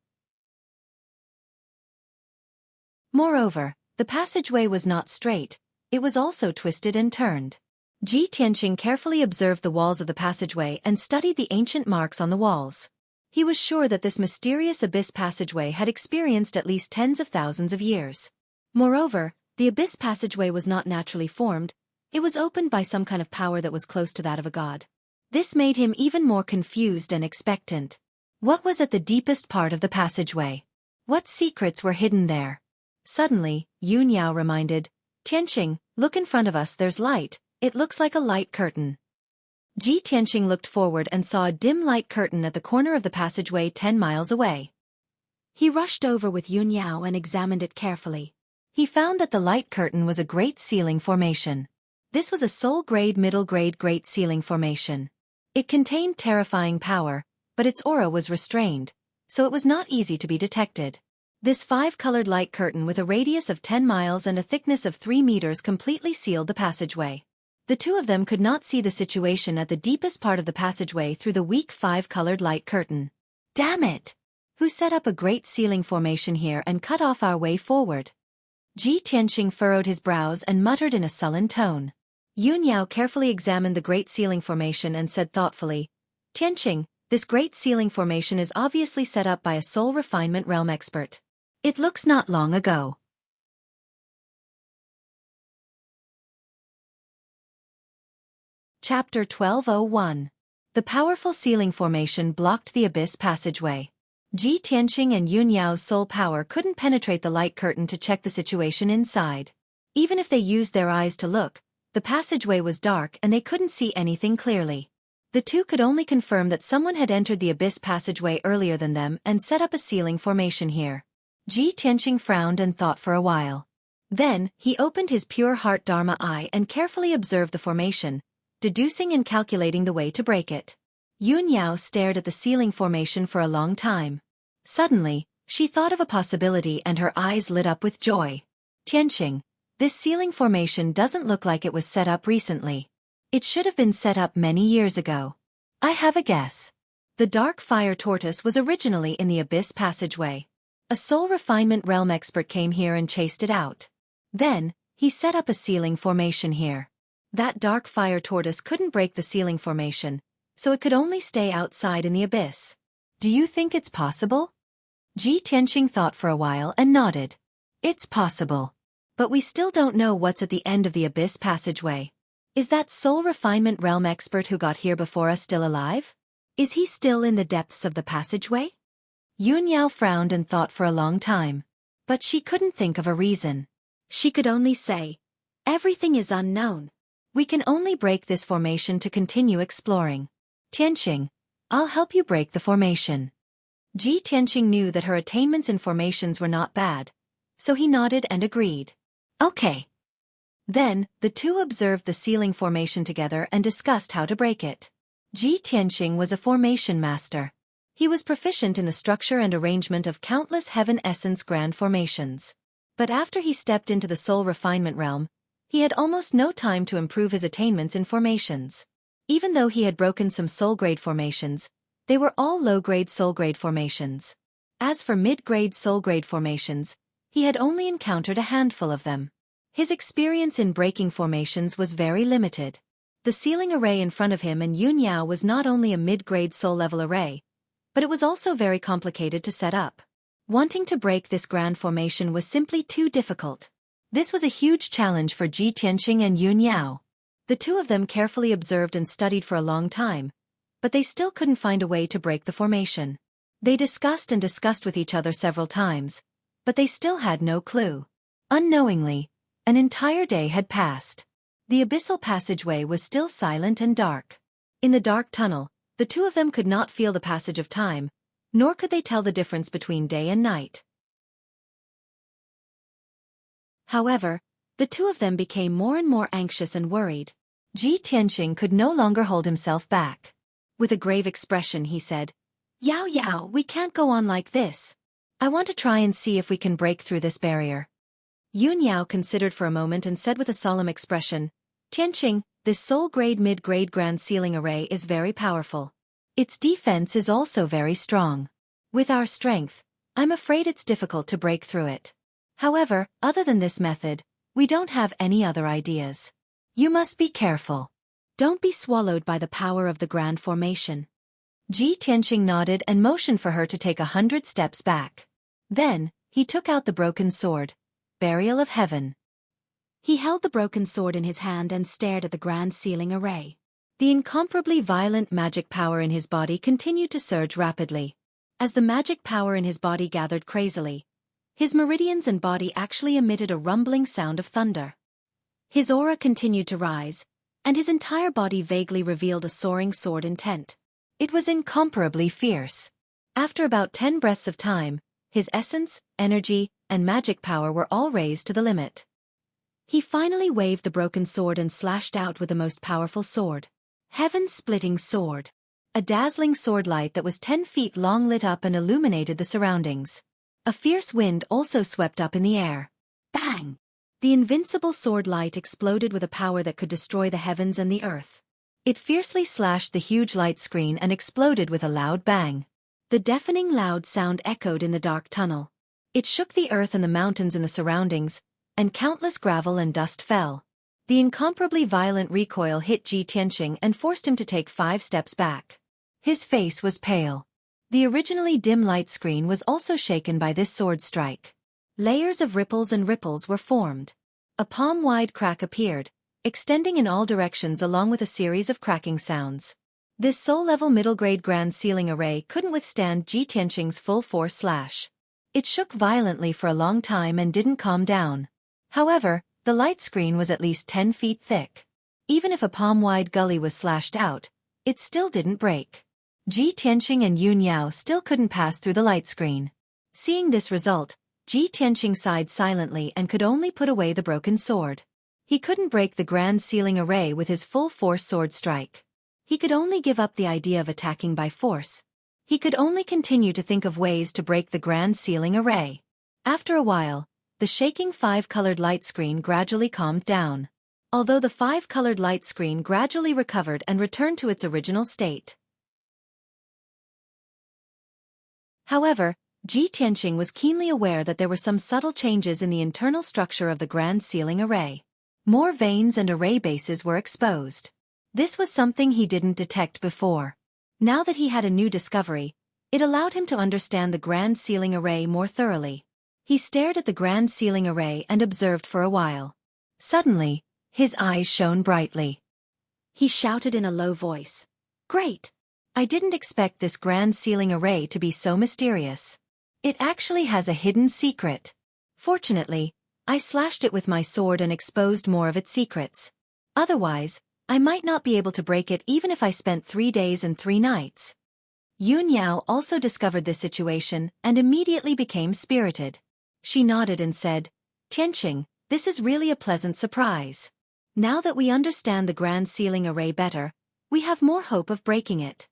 Moreover, the passageway was not straight, it was also twisted and turned. Ji Tianqing carefully observed the walls of the passageway and studied the ancient marks on the walls. He was sure that this mysterious abyss passageway had experienced at least tens of thousands of years. Moreover, the abyss passageway was not naturally formed, it was opened by some kind of power that was close to that of a god. This made him even more confused and expectant. What was at the deepest part of the passageway? What secrets were hidden there? Suddenly, Yun Yao reminded, Tianqing, look in front of us, there's light, it looks like a light curtain. Ji Tianqing looked forward and saw a dim light curtain at the corner of the passageway 10 miles away. He rushed over with Yun Yao and examined it carefully. He found that the light curtain was a great ceiling formation. This was a soul-grade middle-grade great ceiling formation. It contained terrifying power, but its aura was restrained, so it was not easy to be detected. This 5-colored light curtain with a radius of 10 miles and a thickness of 3 meters completely sealed the passageway. The two of them could not see the situation at the deepest part of the passageway through the weak 5-colored light curtain. Damn it! Who set up a great ceiling formation here and cut off our way forward? Ji Tianqing furrowed his brows and muttered in a sullen tone. Yun Yao carefully examined the great ceiling formation and said thoughtfully, Tianqing, this great ceiling formation is obviously set up by a soul refinement realm expert. It looks not long ago. Chapter 1201. The powerful ceiling formation blocked the abyss passageway. Ji Tianqing and Yun Yao's soul power couldn't penetrate the light curtain to check the situation inside. Even if they used their eyes to look, the passageway was dark and they couldn't see anything clearly. The two could only confirm that someone had entered the abyss passageway earlier than them and set up a ceiling formation here. Ji Tianqing frowned and thought for a while. Then, he opened his pure heart Dharma eye and carefully observed the formation, deducing and calculating the way to break it. Yun Yao stared at the ceiling formation for a long time. Suddenly, she thought of a possibility and her eyes lit up with joy. Tianqing, this ceiling formation doesn't look like it was set up recently. It should have been set up many years ago. I have a guess. The dark fire tortoise was originally in the abyss passageway. A soul refinement realm expert came here and chased it out. Then, he set up a ceiling formation here. That dark fire tortoise couldn't break the ceiling formation, so it could only stay outside in the abyss. Do you think it's possible? Ji Tianqing thought for a while and nodded. It's possible. But we still don't know what's at the end of the abyss passageway. Is that soul refinement realm expert who got here before us still alive? Is he still in the depths of the passageway? Yun Yao frowned and thought for a long time. But she couldn't think of a reason. She could only say, everything is unknown. We can only break this formation to continue exploring. Tianqing, I'll help you break the formation. Ji Tianqing knew that her attainments in formations were not bad, so he nodded and agreed. Okay. Then, the two observed the ceiling formation together and discussed how to break it. Ji Tianqing was a formation master. He was proficient in the structure and arrangement of countless heaven essence grand formations. But after he stepped into the soul refinement realm, he had almost no time to improve his attainments in formations. Even though he had broken some soul-grade formations, they were all low-grade soul-grade formations. As for mid-grade soul-grade formations, he had only encountered a handful of them. His experience in breaking formations was very limited. The ceiling array in front of him and Yun Yao was not only a mid-grade soul-level array, but it was also very complicated to set up. Wanting to break this grand formation was simply too difficult. This was a huge challenge for Ji Tianqing and Yun Yao. The two of them carefully observed and studied for a long time, but they still couldn't find a way to break the formation. They discussed and discussed with each other several times, but they still had no clue. Unknowingly, an entire day had passed. The abyssal passageway was still silent and dark. In the dark tunnel, the two of them could not feel the passage of time, nor could they tell the difference between day and night. However, the two of them became more and more anxious and worried. Ji Tianqing could no longer hold himself back. With a grave expression he said, Yao Yao, we can't go on like this. I want to try and see if we can break through this barrier. Yun Yao considered for a moment and said with a solemn expression, Tianqing, this soul-grade mid-grade grand ceiling array is very powerful. Its defense is also very strong. With our strength, I'm afraid it's difficult to break through it. However, other than this method, we don't have any other ideas. You must be careful. Don't be swallowed by the power of the grand formation. Ji Tianqing nodded and motioned for her to take 100 steps back. Then, he took out the broken sword, Burial of Heaven. He held the broken sword in his hand and stared at the grand ceiling array. The incomparably violent magic power in his body continued to surge rapidly. As the magic power in his body gathered crazily, his meridians and body actually emitted a rumbling sound of thunder. His aura continued to rise, and his entire body vaguely revealed a soaring sword intent. It was incomparably fierce. After about 10 breaths of time, his essence, energy, and magic power were all raised to the limit. He finally waved the broken sword and slashed out with the most powerful sword. Heaven-splitting sword. A dazzling sword light that was 10 feet long lit up and illuminated the surroundings. A fierce wind also swept up in the air. Bang! The invincible sword light exploded with a power that could destroy the heavens and the earth. It fiercely slashed the huge light screen and exploded with a loud bang. The deafening loud sound echoed in the dark tunnel. It shook the earth and the mountains in the surroundings, and countless gravel and dust fell. The incomparably violent recoil hit Ji Tianqing and forced him to take 5 steps back. His face was pale. The originally dim light screen was also shaken by this sword strike. Layers of ripples and ripples were formed. A palm-wide crack appeared, extending in all directions along with a series of cracking sounds. This soul-level middle-grade grand ceiling array couldn't withstand Ji Tianqing's full-force slash. It shook violently for a long time and didn't calm down. However, the light screen was at least 10 feet thick. Even if a palm-wide gully was slashed out, it still didn't break. Ji Tianqing and Yun Yao still couldn't pass through the light screen. Seeing this result, Ji Tianqing sighed silently and could only put away the broken sword. He couldn't break the grand ceiling array with his full-force sword strike. He could only give up the idea of attacking by force. He could only continue to think of ways to break the grand ceiling array. After a while, the shaking 5-colored light screen gradually calmed down. Although the 5-colored light screen gradually recovered and returned to its original state. However, Ji Tianqing was keenly aware that there were some subtle changes in the internal structure of the grand ceiling array. More veins and array bases were exposed. This was something he didn't detect before. Now that he had a new discovery, it allowed him to understand the grand ceiling array more thoroughly. He stared at the grand ceiling array and observed for a while. Suddenly, his eyes shone brightly. He shouted in a low voice, "Great! I didn't expect this grand ceiling array to be so mysterious. It actually has a hidden secret. Fortunately, I slashed it with my sword and exposed more of its secrets. Otherwise, I might not be able to break it even if I spent 3 days and 3 nights." Yun Yao also discovered this situation and immediately became spirited. She nodded and said, "Tianqing, this is really a pleasant surprise. Now that we understand the grand ceiling array better, we have more hope of breaking it."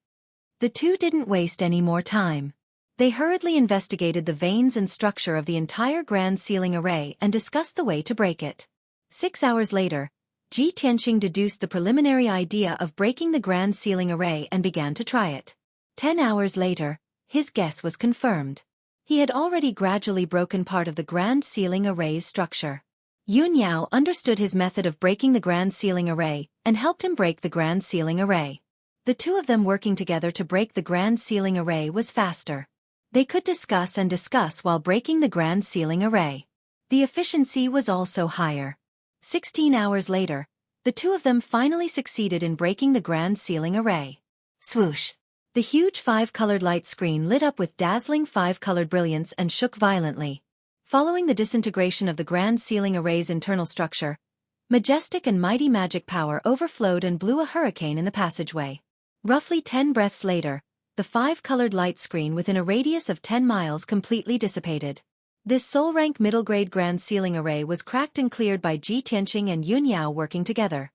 The two didn't waste any more time. They hurriedly investigated the veins and structure of the entire grand ceiling array and discussed the way to break it. 6 hours later, Ji Tianqing deduced the preliminary idea of breaking the grand ceiling array and began to try it. 10 hours later, his guess was confirmed. He had already gradually broken part of the grand ceiling array's structure. Yun Yao understood his method of breaking the grand ceiling array and helped him break the grand ceiling array. The two of them working together to break the grand ceiling array was faster. They could discuss and discuss while breaking the grand ceiling array. The efficiency was also higher. 16 hours later, the two of them finally succeeded in breaking the grand ceiling array. Swoosh! The huge 5-colored light screen lit up with dazzling 5-colored brilliance and shook violently. Following the disintegration of the grand ceiling array's internal structure, majestic and mighty magic power overflowed and blew a hurricane in the passageway. Roughly 10 breaths later, the 5-colored light screen within a radius of 10 miles completely dissipated. This soul-rank middle-grade grand ceiling array was cracked and cleared by Ji Tianqing and Yun Yao working together.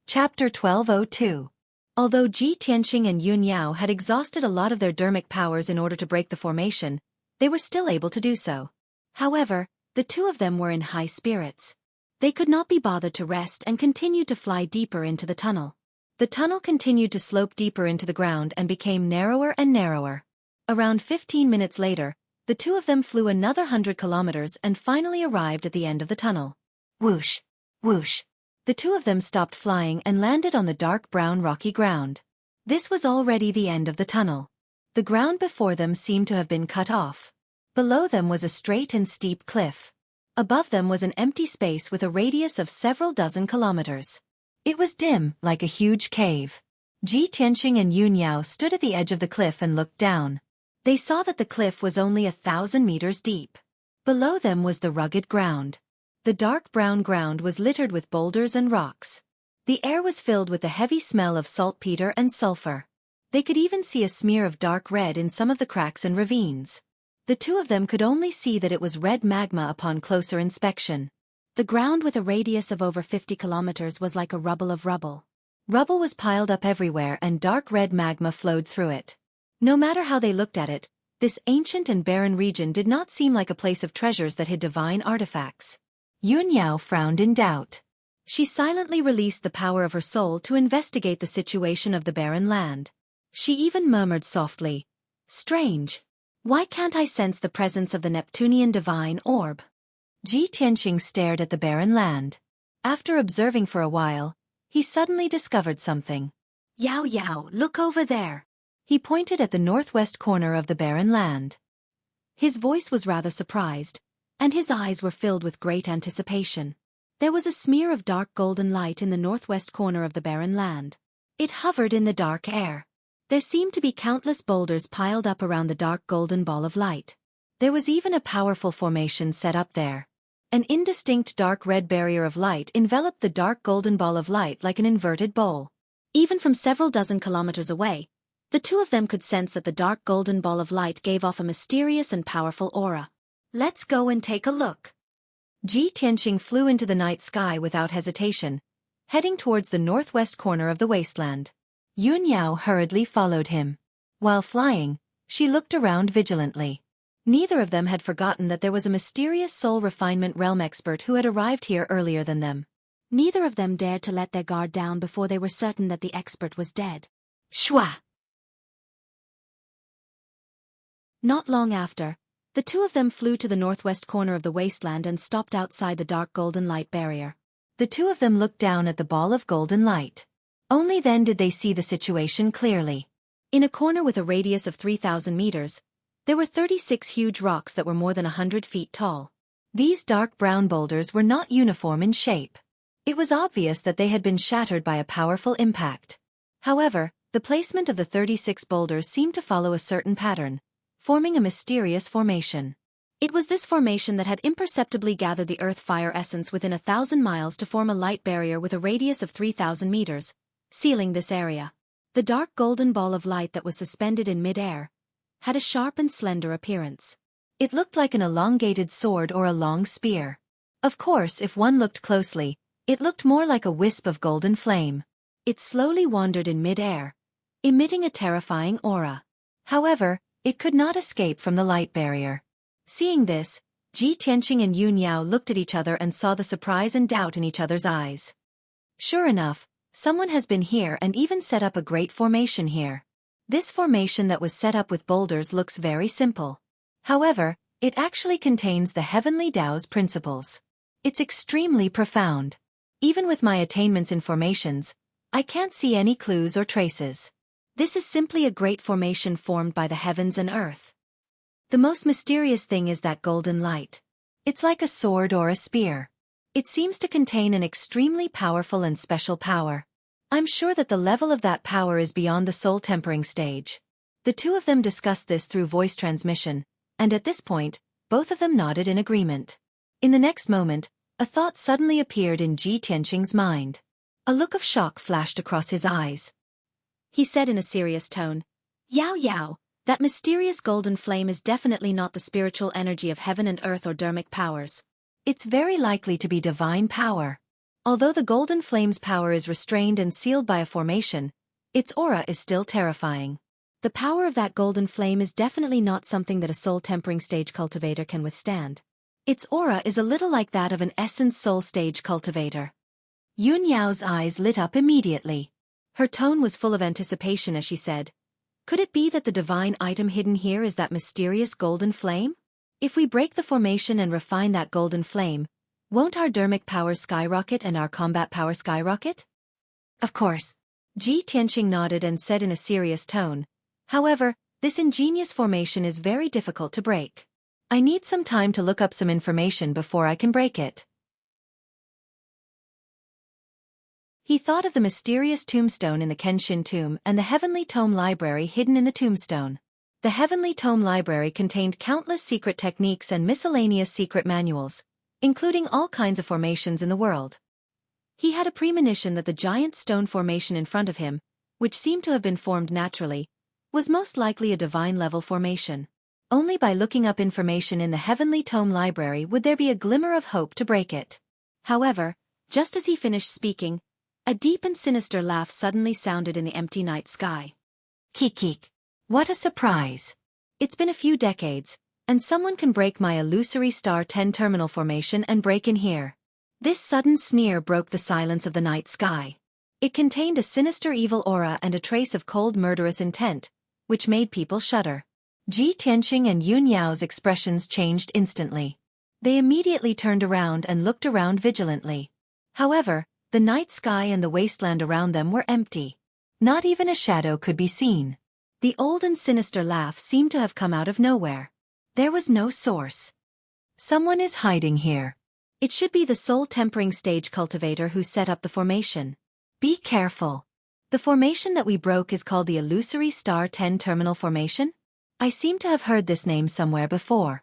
Chapter 1202. Although Ji Tianqing and Yun Yao had exhausted a lot of their dermic powers in order to break the formation, they were still able to do so. However, the two of them were in high spirits. They could not be bothered to rest and continued to fly deeper into the tunnel. The tunnel continued to slope deeper into the ground and became narrower and narrower. Around 15 minutes later, the two of them flew another 100 kilometers and finally arrived at the end of the tunnel. Whoosh! Whoosh! The two of them stopped flying and landed on the dark brown rocky ground. This was already the end of the tunnel. The ground before them seemed to have been cut off. Below them was a straight and steep cliff. Above them was an empty space with a radius of several dozen kilometers. It was dim, like a huge cave. Ji Tianqing and Yun Yao stood at the edge of the cliff and looked down. They saw that the cliff was only 1,000 meters deep. Below them was the rugged ground. The dark brown ground was littered with boulders and rocks. The air was filled with the heavy smell of saltpeter and sulfur. They could even see a smear of dark red in some of the cracks and ravines. The two of them could only see that it was red magma upon closer inspection. The ground with a radius of over 50 kilometers was like a rubble of rubble. Rubble was piled up everywhere and dark red magma flowed through it. No matter how they looked at it, this ancient and barren region did not seem like a place of treasures that hid divine artifacts. Yun Yao frowned in doubt. She silently released the power of her soul to investigate the situation of the barren land. She even murmured softly, "Strange. Why can't I sense the presence of the Neptunian divine orb?" Ji Tianqing stared at the barren land. After observing for a while, he suddenly discovered something. "Yao Yao, look over there." He pointed at the northwest corner of the barren land. His voice was rather surprised, and his eyes were filled with great anticipation. There was a smear of dark golden light in the northwest corner of the barren land. It hovered in the dark air. There seemed to be countless boulders piled up around the dark golden ball of light. There was even a powerful formation set up there. An indistinct dark red barrier of light enveloped the dark golden ball of light like an inverted bowl. Even from several dozen kilometers away, the two of them could sense that the dark golden ball of light gave off a mysterious and powerful aura. "Let's go and take a look." Ji Tianqing flew into the night sky without hesitation, heading towards the northwest corner of the wasteland. Yun Yao hurriedly followed him. While flying, she looked around vigilantly. Neither of them had forgotten that there was a mysterious soul refinement realm expert who had arrived here earlier than them. Neither of them dared to let their guard down before they were certain that the expert was dead. Shwa! Not long after, the two of them flew to the northwest corner of the wasteland and stopped outside the dark golden light barrier. The two of them looked down at the ball of golden light. Only then did they see the situation clearly. In a corner with a radius of 3,000 meters, there were 36 huge rocks that were more than 100 feet tall. These dark brown boulders were not uniform in shape. It was obvious that they had been shattered by a powerful impact. However, the placement of the 36 boulders seemed to follow a certain pattern, forming a mysterious formation. It was this formation that had imperceptibly gathered the earth fire essence within 1,000 miles to form a light barrier with a radius of 3,000 meters, sealing this area. The dark golden ball of light that was suspended in mid-air had a sharp and slender appearance. It looked like an elongated sword or a long spear. Of course, if one looked closely, it looked more like a wisp of golden flame. It slowly wandered in mid-air, emitting a terrifying aura. However, it could not escape from the light barrier. Seeing this, Ji Tianqing and Yun Yao looked at each other and saw the surprise and doubt in each other's eyes. Sure enough, someone has been here and even set up a great formation here. This formation that was set up with boulders looks very simple. However, it actually contains the heavenly Tao's principles. It's extremely profound. Even with my attainments in formations, I can't see any clues or traces. This is simply a great formation formed by the heavens and earth. The most mysterious thing is that golden light. It's like a sword or a spear. It seems to contain an extremely powerful and special power. I'm sure that the level of that power is beyond the soul tempering stage. The two of them discussed this through voice transmission, and at this point, both of them nodded in agreement. In the next moment, a thought suddenly appeared in Ji Tianqing's mind. A look of shock flashed across his eyes. He said in a serious tone, "Yao Yao, that mysterious golden flame is definitely not the spiritual energy of heaven and earth or dermic powers. It's very likely to be divine power. Although the golden flame's power is restrained and sealed by a formation, Its aura is still terrifying. The power of that golden flame is definitely not something that a soul-tempering stage cultivator can withstand. Its aura is a little like that of an essence soul stage cultivator. Yun Yao's eyes lit up immediately. Her tone was full of anticipation as she said, "Could it be that the divine item hidden here is that mysterious golden flame? If we break the formation and refine that golden flame, won't our dermic powers skyrocket and our combat power skyrocket?" Of course. Ji Tianqing nodded and said in a serious tone, "However, this ingenious formation is very difficult to break. I need some time to look up some information before I can break it." He thought of the mysterious tombstone in the Kenshin tomb and the Heavenly Tome Library hidden in the tombstone. The Heavenly Tome Library contained countless secret techniques and miscellaneous secret manuals, including all kinds of formations in the world. He had a premonition that the giant stone formation in front of him, which seemed to have been formed naturally, was most likely a divine-level formation. Only by looking up information in the Heavenly Tome Library would there be a glimmer of hope to break it. However, just as he finished speaking, a deep and sinister laugh suddenly sounded in the empty night sky. "Kik. What a surprise. It's been a few decades, and someone can break my illusory star 10 terminal formation and break in here." This sudden sneer broke the silence of the night sky. It contained a sinister evil aura and a trace of cold murderous intent, which made people shudder. Ji Tianqing and Yun Yao's expressions changed instantly. They immediately turned around and looked around vigilantly. However, the night sky and the wasteland around them were empty. Not even a shadow could be seen. The old and sinister laugh seemed to have come out of nowhere. There was no source. Someone is hiding here. It should be the soul-tempering stage cultivator who set up the formation. Be careful. The formation that we broke is called the Illusory Star 10 Terminal Formation? I seem to have heard this name somewhere before.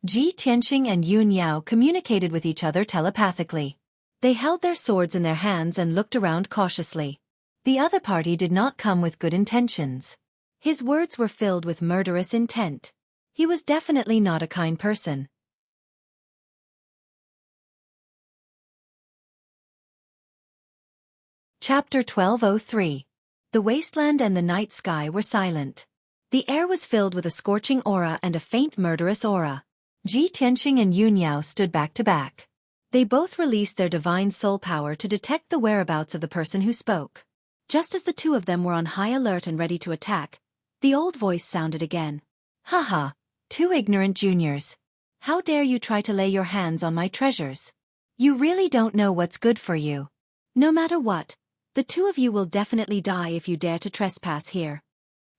Ji Tianqing and Yun Yao communicated with each other telepathically. They held their swords in their hands and looked around cautiously. The other party did not come with good intentions. His words were filled with murderous intent. He was definitely not a kind person. Chapter 1203. The wasteland and the night sky were silent. The air was filled with a scorching aura and a faint murderous aura. Ji Tianqing and Yun Yao stood back to back. They both released their divine soul power to detect the whereabouts of the person who spoke. Just as the two of them were on high alert and ready to attack, the old voice sounded again. "Haha, two ignorant juniors. How dare you try to lay your hands on my treasures? You really don't know what's good for you. No matter what, the two of you will definitely die if you dare to trespass here."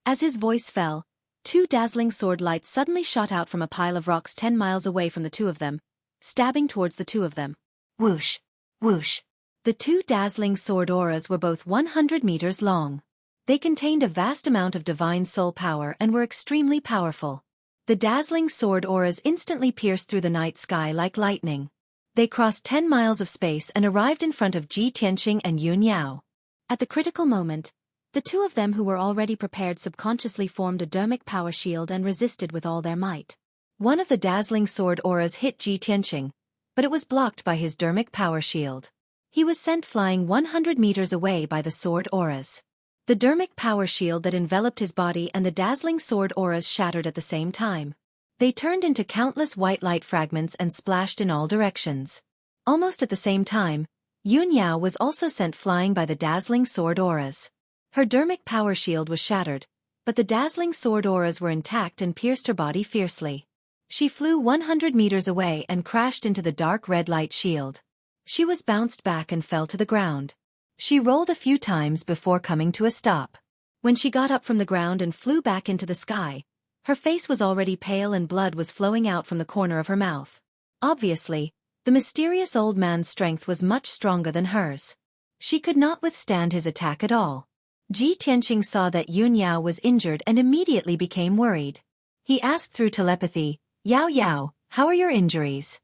As his voice fell, two dazzling sword lights suddenly shot out from a pile of rocks 10 miles away from the two of them, stabbing towards the two of them. Whoosh! Whoosh! The two dazzling sword auras were both 100 meters long. They contained a vast amount of divine soul power and were extremely powerful. The dazzling sword auras instantly pierced through the night sky like lightning. They crossed 10 miles of space and arrived in front of Ji Tianqing and Yun Yao. At the critical moment, the two of them who were already prepared subconsciously formed a dermic power shield and resisted with all their might. One of the dazzling sword auras hit Ji Tianqing, but it was blocked by his dermic power shield. He was sent flying 100 meters away by the sword auras. The dermic power shield that enveloped his body and the dazzling sword auras shattered at the same time. They turned into countless white light fragments and splashed in all directions. Almost at the same time, Yun Yao was also sent flying by the dazzling sword auras. Her dermic power shield was shattered, but the dazzling sword auras were intact and pierced her body fiercely. She flew 100 meters away and crashed into the dark red light shield. She was bounced back and fell to the ground. She rolled a few times before coming to a stop. When she got up from the ground and flew back into the sky, her face was already pale and blood was flowing out from the corner of her mouth. Obviously, the mysterious old man's strength was much stronger than hers. She could not withstand his attack at all. Ji Tianqing saw that Yun Yao was injured and immediately became worried. He asked through telepathy, "Yao Yao, how are your injuries?"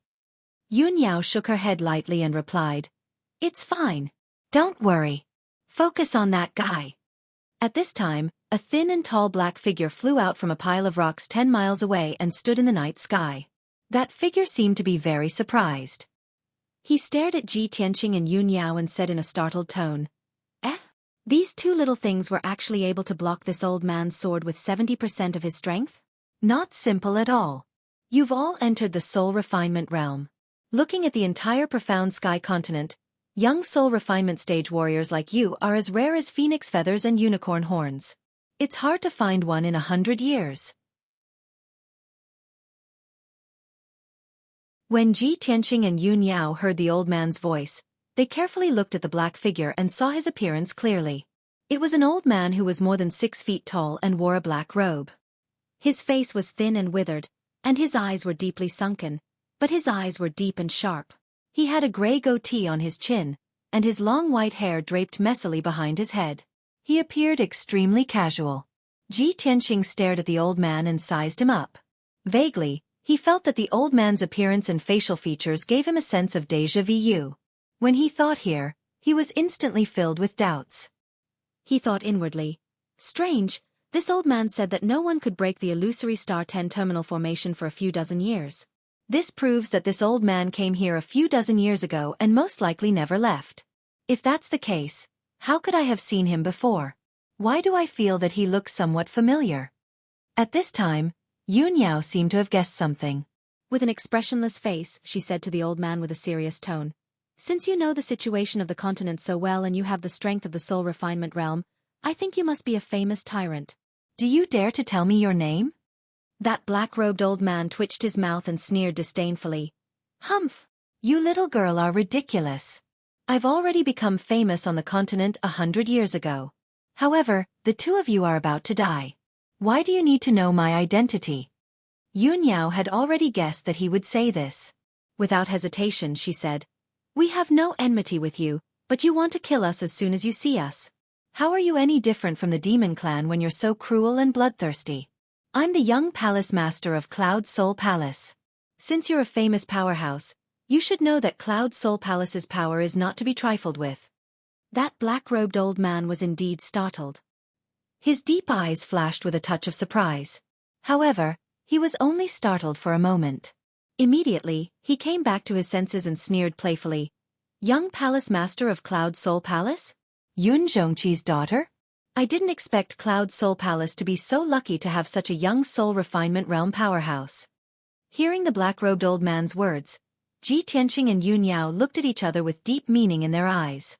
Yun Yao shook her head lightly and replied, "It's fine. Don't worry. Focus on that guy." At this time, a thin and tall black figure flew out from a pile of rocks 10 miles away and stood in the night sky. That figure seemed to be very surprised. He stared at Ji Tianqing and Yun Yao and said in a startled tone, "Eh? These two little things were actually able to block this old man's sword with 70% of his strength? Not simple at all. You've all entered the soul refinement realm. Looking at the entire profound sky continent, young soul refinement stage warriors like you are as rare as phoenix feathers and unicorn horns. It's hard to find one in 100 years. When Ji Tianqing and Yun Yao heard the old man's voice, they carefully looked at the black figure and saw his appearance clearly. It was an old man who was more than 6 feet tall and wore a black robe. His face was thin and withered, and his eyes were deeply sunken, but his eyes were deep and sharp. He had a gray goatee on his chin, and his long white hair draped messily behind his head. He appeared extremely casual. Ji Tianqing stared at the old man and sized him up. Vaguely, he felt that the old man's appearance and facial features gave him a sense of déjà vu. When he thought here, he was instantly filled with doubts. He thought inwardly, strange, this old man said that no one could break the illusory star 10 terminal formation for a few dozen years. This proves that this old man came here a few dozen years ago and most likely never left. If that's the case, how could I have seen him before? Why do I feel that he looks somewhat familiar? At this time, Yun Yao seemed to have guessed something. With an expressionless face, she said to the old man with a serious tone, "Since you know the situation of the continent so well and you have the strength of the soul refinement realm, I think you must be a famous tyrant. Do you dare to tell me your name?" That black-robed old man twitched his mouth and sneered disdainfully. "Humph! You little girl are ridiculous. I've already become famous on the continent 100 years ago. However, the two of you are about to die. Why do you need to know my identity?" Yun Yao had already guessed that he would say this. Without hesitation, she said, "We have no enmity with you, but you want to kill us as soon as you see us. How are you any different from the demon clan when you're so cruel and bloodthirsty? I'm the young palace master of Cloud Soul Palace. Since you're a famous powerhouse, you should know that Cloud Soul Palace's power is not to be trifled with." That black-robed old man was indeed startled. His deep eyes flashed with a touch of surprise. However, he was only startled for a moment. Immediately, he came back to his senses and sneered playfully. "Young palace master of Cloud Soul Palace? Yun Zhongqi's daughter? I didn't expect Cloud Soul Palace to be so lucky to have such a young soul refinement realm powerhouse." Hearing the black-robed old man's words, Ji Tianqing and Yun Yao looked at each other with deep meaning in their eyes.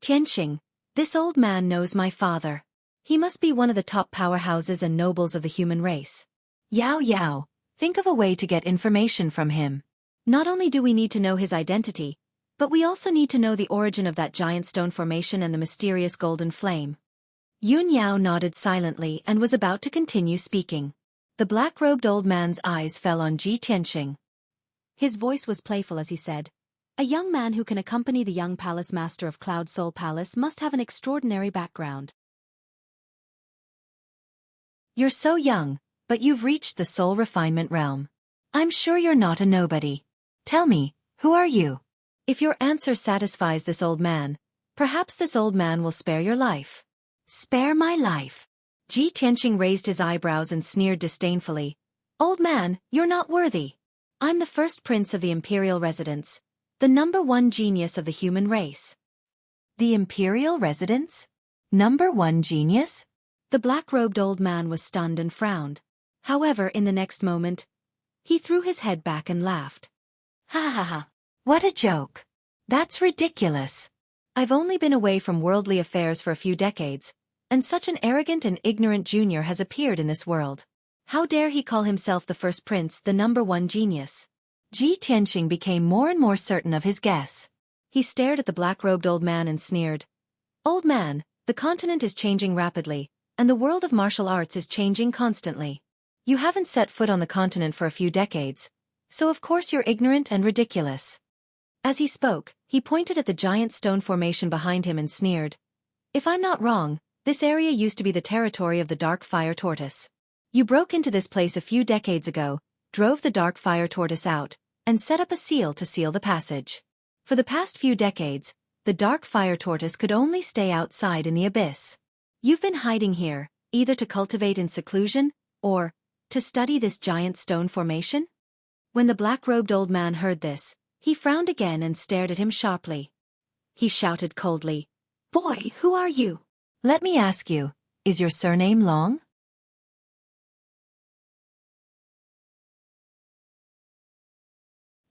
"Tianqing, this old man knows my father. He must be one of the top powerhouses and nobles of the human race. Yao, think of a way to get information from him. Not only do we need to know his identity, but we also need to know the origin of that giant stone formation and the mysterious golden flame." Yun Yao nodded silently and was about to continue speaking. The black-robed old man's eyes fell on Ji Tianqing. His voice was playful as he said, "A young man who can accompany the young palace master of Cloud Soul Palace must have an extraordinary background. You're so young, but you've reached the soul refinement realm. I'm sure you're not a nobody. Tell me, who are you? If your answer satisfies this old man, perhaps this old man will spare your life." "Spare my life?" Ji Tianqing raised his eyebrows and sneered disdainfully. "Old man, you're not worthy. I'm the first prince of the imperial residence, the #1 genius of the human race." "The imperial residence? #1 genius?" The black-robed old man was stunned and frowned. However, in the next moment, he threw his head back and laughed. "Ha ha ha! What a joke! That's ridiculous. I've only been away from worldly affairs for a few decades, and such an arrogant and ignorant junior has appeared in this world. How dare he call himself the first prince, the #1 genius?" Ji Tianqing became more and more certain of his guess. He stared at the black-robed old man and sneered. "Old man, the continent is changing rapidly, and the world of martial arts is changing constantly. You haven't set foot on the continent for a few decades, so of course you're ignorant and ridiculous." As he spoke, he pointed at the giant stone formation behind him and sneered. "If I'm not wrong, this area used to be the territory of the dark fire tortoise. You broke into this place a few decades ago, drove the dark fire tortoise out, and set up a seal to seal the passage. For the past few decades, the dark fire tortoise could only stay outside in the abyss. You've been hiding here, either to cultivate in seclusion, or to study this giant stone formation?" When the black-robed old man heard this, he frowned again and stared at him sharply. He shouted coldly, "Boy, who are you? Let me ask you, is your surname long?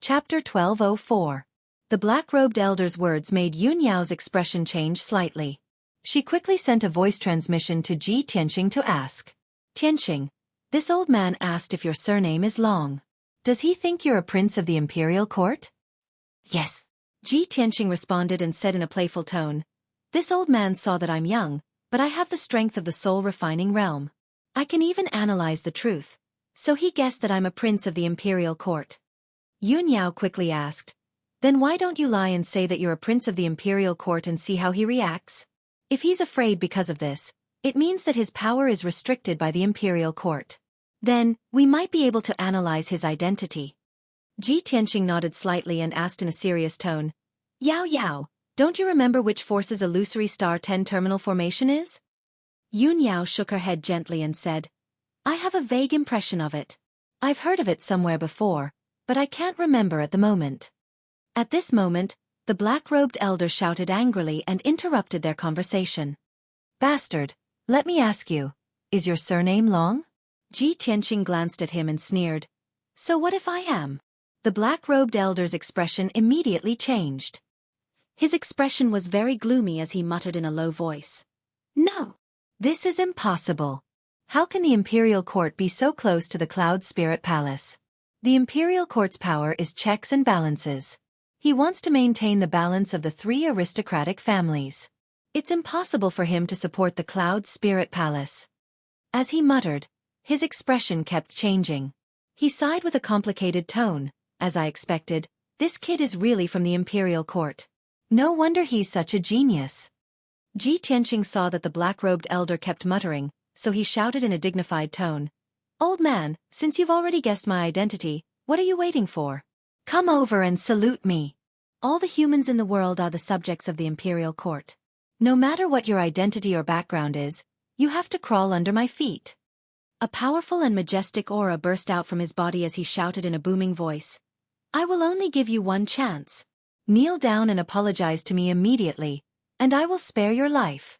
Chapter 1204. The black-robed elder's words made Yun Yao's expression change slightly. She quickly sent a voice transmission to Ji Tianqing to ask. Tianqing, this old man asked if your surname is long. Does he think you're a prince of the imperial court? Yes. Ji Tianqing responded and said in a playful tone. This old man saw that I'm young, but I have the strength of the soul-refining realm. I can even analyze the truth. So he guessed that I'm a prince of the imperial court. Yun Yao quickly asked, then why don't you lie and say that you're a prince of the imperial court and see how he reacts? If he's afraid because of this, it means that his power is restricted by the imperial court. Then, we might be able to analyze his identity. Ji Tianqing nodded slightly and asked in a serious tone, Yao Yao, don't you remember which force's illusory star 10 terminal formation is? Yun Yao shook her head gently and said, I have a vague impression of it. I've heard of it somewhere before, but I can't remember at the moment. At this moment, the black-robed elder shouted angrily and interrupted their conversation. Bastard, let me ask you, is your surname long? Ji Tianqing glanced at him and sneered. So what if I am? The black-robed elder's expression immediately changed. His expression was very gloomy as he muttered in a low voice. No. This is impossible. How can the imperial court be so close to the Cloud Spirit Palace? The imperial court's power is checks and balances. He wants to maintain the balance of the 3 aristocratic families. It's impossible for him to support the Cloud Spirit Palace. As he muttered, his expression kept changing. He sighed with a complicated tone. As I expected, this kid is really from the imperial court. No wonder he's such a genius. Ji Tianqing saw that the black-robed elder kept muttering, so he shouted in a dignified tone. Old man, since you've already guessed my identity, what are you waiting for? Come over and salute me. All the humans in the world are the subjects of the imperial court. No matter what your identity or background is, you have to crawl under my feet. A powerful and majestic aura burst out from his body as he shouted in a booming voice. I will only give you one chance. Kneel down and apologize to me immediately, and I will spare your life.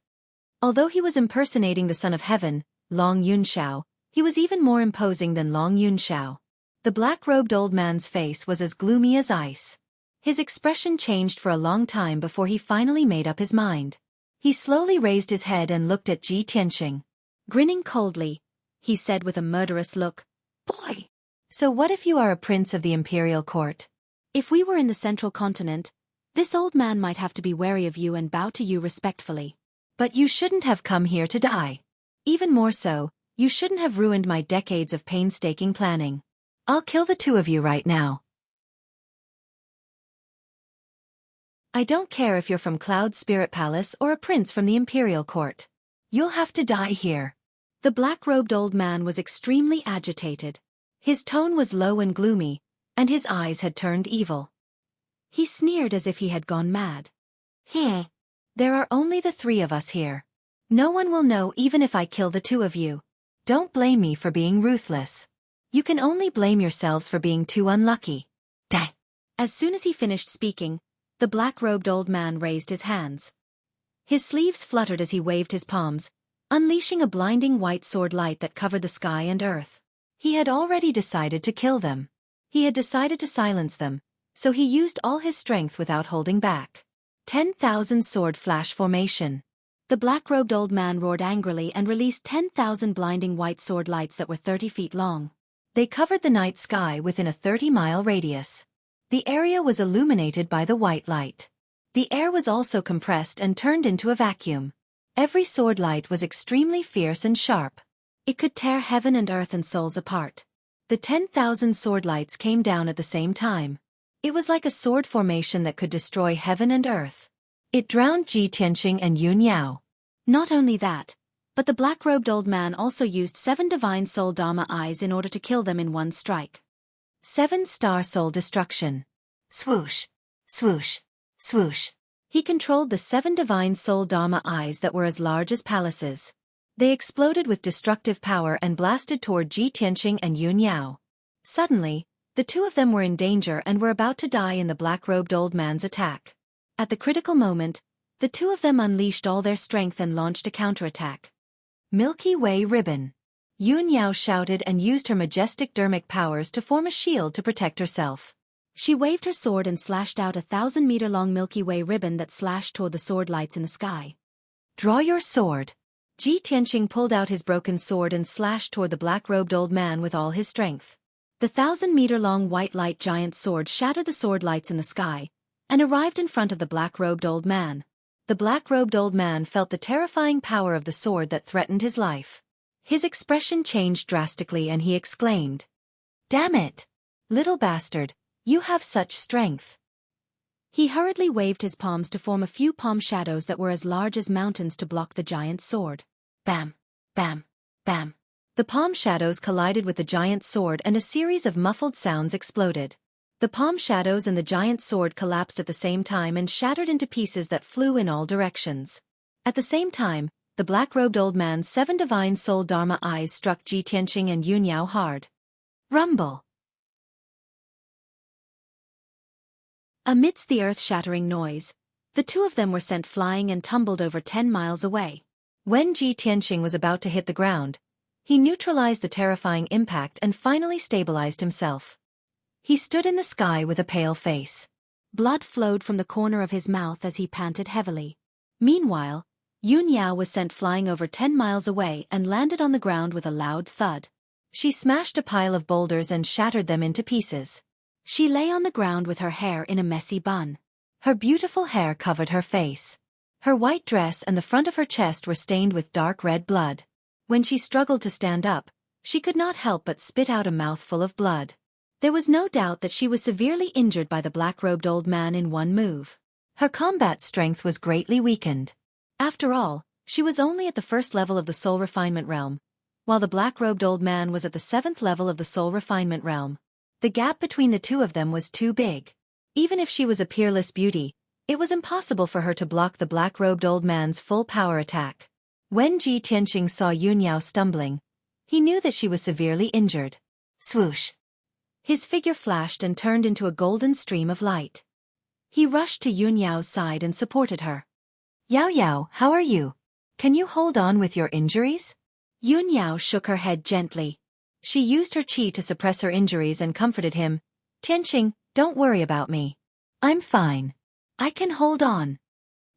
Although he was impersonating the Son of Heaven, Long Yunxiao, he was even more imposing than Long Yunxiao. The black-robed old man's face was as gloomy as ice. His expression changed for a long time before he finally made up his mind. He slowly raised his head and looked at Ji Tianqing. Grinning coldly, he said with a murderous look, Boy! So what if you are a prince of the imperial court? If we were in the central continent, this old man might have to be wary of you and bow to you respectfully. But you shouldn't have come here to die. Even more so, you shouldn't have ruined my decades of painstaking planning. I'll kill the 2 of you right now. I don't care if you're from Cloud Spirit Palace or a prince from the imperial court. You'll have to die here. The black-robed old man was extremely agitated. His tone was low and gloomy, and his eyes had turned evil. He sneered as if he had gone mad. Heh. There are only the 3 of us here. No one will know even if I kill the 2 of you. Don't blame me for being ruthless. You can only blame yourselves for being too unlucky. Dai. As soon as he finished speaking, the black-robed old man raised his hands. His sleeves fluttered as he waved his palms, unleashing a blinding white sword light that covered the sky and earth. He had already decided to kill them. He had decided to silence them, so he used all his strength without holding back. 10,000 sword flash formation. The black-robed old man roared angrily and released 10,000 blinding white sword lights that were 30 feet long. They covered the night sky within a 30-mile radius. The area was illuminated by the white light. The air was also compressed and turned into a vacuum. Every sword light was extremely fierce and sharp. It could tear heaven and earth and souls apart. The 10,000 sword lights came down at the same time. It was like a sword formation that could destroy heaven and earth. It drowned Ji Tianqing and Yun Yao. Not only that, but the black-robed old man also used 7 divine soul Dharma eyes in order to kill them in one strike. 7-star soul destruction. Swoosh, swoosh, swoosh. He controlled the 7 divine soul Dharma eyes that were as large as palaces. They exploded with destructive power and blasted toward Ji Tianqing and Yun Yao. Suddenly, the 2 of them were in danger and were about to die in the black-robed old man's attack. At the critical moment, The two of them unleashed all their strength and launched a counterattack. Milky Way Ribbon. Yun Yao shouted and used her majestic dermic powers to form a shield to protect herself. She waved her sword and slashed out a 1,000-meter-long Milky Way ribbon that slashed toward the sword lights in the sky. Draw your sword. Ji Tianqing pulled out his broken sword and slashed toward the black-robed old man with all his strength. The 1,000-meter-long white light giant sword shattered the sword lights in the sky and arrived in front of the black-robed old man. The black-robed old man felt the terrifying power of the sword that threatened his life. His expression changed drastically and he exclaimed, "Damn it! Little bastard, you have such strength." He hurriedly waved his palms to form a few palm shadows that were as large as mountains to block the giant's sword. Bam! Bam! Bam! The palm shadows collided with the giant's sword and a series of muffled sounds exploded. The palm shadows and the giant's sword collapsed at the same time and shattered into pieces that flew in all directions. At the same time, the black-robed old man's 7 divine soul Dharma eyes struck Ji Tianqing and Yun Yao hard. Rumble! Amidst the earth-shattering noise, the two of them were sent flying and tumbled over 10 miles away. When Ji Tianqing was about to hit the ground, he neutralized the terrifying impact and finally stabilized himself. He stood in the sky with a pale face. Blood flowed from the corner of his mouth as he panted heavily. Meanwhile, Yun Yao was sent flying over 10 miles away and landed on the ground with a loud thud. She smashed a pile of boulders and shattered them into pieces. She lay on the ground with her hair in a messy bun. Her beautiful hair covered her face. Her white dress and the front of her chest were stained with dark red blood. When she struggled to stand up, she could not help but spit out a mouthful of blood. There was no doubt that she was severely injured by the black-robed old man in one move. Her combat strength was greatly weakened. After all, she was only at the 1st level of the soul refinement realm, while the black-robed old man was at the 7th level of the soul refinement realm. The gap between the two of them was too big. Even if she was a peerless beauty, it was impossible for her to block the black-robed old man's full power attack. When Ji Tianqing saw Yun Yao stumbling, he knew that she was severely injured. Swoosh! His figure flashed and turned into a golden stream of light. He rushed to Yun Yao's side and supported her. "Yao Yao, how are you? Can you hold on with your injuries?" Yun Yao shook her head gently. She used her qi to suppress her injuries and comforted him. "Tianqing, don't worry about me. I'm fine. I can hold on."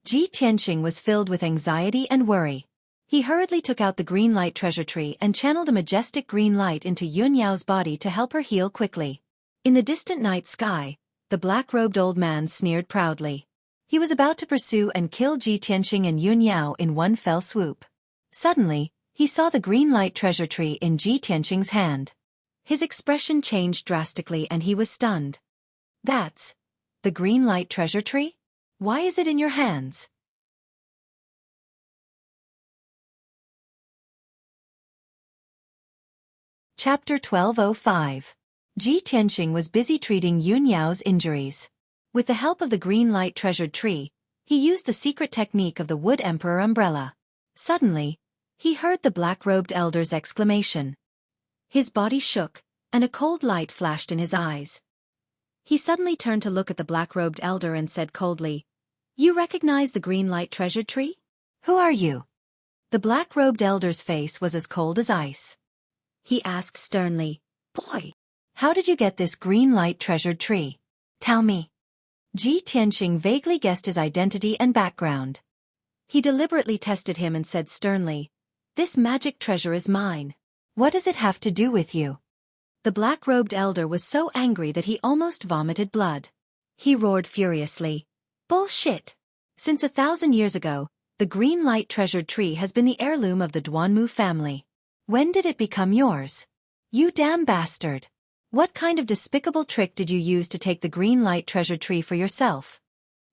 Ji Tianqing was filled with anxiety and worry. He hurriedly took out the green light treasure tree and channeled a majestic green light into Yun Yao's body to help her heal quickly. In the distant night sky, the black-robed old man sneered proudly. He was about to pursue and kill Ji Tianqing and Yun Yao in one fell swoop. Suddenly, he saw the green light treasure tree in Ji Tianqing's hand. His expression changed drastically and he was stunned. "That's the green light treasure tree? Why is it in your hands?" Chapter 1205. Ji Tianqing was busy treating Yun Yao's injuries. With the help of the green light treasured tree, he used the secret technique of the Wood Emperor umbrella. Suddenly, he heard the black-robed elder's exclamation. His body shook, and a cold light flashed in his eyes. He suddenly turned to look at the black-robed elder and said coldly, "You recognize the green light treasured tree? Who are you?" The black-robed elder's face was as cold as ice. He asked sternly, "Boy, how did you get this green light treasured tree? Tell me." Ji Tianqing vaguely guessed his identity and background. He deliberately tested him and said sternly, "This magic treasure is mine. What does it have to do with you?" The black-robed elder was so angry that he almost vomited blood. He roared furiously, "Bullshit! Since 1,000 years ago, the green light treasured tree has been the heirloom of the Duanmu family. When did it become yours? You damn bastard! What kind of despicable trick did you use to take the green light treasure tree for yourself?"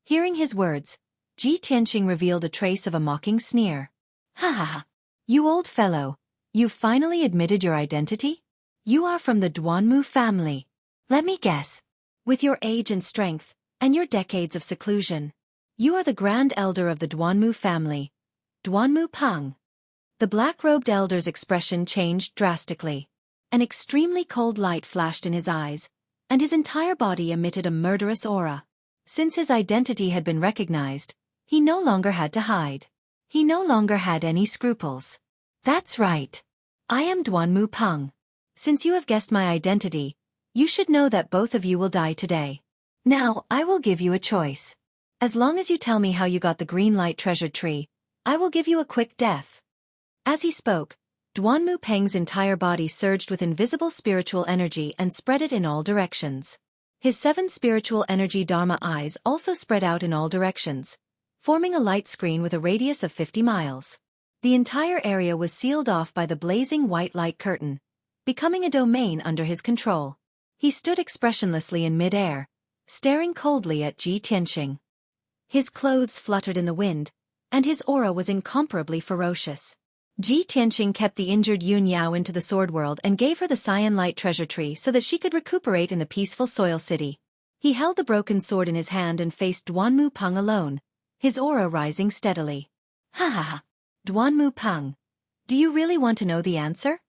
Hearing his words, Ji Tianqing revealed a trace of a mocking sneer. "Ha ha ha! You old fellow, you've finally admitted your identity? You are from the Duanmu family. Let me guess. With your age and strength, and your decades of seclusion, you are the grand elder of the Duanmu family. Duanmu Peng." The black-robed elder's expression changed drastically. An extremely cold light flashed in his eyes, and his entire body emitted a murderous aura. Since his identity had been recognized, He no longer had to hide. He no longer had any scruples. That's right. I am Duanmu Peng. Since you have guessed my identity, you should know that both of you will die today. Now, I will give you a choice. As long as you tell me how you got the green light treasured tree, I will give you a quick death. As he spoke, Duanmu Peng's entire body surged with invisible spiritual energy and spread it in all directions. His 7 spiritual energy Dharma eyes also spread out in all directions, forming a light screen with a radius of 50 miles. The entire area was sealed off by the blazing white light curtain, becoming a domain under his control. He stood expressionlessly in mid-air, staring coldly at Ji Tianqing. His clothes fluttered in the wind, and his aura was incomparably ferocious. Ji Tianqing kept the injured Yun Yao into the sword world and gave her the Cyan Light treasure tree so that she could recuperate in the peaceful soil city. He held the broken sword in his hand and faced Duanmu Peng alone, his aura rising steadily. Ha ha ha. Duanmu Peng. Do you really want to know the answer?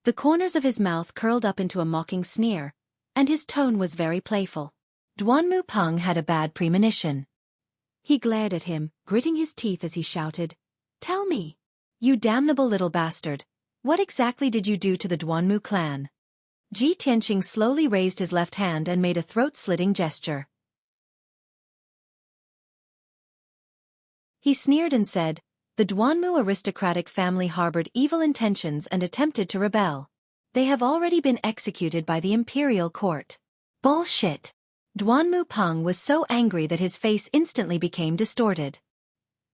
The corners of his mouth curled up into a mocking sneer, and his tone was very playful. Duanmu Peng had a bad premonition. He glared at him, gritting his teeth as he shouted, "Tell me, you damnable little bastard, what exactly did you do to the Duanmu clan?" Ji Tianqing slowly raised his left hand and made a throat-slitting gesture. He sneered and said, "The Duanmu aristocratic family harbored evil intentions and attempted to rebel. They have already been executed by the imperial court." Bullshit! Duanmu Peng was so angry that his face instantly became distorted.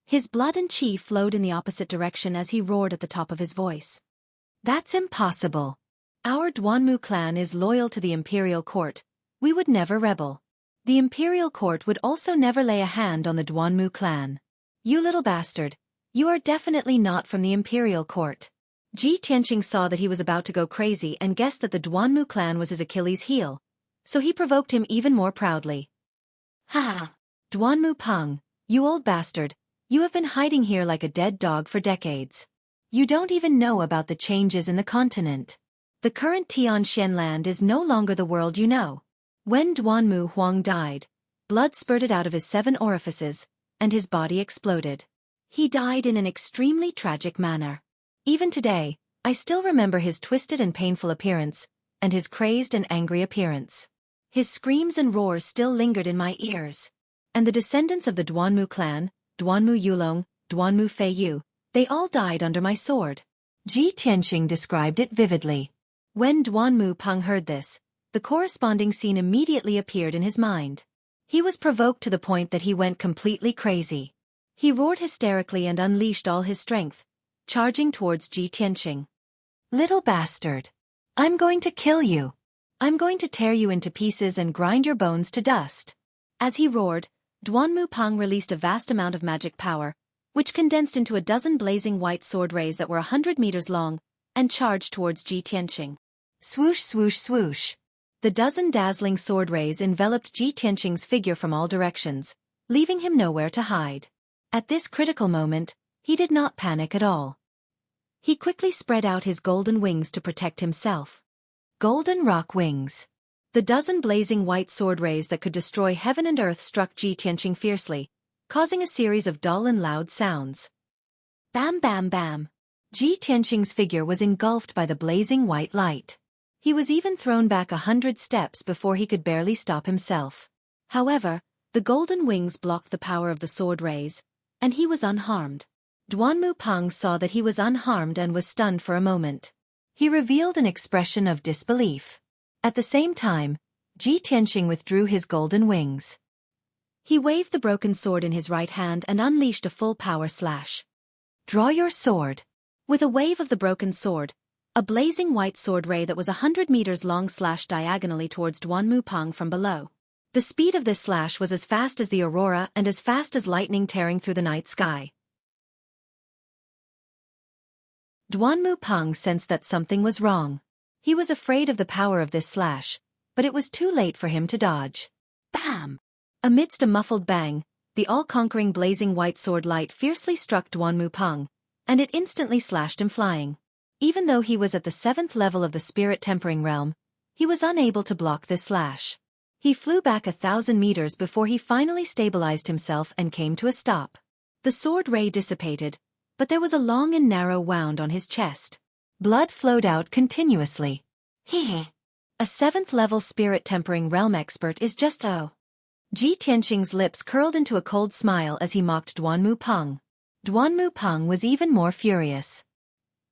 His blood and qi flowed in the opposite direction as he roared at the top of his voice. "That's impossible. Our Duanmu clan is loyal to the imperial court. We would never rebel. The imperial court would also never lay a hand on the Duanmu clan. You little bastard, you are definitely not from the imperial court." Ji Tianqing saw that he was about to go crazy and guessed that the Duanmu clan was his Achilles' heel, so he provoked him even more proudly. "Ha ha! Duanmu Peng, you old bastard, you have been hiding here like a dead dog for decades. You don't even know about the changes in the continent. The current Tianxian land is no longer the world you know." When Duanmu Huang died, blood spurted out of his 7 orifices, and his body exploded. He died in an extremely tragic manner. Even today, I still remember his twisted and painful appearance, and his crazed and angry appearance. His screams and roars still lingered in my ears. And the descendants of the Duanmu clan, Duanmu Yulong, Duanmu Feiyu, they all died under my sword. Ji Tianqing described it vividly. When Duanmu Peng heard this, the corresponding scene immediately appeared in his mind. He was provoked to the point that he went completely crazy. He roared hysterically and unleashed all his strength, charging towards Ji Tianqing. "Little bastard! I'm going to kill you! I'm going to tear you into pieces and grind your bones to dust!" As he roared, Duanmu Peng released a vast amount of magic power, which condensed into a dozen blazing white sword rays that were 100 meters long, and charged towards Ji Tianqing. Swoosh swoosh swoosh. The dozen dazzling sword rays enveloped Ji Tianqing's figure from all directions, leaving him nowhere to hide. At this critical moment, he did not panic at all. He quickly spread out his golden wings to protect himself. Golden rock wings. The dozen blazing white sword rays that could destroy heaven and earth struck Ji Tianqing fiercely, causing a series of dull and loud sounds. Bam bam bam. Ji Tianqing's figure was engulfed by the blazing white light. He was even thrown back 100 steps before he could barely stop himself. However, the golden wings blocked the power of the sword rays, and he was unharmed. Duanmu Peng saw that he was unharmed and was stunned for a moment. He revealed an expression of disbelief. At the same time, Ji Tianqing withdrew his golden wings. He waved the broken sword in his right hand and unleashed a full power slash. "Draw your sword." With a wave of the broken sword, a blazing white sword ray that was 100 meters long slashed diagonally towards Duanmu Peng from below. The speed of this slash was as fast as the aurora and as fast as lightning tearing through the night sky. Duanmu Peng sensed that something was wrong. He was afraid of the power of this slash, but it was too late for him to dodge. Bam! Amidst a muffled bang, the all-conquering blazing white sword light fiercely struck Duanmu Peng, and it instantly slashed him flying. Even though he was at the 7th level of the spirit tempering realm, he was unable to block this slash. He flew back 1,000 meters before he finally stabilized himself and came to a stop. The sword ray dissipated, but there was a long and narrow wound on his chest. Blood flowed out continuously. Hee. A 7th-level spirit-tempering realm expert is just Ji Tianqing's lips curled into a cold smile as he mocked Duanmu Peng. Duanmu Peng was even more furious.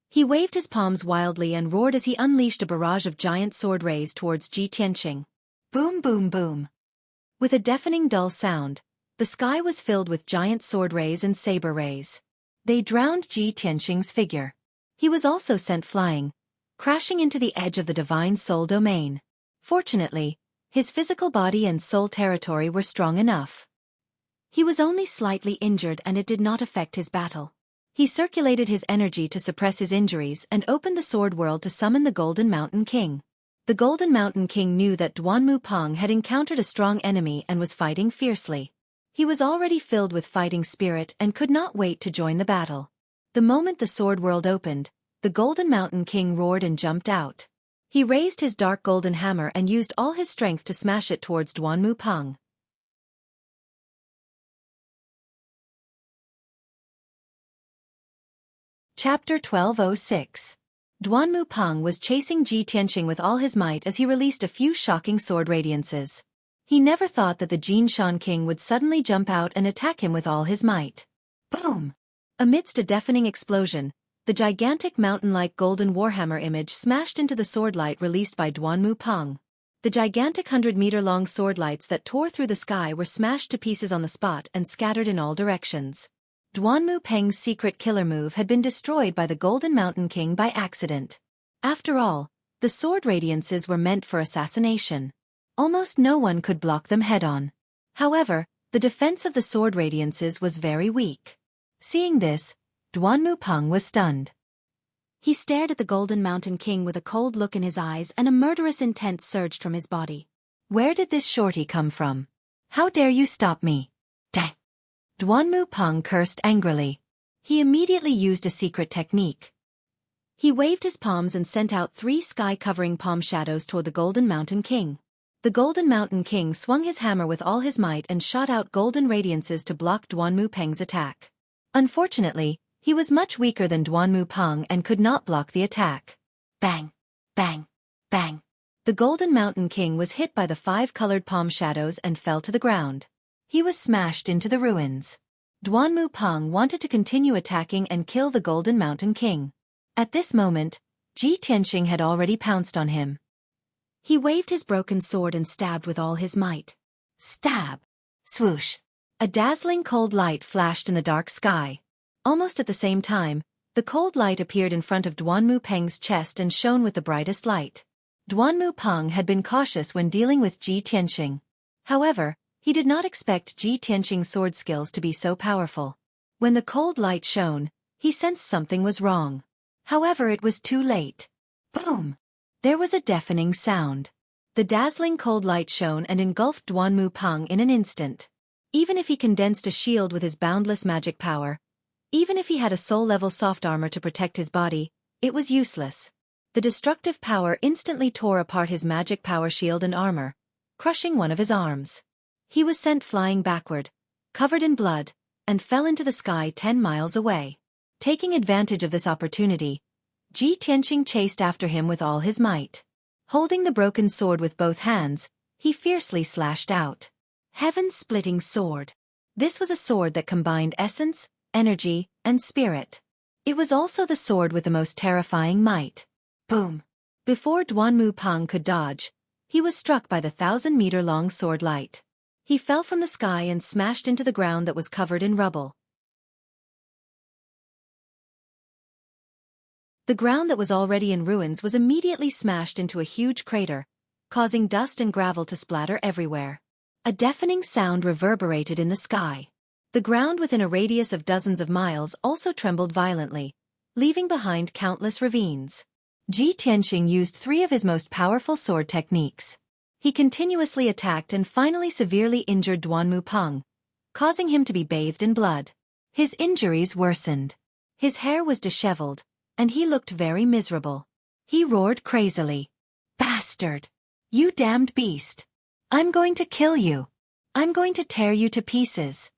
He waved his palms wildly and roared as he unleashed a barrage of giant sword rays towards Ji Tianqing. Boom boom boom. With a deafening dull sound, the sky was filled with giant sword rays and saber rays. They drowned Ji Tianqing's figure. He was also sent flying, crashing into the edge of the divine soul domain. Fortunately, his physical body and soul territory were strong enough. He was only slightly injured and it did not affect his battle. He circulated his energy to suppress his injuries and opened the sword world to summon the Golden Mountain King. The Golden Mountain King knew that Duanmu Peng had encountered a strong enemy and was fighting fiercely. He was already filled with fighting spirit and could not wait to join the battle. The moment the sword world opened, the Golden Mountain King roared and jumped out. He raised his dark golden hammer and used all his strength to smash it towards Duanmu Peng. Chapter 1206. Duanmu Peng was chasing Ji Tianqing with all his might as he released a few shocking sword radiances. He never thought that the Jinshan King would suddenly jump out and attack him with all his might. Boom! Amidst a deafening explosion, the gigantic mountain-like golden warhammer image smashed into the sword light released by Duanmu Peng. The gigantic 100-meter-long sword lights that tore through the sky were smashed to pieces on the spot and scattered in all directions. Duanmu Peng's secret killer move had been destroyed by the Golden Mountain King by accident. After all, the sword radiances were meant for assassination. Almost no one could block them head-on. However, the defense of the sword radiances was very weak. Seeing this, Duanmu Peng was stunned. He stared at the Golden Mountain King with a cold look in his eyes and a murderous intent surged from his body. Where did this shorty come from? How dare you stop me? Dang! Duanmu Peng cursed angrily. He immediately used a secret technique. He waved his palms and sent out 3 sky-covering palm shadows toward the Golden Mountain King. The Golden Mountain King swung his hammer with all his might and shot out golden radiances to block Duanmu Peng's attack. Unfortunately, he was much weaker than Duanmu Peng and could not block the attack. Bang! Bang! Bang! The Golden Mountain King was hit by the 5-colored palm shadows and fell to the ground. He was smashed into the ruins. Duanmu Peng wanted to continue attacking and kill the Golden Mountain King. At this moment, Ji Tianqing had already pounced on him. He waved his broken sword and stabbed with all his might. Stab! Swoosh! A dazzling cold light flashed in the dark sky. Almost at the same time, the cold light appeared in front of Duanmu Peng's chest and shone with the brightest light. Duanmu Peng had been cautious when dealing with Ji Tianqing. However, he did not expect Ji Tianqing's sword skills to be so powerful. When the cold light shone, he sensed something was wrong. However, it was too late. Boom! There was a deafening sound. The dazzling cold light shone and engulfed Duanmu Peng in an instant. Even if he condensed a shield with his boundless magic power, even if he had a soul-level soft armor to protect his body, it was useless. The destructive power instantly tore apart his magic power shield and armor, crushing one of his arms. He was sent flying backward, covered in blood, and fell into the sky 10 miles away. Taking advantage of this opportunity, Ji Tianqing chased after him with all his might. Holding the broken sword with both hands, he fiercely slashed out. Heaven-splitting sword. This was a sword that combined essence, energy, and spirit. It was also the sword with the most terrifying might. Boom! Before Duanmu Peng could dodge, he was struck by the 1,000-meter-long sword light. He fell from the sky and smashed into the ground that was covered in rubble. The ground that was already in ruins was immediately smashed into a huge crater, causing dust and gravel to splatter everywhere. A deafening sound reverberated in the sky. The ground within a radius of dozens of miles also trembled violently, leaving behind countless ravines. Ji Tianqing used 3 of his most powerful sword techniques. He continuously attacked and finally severely injured Duanmu Peng, causing him to be bathed in blood. His injuries worsened. His hair was disheveled, and he looked very miserable. He roared crazily. Bastard! You damned beast! I'm going to kill you! I'm going to tear you to pieces!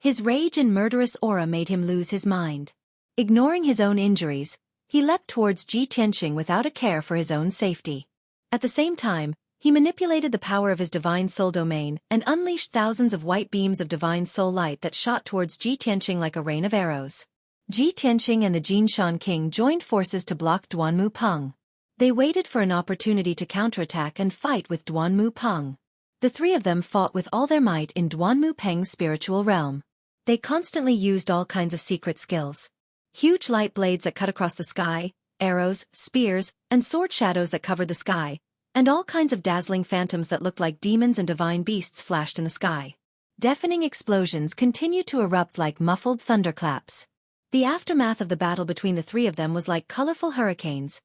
His rage and murderous aura made him lose his mind. Ignoring his own injuries, he leapt towards Ji Tianqing without a care for his own safety. At the same time, he manipulated the power of his divine soul domain and unleashed thousands of white beams of divine soul light that shot towards Ji Tianqing like a rain of arrows. Ji Tianqing and the Jinshan King joined forces to block Duanmu Peng. They waited for an opportunity to counterattack and fight with Duanmu Peng. The three of them fought with all their might in Duanmu Peng's spiritual realm. They constantly used all kinds of secret skills. Huge light blades that cut across the sky, arrows, spears, and sword shadows that covered the sky, and all kinds of dazzling phantoms that looked like demons and divine beasts flashed in the sky. Deafening explosions continued to erupt like muffled thunderclaps. The aftermath of the battle between the three of them was like colorful hurricanes,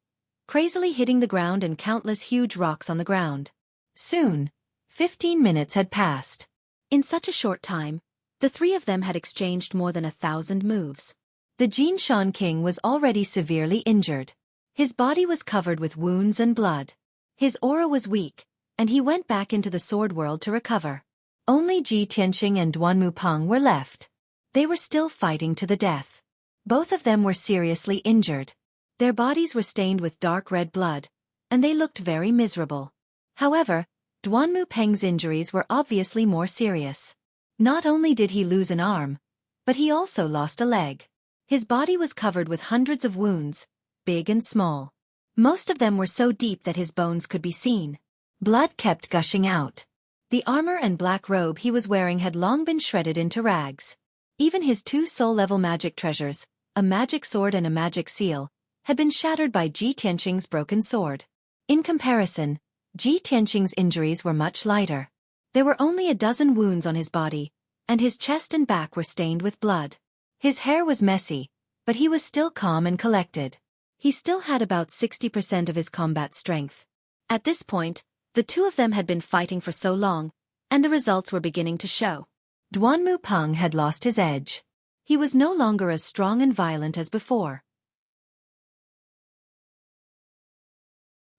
crazily hitting the ground and countless huge rocks on the ground. Soon, 15 minutes had passed. In such a short time, the three of them had exchanged more than 1,000 moves. The Jinshan King was already severely injured. His body was covered with wounds and blood. His aura was weak, and he went back into the sword world to recover. Only Ji Tianqing and Duanmu Peng were left. They were still fighting to the death. Both of them were seriously injured. Their bodies were stained with dark red blood, and they looked very miserable. However, Duanmu Peng's injuries were obviously more serious. Not only did he lose an arm, but he also lost a leg. His body was covered with hundreds of wounds, big and small. Most of them were so deep that his bones could be seen. Blood kept gushing out. The armor and black robe he was wearing had long been shredded into rags. Even his 2 soul-level magic treasures, a magic sword and a magic seal, had been shattered by Ji Tianqing's broken sword. In comparison, Ji Tianqing's injuries were much lighter. There were only a dozen wounds on his body, and his chest and back were stained with blood. His hair was messy, but he was still calm and collected. He still had about 60% of his combat strength. At this point, the two of them had been fighting for so long, and the results were beginning to show. Duanmu Peng had lost his edge. He was no longer as strong and violent as before.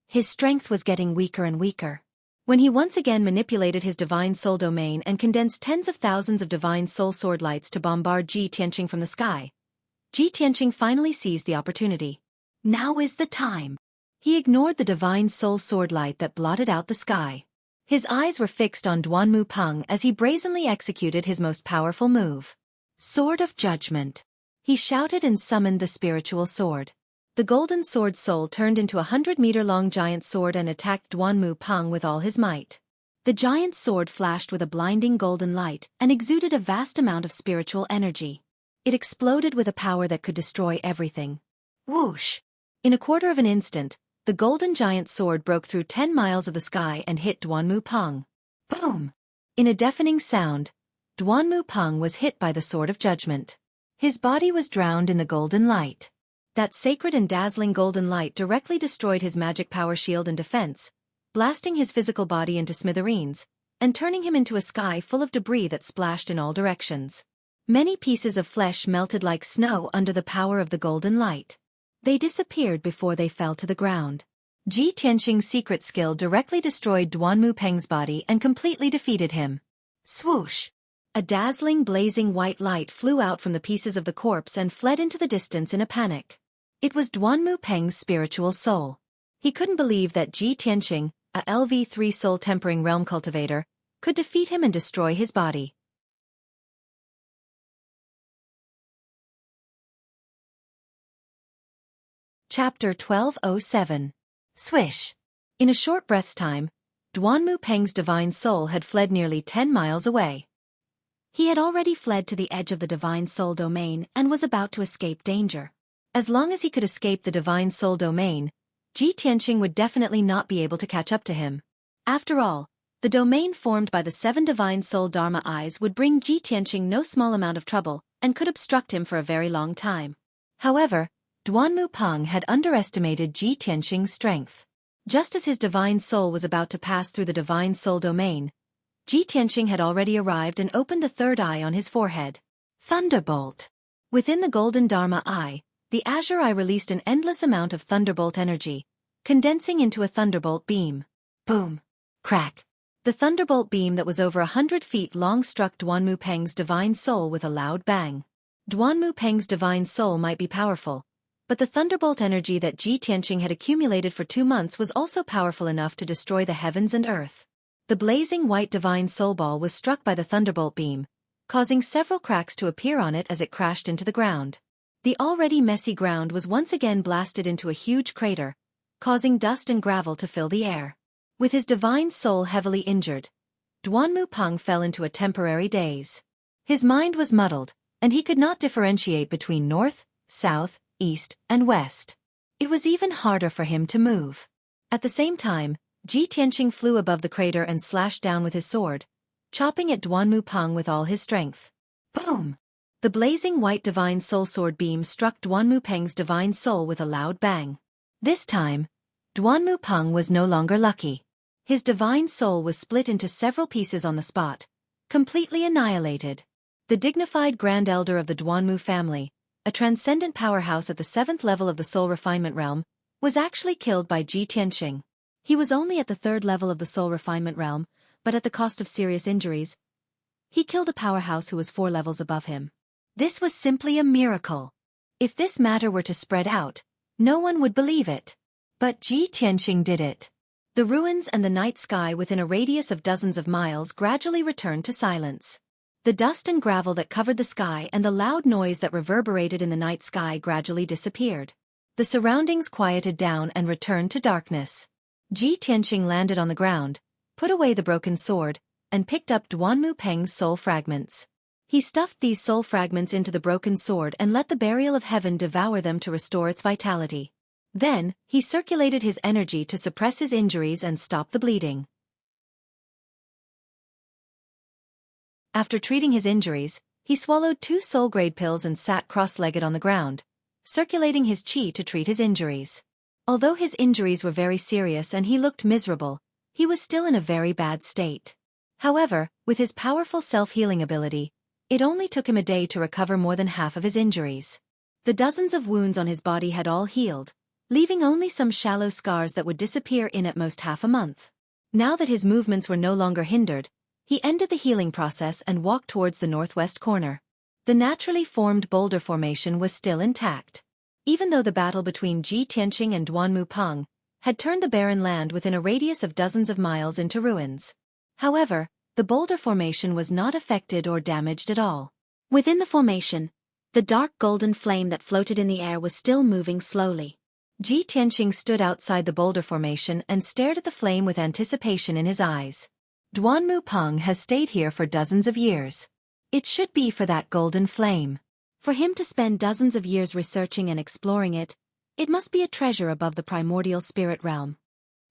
His strength was getting weaker and weaker. When he once again manipulated his divine soul domain and condensed tens of thousands of divine soul sword lights to bombard Ji Tianqing from the sky, Ji Tianqing finally seized the opportunity. Now is the time. He ignored the divine soul sword light that blotted out the sky. His eyes were fixed on Duanmu Peng as he brazenly executed his most powerful move. Sword of Judgment. He shouted and summoned the spiritual sword. The golden sword soul turned into a 100-meter-long giant sword and attacked Duanmu Peng with all his might. The giant sword flashed with a blinding golden light and exuded a vast amount of spiritual energy. It exploded with a power that could destroy everything. Whoosh! In a quarter of an instant, the golden giant sword broke through 10 miles of the sky and hit Duanmu Peng. Boom! In a deafening sound, Duanmu Peng was hit by the sword of judgment. His body was drowned in the golden light. That sacred and dazzling golden light directly destroyed his magic power shield and defense, blasting his physical body into smithereens, and turning him into a sky full of debris that splashed in all directions. Many pieces of flesh melted like snow under the power of the golden light. They disappeared before they fell to the ground. Ji Tianqing's secret skill directly destroyed Duanmu Peng's body and completely defeated him. Swoosh! A dazzling blazing white light flew out from the pieces of the corpse and fled into the distance in a panic. It was Duanmu Peng's spiritual soul. He couldn't believe that Ji Tianqing, a LV3 soul tempering realm cultivator, could defeat him and destroy his body. Chapter 1207. Swish! In a short breath's time, Duanmu Peng's divine soul had fled nearly 10 miles away. He had already fled to the edge of the divine soul domain and was about to escape danger. As long as he could escape the divine soul domain, Ji Tianqing would definitely not be able to catch up to him. After all, the domain formed by the 7 divine soul Dharma eyes would bring Ji Tianqing no small amount of trouble and could obstruct him for a very long time. However, Duanmu Peng had underestimated Ji Tianqing's strength. Just as his divine soul was about to pass through the divine soul domain, Ji Tianqing had already arrived and opened the third eye on his forehead. Thunderbolt! Within the golden Dharma eye, the azure eye released an endless amount of thunderbolt energy, condensing into a thunderbolt beam. Boom! Crack! The thunderbolt beam that was over 100 feet long struck Duanmu Peng's divine soul with a loud bang. Duanmu Peng's divine soul might be powerful, but the thunderbolt energy that Ji Tianqing had accumulated for 2 months was also powerful enough to destroy the heavens and earth. The blazing white divine soul ball was struck by the thunderbolt beam, causing several cracks to appear on it as it crashed into the ground. The already messy ground was once again blasted into a huge crater, causing dust and gravel to fill the air. With his divine soul heavily injured, Duanmu Peng fell into a temporary daze. His mind was muddled, and he could not differentiate between north, south, east, and west. It was even harder for him to move. At the same time, Ji Tianqing flew above the crater and slashed down with his sword, chopping at Duanmu Peng with all his strength. Boom! The blazing white divine soul sword beam struck Duanmu Peng's divine soul with a loud bang. This time, Duanmu Peng was no longer lucky. His divine soul was split into several pieces on the spot, completely annihilated. The dignified Grand Elder of the Duanmu family, a transcendent powerhouse at the 7th level of the soul refinement realm, was actually killed by Ji Tianqing. He was only at the 3rd level of the soul refinement realm, but at the cost of serious injuries. He killed a powerhouse who was 4 levels above him. This was simply a miracle. If this matter were to spread out, no one would believe it. But Ji Tianqing did it. The ruins and the night sky within a radius of dozens of miles gradually returned to silence. The dust and gravel that covered the sky and the loud noise that reverberated in the night sky gradually disappeared. The surroundings quieted down and returned to darkness. Ji Tianqing landed on the ground, put away the broken sword, and picked up Duanmu Peng's soul fragments. He stuffed these soul fragments into the broken sword and let the burial of heaven devour them to restore its vitality. Then, he circulated his energy to suppress his injuries and stop the bleeding. After treating his injuries, he swallowed 2 soul-grade pills and sat cross-legged on the ground, circulating his qi to treat his injuries. Although his injuries were very serious and he looked miserable, he was still in a very bad state. However, with his powerful self-healing ability, it only took him a day to recover more than half of his injuries. The dozens of wounds on his body had all healed, leaving only some shallow scars that would disappear in at most half a month. Now that his movements were no longer hindered, he ended the healing process and walked towards the northwest corner. The naturally formed boulder formation was still intact. Even though the battle between Ji Tianqing and Duanmu Peng had turned the barren land within a radius of dozens of miles into ruins. However, the boulder formation was not affected or damaged at all. Within the formation, the dark golden flame that floated in the air was still moving slowly. Ji Tianqing stood outside the boulder formation and stared at the flame with anticipation in his eyes. Duanmu Peng has stayed here for dozens of years. It should be for that golden flame. For him to spend dozens of years researching and exploring it, it must be a treasure above the primordial spirit realm.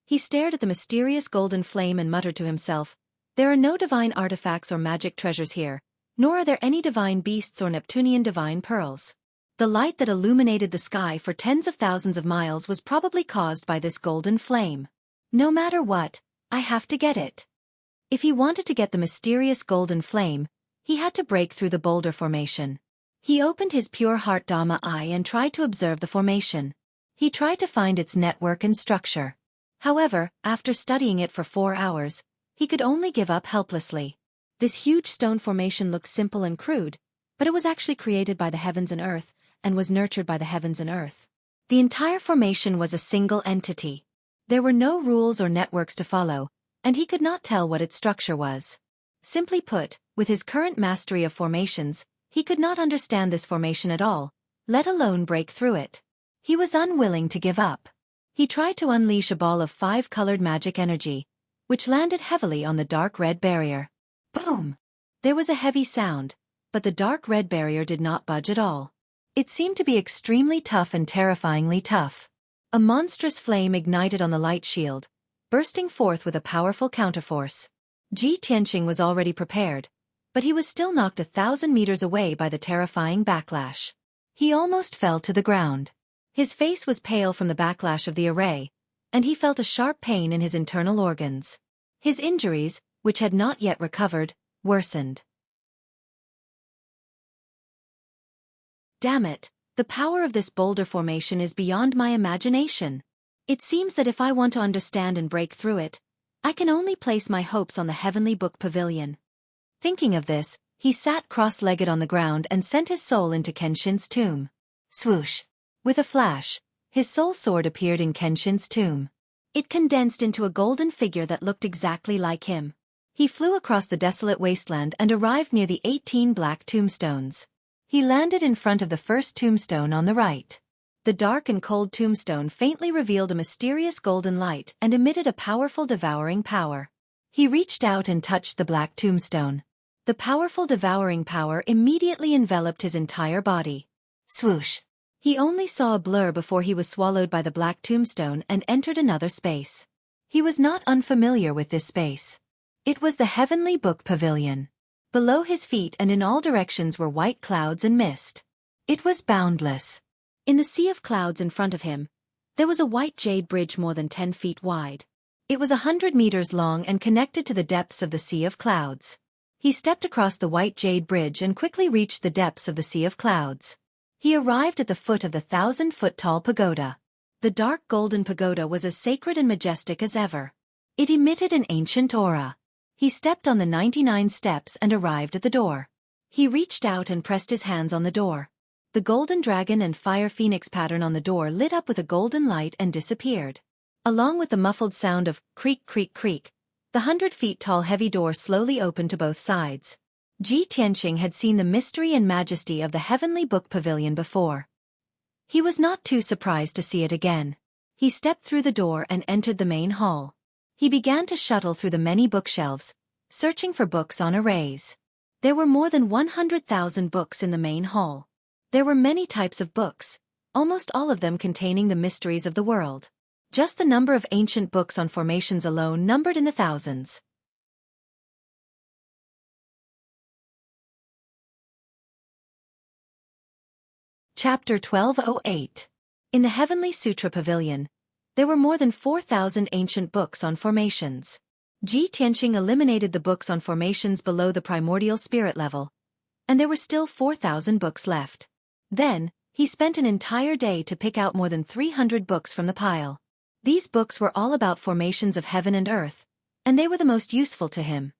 He stared at the mysterious golden flame and muttered to himself, "There are no divine artifacts or magic treasures here, nor are there any divine beasts or Neptunian divine pearls. The light that illuminated the sky for tens of thousands of miles was probably caused by this golden flame. No matter what, I have to get it." If he wanted to get the mysterious golden flame, he had to break through the boulder formation. He opened his pure heart Dhamma eye and tried to observe the formation. He tried to find its network and structure. However, after studying it for 4 hours, he could only give up helplessly. This huge stone formation looked simple and crude, but it was actually created by the heavens and earth, and was nurtured by the heavens and earth. The entire formation was a single entity. There were no rules or networks to follow, and he could not tell what its structure was. Simply put, with his current mastery of formations, he could not understand this formation at all, let alone break through it. He was unwilling to give up. He tried to unleash a ball of 5-colored magic energy, which landed heavily on the dark red barrier. Boom! There was a heavy sound, but the dark red barrier did not budge at all. It seemed to be extremely tough and terrifyingly tough. A monstrous flame ignited on the light shield, bursting forth with a powerful counterforce. Ji Tianqing was already prepared, but he was still knocked 1,000 meters away by the terrifying backlash. He almost fell to the ground. His face was pale from the backlash of the array, and he felt a sharp pain in his internal organs. His injuries, which had not yet recovered, worsened. Damn it, the power of this boulder formation is beyond my imagination. It seems that if I want to understand and break through it, I can only place my hopes on the heavenly book pavilion. Thinking of this, he sat cross-legged on the ground and sent his soul into Kenshin's tomb. Swoosh! With a flash, his soul sword appeared in Kenshin's tomb. It condensed into a golden figure that looked exactly like him. He flew across the desolate wasteland and arrived near the 18 black tombstones. He landed in front of the first tombstone on the right. The dark and cold tombstone faintly revealed a mysterious golden light and emitted a powerful devouring power. He reached out and touched the black tombstone. The powerful devouring power immediately enveloped his entire body. Swoosh! He only saw a blur before he was swallowed by the black tombstone and entered another space. He was not unfamiliar with this space. It was the heavenly book pavilion. Below his feet and in all directions were white clouds and mist. It was boundless. In the sea of clouds in front of him, there was a white jade bridge more than 10 feet wide. It was 100 meters long and connected to the depths of the sea of clouds. He stepped across the white jade bridge and quickly reached the depths of the sea of clouds. He arrived at the foot of the 1,000-foot-tall pagoda. The dark golden pagoda was as sacred and majestic as ever. It emitted an ancient aura. He stepped on the 99 steps and arrived at the door. He reached out and pressed his hands on the door. The golden dragon and fire phoenix pattern on the door lit up with a golden light and disappeared. Along with the muffled sound of creak, creak, creak, the 100-feet-tall heavy door slowly opened to both sides. Ji Tianqing had seen the mystery and majesty of the heavenly book pavilion before. He was not too surprised to see it again. He stepped through the door and entered the main hall. He began to shuttle through the many bookshelves, searching for books on arrays. There were more than 100,000 books in the main hall. There were many types of books, almost all of them containing the mysteries of the world. Just the number of ancient books on formations alone numbered in the thousands. Chapter 1208. In the Heavenly Sutra Pavilion, there were more than 4,000 ancient books on formations. Ji Tianqing eliminated the books on formations below the primordial spirit level, and there were still 4,000 books left. Then, he spent an entire day to pick out more than 300 books from the pile. These books were all about formations of heaven and earth, and they were the most useful to him.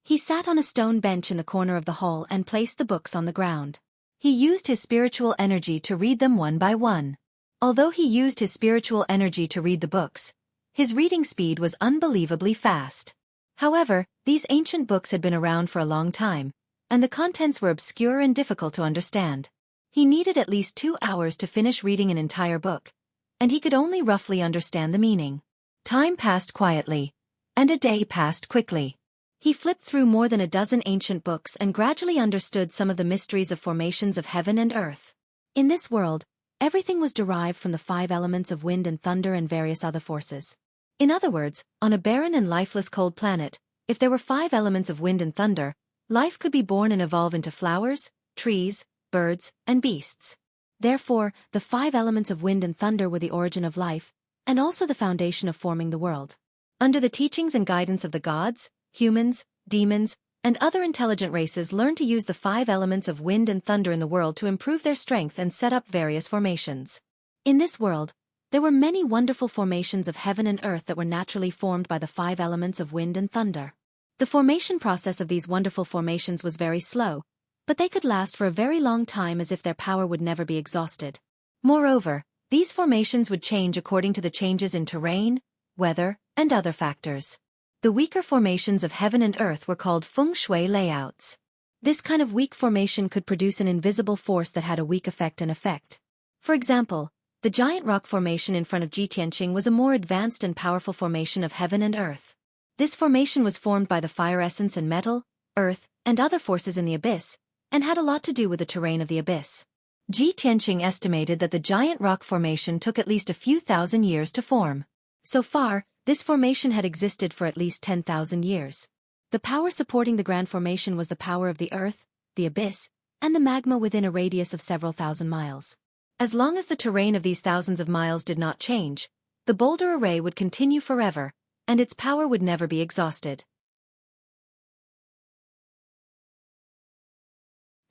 He sat on a stone bench in the corner of the hall and placed the books on the ground. He used his spiritual energy to read them one by one. Although he used his spiritual energy to read the books, his reading speed was unbelievably fast. However, these ancient books had been around for a long time, and the contents were obscure and difficult to understand. He needed at least 2 hours to finish reading an entire book, and he could only roughly understand the meaning. Time passed quietly, and a day passed quickly. He flipped through more than a dozen ancient books and gradually understood some of the mysteries of formations of heaven and earth. In this world, everything was derived from the 5 elements of wind and thunder and various other forces. In other words, on a barren and lifeless cold planet, if there were 5 elements of wind and thunder, life could be born and evolve into flowers, trees, birds, and beasts. Therefore, the 5 elements of wind and thunder were the origin of life, and also the foundation of forming the world. Under the teachings and guidance of the gods, humans, demons, and other intelligent races learned to use the 5 elements of wind and thunder in the world to improve their strength and set up various formations. In this world, there were many wonderful formations of heaven and earth that were naturally formed by the 5 elements of wind and thunder. The formation process of these wonderful formations was very slow, but they could last for a very long time as if their power would never be exhausted. Moreover, these formations would change according to the changes in terrain, weather, and other factors. The weaker formations of heaven and earth were called feng shui layouts. This kind of weak formation could produce an invisible force that had a weak effect and effect. For example, the giant rock formation in front of Ji Tianqing was a more advanced and powerful formation of heaven and earth. This formation was formed by the fire essence and metal, earth, and other forces in the abyss, and had a lot to do with the terrain of the abyss. Ji Tianqing estimated that the giant rock formation took at least a few thousand years to form. So far, this formation had existed for at least 10,000 years. The power supporting the grand formation was the power of the earth, the abyss, and the magma within a radius of several thousand miles. As long as the terrain of these thousands of miles did not change, the boulder array would continue forever, and its power would never be exhausted.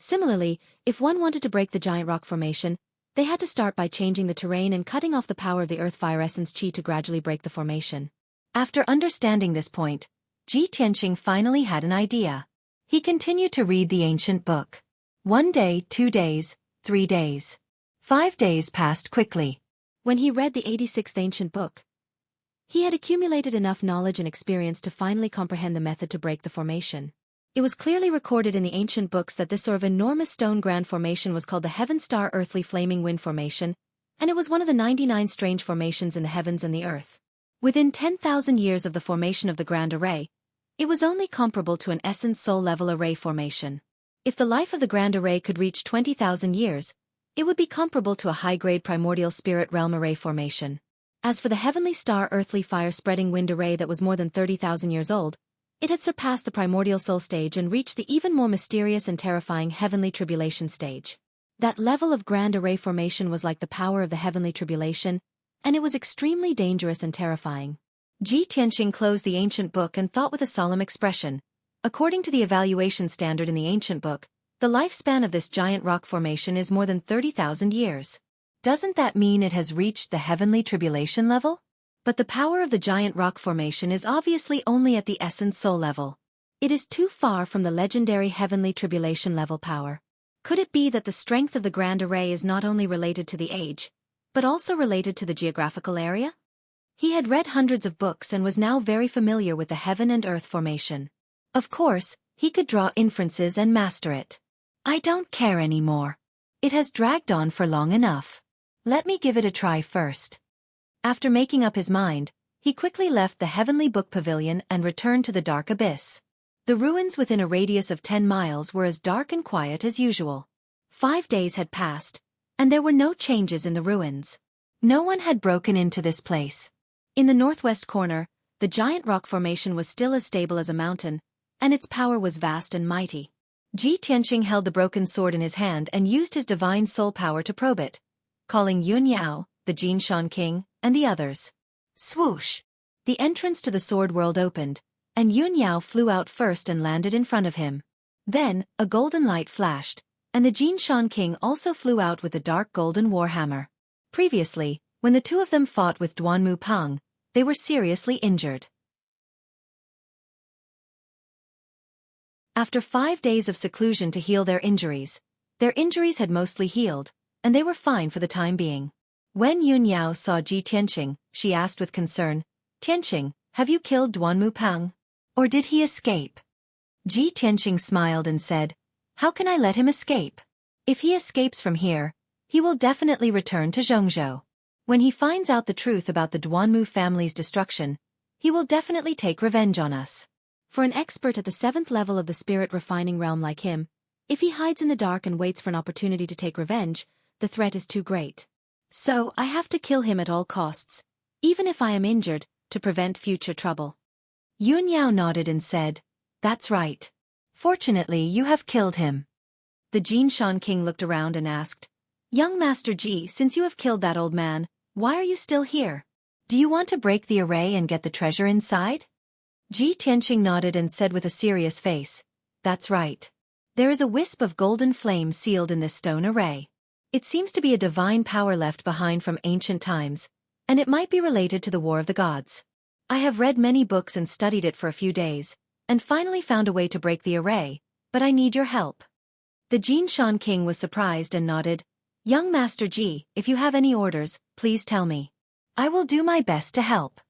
Similarly, if one wanted to break the giant rock formation, they had to start by changing the terrain and cutting off the power of the earth fire essence chi to gradually break the formation. After understanding this point, Ji Tianqing finally had an idea. He continued to read the ancient book. 1 day, 2 days, 3 days. 5 days passed quickly. When he read the 86th ancient book, he had accumulated enough knowledge and experience to finally comprehend the method to break the formation. It was clearly recorded in the ancient books that this sort of enormous stone grand formation was called the Heaven Star Earthly Flaming Wind Formation, and it was one of the 99 strange formations in the heavens and the earth. Within 10,000 years of the formation of the Grand Array, it was only comparable to an essence soul level array formation. If the life of the Grand Array could reach 20,000 years, it would be comparable to a high-grade primordial spirit realm array formation. As for the heavenly star earthly fire-spreading wind array that was more than 30,000 years old, it had surpassed the primordial soul stage and reached the even more mysterious and terrifying heavenly tribulation stage. That level of grand array formation was like the power of the heavenly tribulation, and it was extremely dangerous and terrifying. Ji Tianqing closed the ancient book and thought with a solemn expression. According to the evaluation standard in the ancient book, the lifespan of this giant rock formation is more than 30,000 years. Doesn't that mean it has reached the heavenly tribulation level? But the power of the giant rock formation is obviously only at the essence soul level. It is too far from the legendary heavenly tribulation level power. Could it be that the strength of the Grand Array is not only related to the age, but also related to the geographical area? He had read hundreds of books and was now very familiar with the heaven and earth formation. Of course, he could draw inferences and master it. I don't care anymore. It has dragged on for long enough. Let me give it a try first. After making up his mind, he quickly left the heavenly book pavilion and returned to the dark abyss. The ruins within a radius of 10 miles were as dark and quiet as usual. 5 days had passed, and there were no changes in the ruins. No one had broken into this place. In the northwest corner, the giant rock formation was still as stable as a mountain, and its power was vast and mighty. Ji Tianqing held the broken sword in his hand and used his divine soul power to probe it, calling Yun Yao, the Jinshan King, and the others. Swoosh! The entrance to the sword world opened, and Yun Yao flew out first and landed in front of him. Then, a golden light flashed, and the Jinshan King also flew out with the dark golden warhammer. Previously, when the two of them fought with Duanmu Pang, they were seriously injured. After 5 days of seclusion to heal their injuries had mostly healed, and they were fine for the time being. When Yun Yao saw Ji Tianqing, she asked with concern, "Tianqing, have you killed Duanmu Pang? Or did he escape?" Ji Tianqing smiled and said, "How can I let him escape? If he escapes from here, he will definitely return to Zhongzhou. When he finds out the truth about the Duanmu family's destruction, he will definitely take revenge on us. For an expert at the 7th level of the spirit refining realm like him, if he hides in the dark and waits for an opportunity to take revenge, the threat is too great. So I have to kill him at all costs, even if I am injured, to prevent future trouble." Yun Yao nodded and said, "That's right. Fortunately, you have killed him." The Jinshan King looked around and asked, "Young Master Ji, since you have killed that old man, why are you still here? Do you want to break the array and get the treasure inside?" Ji Tianqing nodded and said with a serious face, "That's right. There is a wisp of golden flame sealed in this stone array. It seems to be a divine power left behind from ancient times, and it might be related to the War of the Gods. I have read many books and studied it for a few days, and finally found a way to break the array, but I need your help." The Jinshan King was surprised and nodded, "Young Master Ji, if you have any orders, please tell me. I will do my best to help."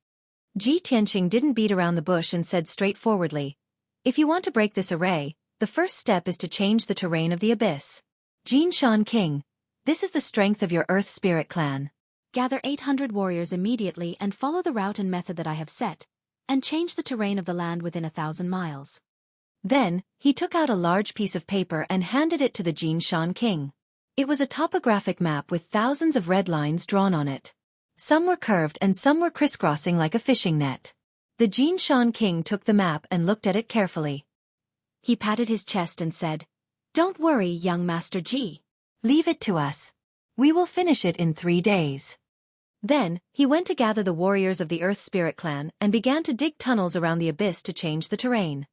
Ji Tianqing didn't beat around the bush and said straightforwardly, "If you want to break this array, the first step is to change the terrain of the abyss. Jinshan King, this is the strength of your Earth Spirit clan. Gather 800 warriors immediately and follow the route and method that I have set, and change the terrain of the land within 1,000 miles. Then, he took out a large piece of paper and handed it to the Jinshan King. It was a topographic map with thousands of red lines drawn on it. Some were curved and some were crisscrossing like a fishing net. The Jinshan King took the map and looked at it carefully. He patted his chest and said, "Don't worry, young Master Ji. Leave it to us. We will finish it in 3 days." Then, he went to gather the warriors of the Earth Spirit clan and began to dig tunnels around the abyss to change the terrain.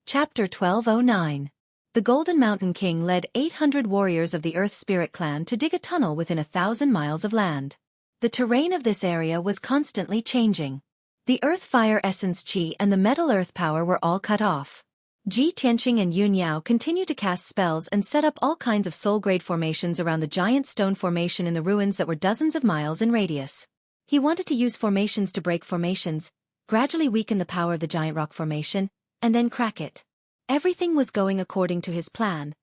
Chapter 1209. the Golden Mountain King led 800 warriors of the Earth Spirit clan to dig a tunnel within 1,000 miles of land. The terrain of this area was constantly changing. The Earth Fire Essence Qi and the Metal Earth Power were all cut off. Ji Tianqing and Yun Yao continued to cast spells and set up all kinds of soul-grade formations around the giant stone formation in the ruins that were dozens of miles in radius. He wanted to use formations to break formations, gradually weaken the power of the giant rock formation, and then crack it. Everything was going according to his plan,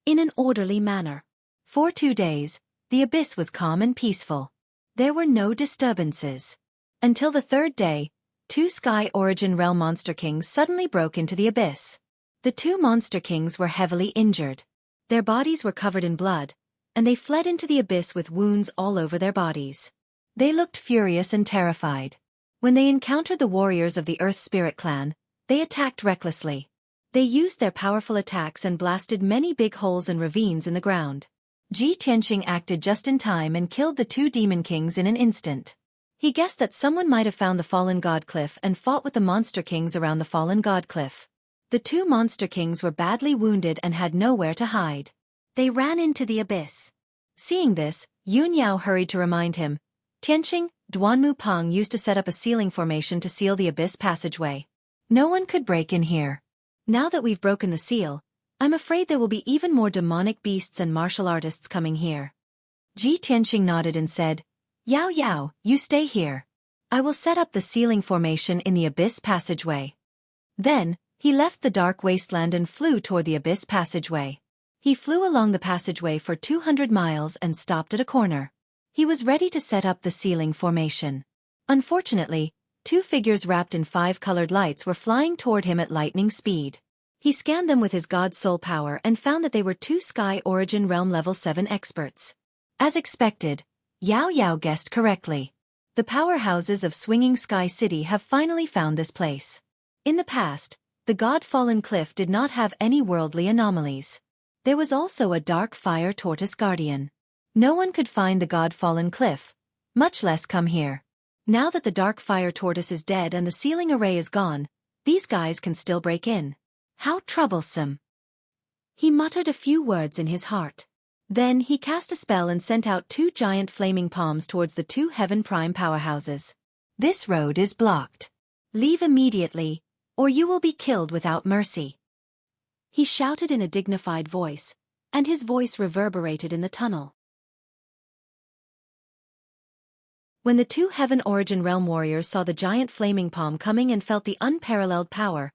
in an orderly manner. For 2 days, the abyss was calm and peaceful. There were no disturbances. Until the 3rd day, 2 Sky Origin Realm Monster Kings suddenly broke into the abyss. The 2 Monster Kings were heavily injured. Their bodies were covered in blood, and they fled into the abyss with wounds all over their bodies. They looked furious and terrified. When they encountered the warriors of the Earth Spirit clan, they attacked recklessly. They used their powerful attacks and blasted many big holes and ravines in the ground. Ji Tianqing acted just in time and killed the 2 Demon Kings in an instant. He guessed that someone might have found the Fallen God Cliff and fought with the Monster Kings around the Fallen God Cliff. The 2 Monster Kings were badly wounded and had nowhere to hide. They ran into the abyss. Seeing this, Yun Yao hurried to remind him. Tianqing, Duanmu Peng used to set up a sealing formation to seal the abyss passageway. No one could break in here. Now that we've broken the seal, I'm afraid there will be even more demonic beasts and martial artists coming here. Ji Tianqing nodded and said, Yao Yao, you stay here. I will set up the sealing formation in the abyss passageway. Then, he left the dark wasteland and flew toward the abyss passageway. He flew along the passageway for 200 miles and stopped at a corner. He was ready to set up the sealing formation. Unfortunately, 2 figures wrapped in 5 colored lights were flying toward him at lightning speed. He scanned them with his God Soul power and found that they were 2 Sky Origin Realm Level 7 experts. As expected, Yao Yao guessed correctly. The powerhouses of Swinging Sky City have finally found this place. In the past, the God-Fallen Cliff did not have any worldly anomalies. There was also a dark fire tortoise guardian. No one could find the God-Fallen Cliff, much less come here. Now that the dark fire tortoise is dead and the sealing array is gone, these guys can still break in. How troublesome. He muttered a few words in his heart. Then he cast a spell and sent out 2 giant flaming palms towards the 2 Heaven Prime powerhouses. This road is blocked. Leave immediately, or you will be killed without mercy. He shouted in a dignified voice, and his voice reverberated in the tunnel. When the 2 Heaven Origin Realm warriors saw the giant flaming palm coming and felt the unparalleled power,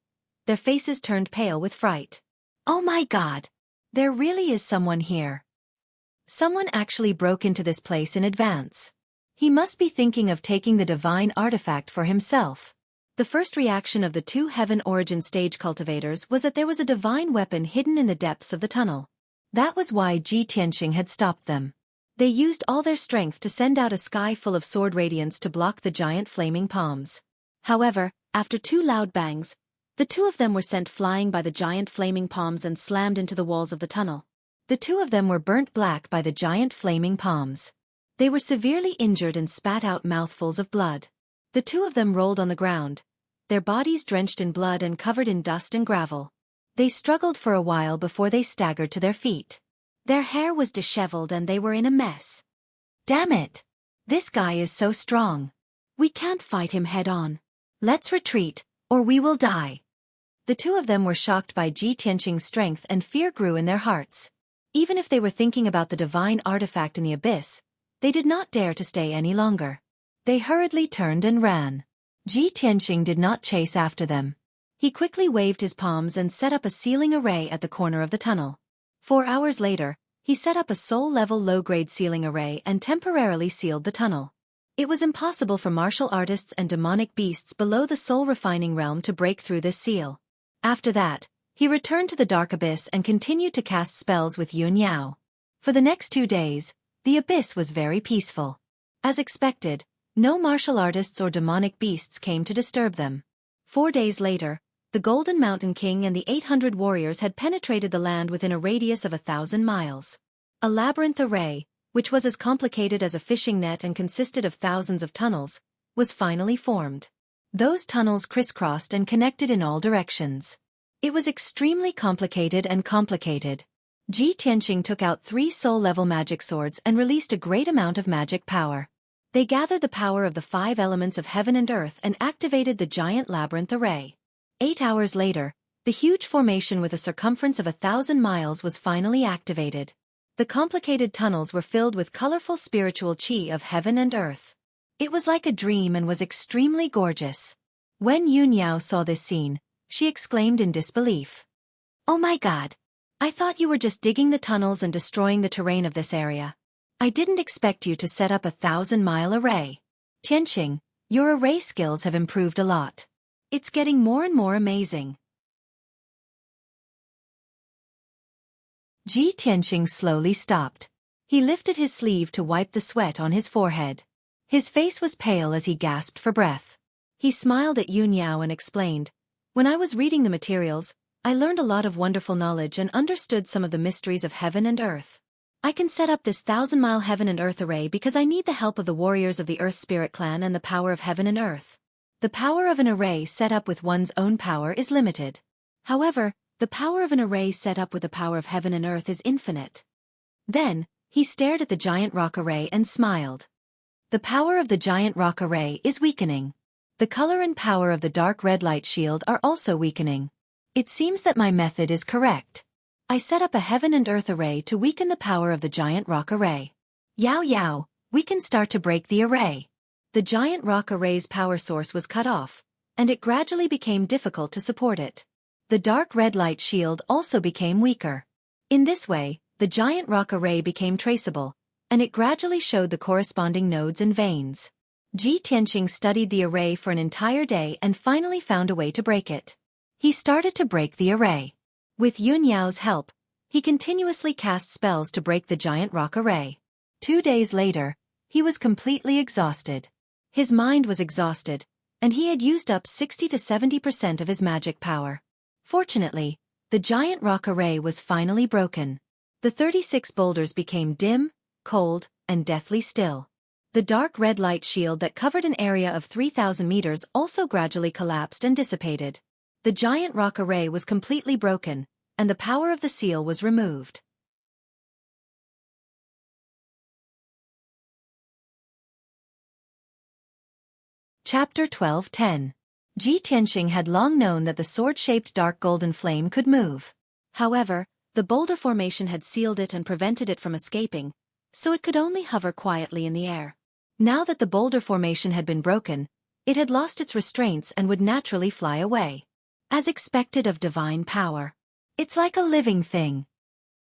their faces turned pale with fright. Oh my God! There really is someone here. Someone actually broke into this place in advance. He must be thinking of taking the divine artifact for himself. The first reaction of the 2 Heaven Origin stage cultivators was that there was a divine weapon hidden in the depths of the tunnel. That was why Ji Tianqing had stopped them. They used all their strength to send out a sky full of sword radiance to block the giant flaming palms. However, after 2 loud bangs, the 2 of them were sent flying by the giant flaming palms and slammed into the walls of the tunnel. The 2 of them were burnt black by the giant flaming palms. They were severely injured and spat out mouthfuls of blood. The 2 of them rolled on the ground, their bodies drenched in blood and covered in dust and gravel. They struggled for a while before they staggered to their feet. Their hair was disheveled and they were in a mess. Damn it! This guy is so strong. We can't fight him head-on. Let's retreat, or we will die. The 2 of them were shocked by Ji Tianqing's strength and fear grew in their hearts. Even if they were thinking about the divine artifact in the abyss, they did not dare to stay any longer. They hurriedly turned and ran. Ji Tianqing did not chase after them. He quickly waved his palms and set up a sealing array at the corner of the tunnel. 4 hours later, he set up a soul-level low-grade sealing array and temporarily sealed the tunnel. It was impossible for martial artists and demonic beasts below the soul-refining realm to break through this seal. After that, he returned to the dark abyss and continued to cast spells with Yun Yao. For the next 2 days, the abyss was very peaceful. As expected, no martial artists or demonic beasts came to disturb them. 4 days later, the Golden Mountain King and the 800 warriors had penetrated the land within a radius of 1,000 miles. A labyrinth array, which was as complicated as a fishing net and consisted of thousands of tunnels, was finally formed. Those tunnels crisscrossed and connected in all directions. It was extremely complicated and complicated. Ji Tianqing took out 3 soul-level magic swords and released a great amount of magic power. They gathered the power of the 5 elements of heaven and earth and activated the giant labyrinth array. 8 hours later, the huge formation with a circumference of 1,000 miles was finally activated. The complicated tunnels were filled with colorful spiritual qi of heaven and earth. It was like a dream and was extremely gorgeous. When Yunyao saw this scene, she exclaimed in disbelief. "Oh my God! I thought you were just digging the tunnels and destroying the terrain of this area. I didn't expect you to set up a 1,000-mile array. Tianqing, your array skills have improved a lot. It's getting more and more amazing." Ji Tianqing slowly stopped. He lifted his sleeve to wipe the sweat on his forehead. His face was pale as he gasped for breath. He smiled at Yunyao and explained, "When I was reading the materials, I learned a lot of wonderful knowledge and understood some of the mysteries of heaven and earth. I can set up this 1,000-mile heaven and earth array because I need the help of the warriors of the Earth Spirit Clan and the power of heaven and earth. The power of an array set up with one's own power is limited. However, the power of an array set up with the power of heaven and earth is infinite." Then, he stared at the giant rock array and smiled. "The power of the giant rock array is weakening. The color and power of the dark red light shield are also weakening. It seems that my method is correct. I set up a heaven and earth array to weaken the power of the giant rock array. Yao Yao, we can start to break the array." The giant rock array's power source was cut off, and it gradually became difficult to support it. The dark red light shield also became weaker. In this way, the giant rock array became traceable, and it gradually showed the corresponding nodes and veins. Ji Tianqing studied the array for an entire day and finally found a way to break it. He started to break the array. With Yunyao's help, he continuously cast spells to break the giant rock array. 2 days later, he was completely exhausted. His mind was exhausted, and he had used up 60 to 70% of his magic power. Fortunately, the giant rock array was finally broken. The 36 boulders became dim, cold, and deathly still. The dark red light shield that covered an area of 3,000 meters also gradually collapsed and dissipated. The giant rock array was completely broken, and the power of the seal was removed. Chapter 12:10. Ji Tianqing had long known that the sword-shaped dark golden flame could move. However, the boulder formation had sealed it and prevented it from escaping, so it could only hover quietly in the air. Now that the boulder formation had been broken, it had lost its restraints and would naturally fly away. As expected of divine power. "It's like a living thing."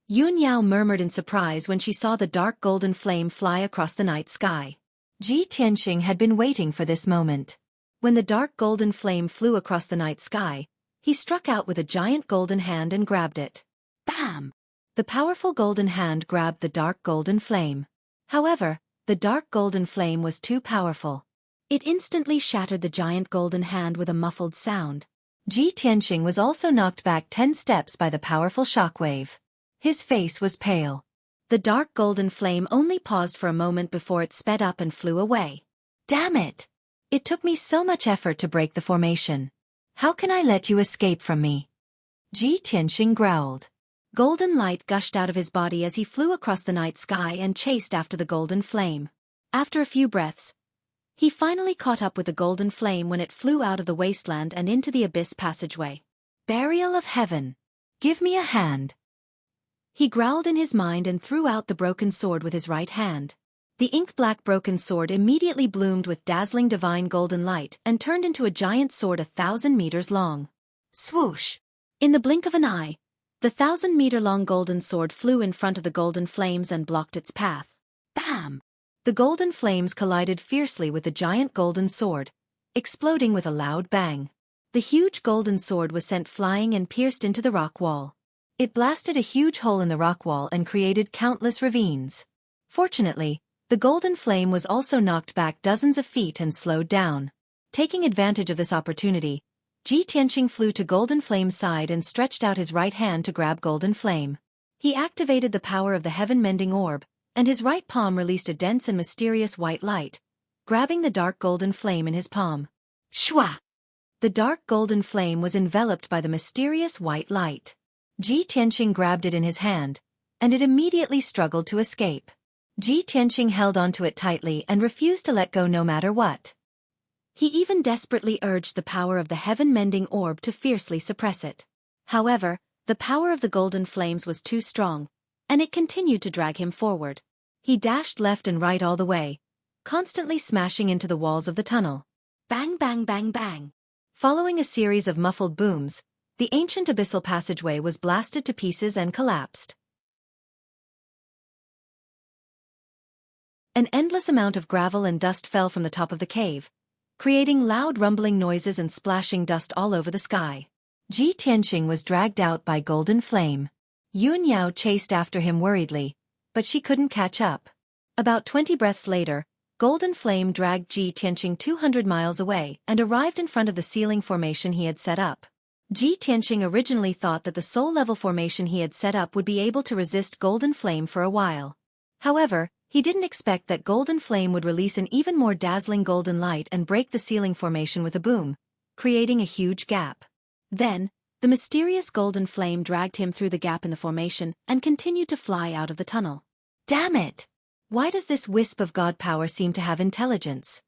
Yunyao murmured in surprise when she saw the dark golden flame fly across the night sky. Ji Tianqing had been waiting for this moment. When the dark golden flame flew across the night sky, he struck out with a giant golden hand and grabbed it. Bam! The powerful golden hand grabbed the dark golden flame. However, the dark golden flame was too powerful. It instantly shattered the giant golden hand with a muffled sound. Ji Tianqing was also knocked back 10 steps by the powerful shockwave. His face was pale. The dark golden flame only paused for a moment before it sped up and flew away. "Damn it! It took me so much effort to break the formation. How can I let you escape from me?" Ji Tianqing growled. Golden light gushed out of his body as he flew across the night sky and chased after the golden flame. After a few breaths, he finally caught up with the golden flame when it flew out of the wasteland and into the abyss passageway. "Burial of heaven! Give me a hand!" He growled in his mind and threw out the broken sword with his right hand. The ink-black broken sword immediately bloomed with dazzling divine golden light and turned into a giant sword 1,000 meters long. Swoosh! In the blink of an eye, the 1,000-meter-long golden sword flew in front of the golden flames and blocked its path. Bam! The golden flames collided fiercely with the giant golden sword, exploding with a loud bang. The huge golden sword was sent flying and pierced into the rock wall. It blasted a huge hole in the rock wall and created countless ravines. Fortunately, the golden flame was also knocked back dozens of feet and slowed down. Taking advantage of this opportunity, Ji Tianqing flew to Golden Flame's side and stretched out his right hand to grab Golden Flame. He activated the power of the heaven-mending orb, and his right palm released a dense and mysterious white light, grabbing the dark golden flame in his palm. Shwa! The dark golden flame was enveloped by the mysterious white light. Ji Tianqing grabbed it in his hand, and it immediately struggled to escape. Ji Tianqing held onto it tightly and refused to let go no matter what. He even desperately urged the power of the heaven-mending orb to fiercely suppress it. However, the power of the golden flames was too strong, and it continued to drag him forward. He dashed left and right all the way, constantly smashing into the walls of the tunnel. Bang bang bang bang. Following a series of muffled booms, the ancient abyssal passageway was blasted to pieces and collapsed. An endless amount of gravel and dust fell from the top of the cave, creating loud rumbling noises and splashing dust all over the sky. Ji Tianqing was dragged out by golden flame. Yun Yao chased after him worriedly, but she couldn't catch up. About 20 breaths later, golden flame dragged Ji Tianqing 200 miles away and arrived in front of the ceiling formation he had set up. Ji Tianqing originally thought that the soul-level formation he had set up would be able to resist golden flame for a while. However, he didn't expect that golden flame would release an even more dazzling golden light and break the ceiling formation with a boom, creating a huge gap. Then, the mysterious golden flame dragged him through the gap in the formation and continued to fly out of the tunnel. Damn it! Why does this wisp of god power seem to have intelligence?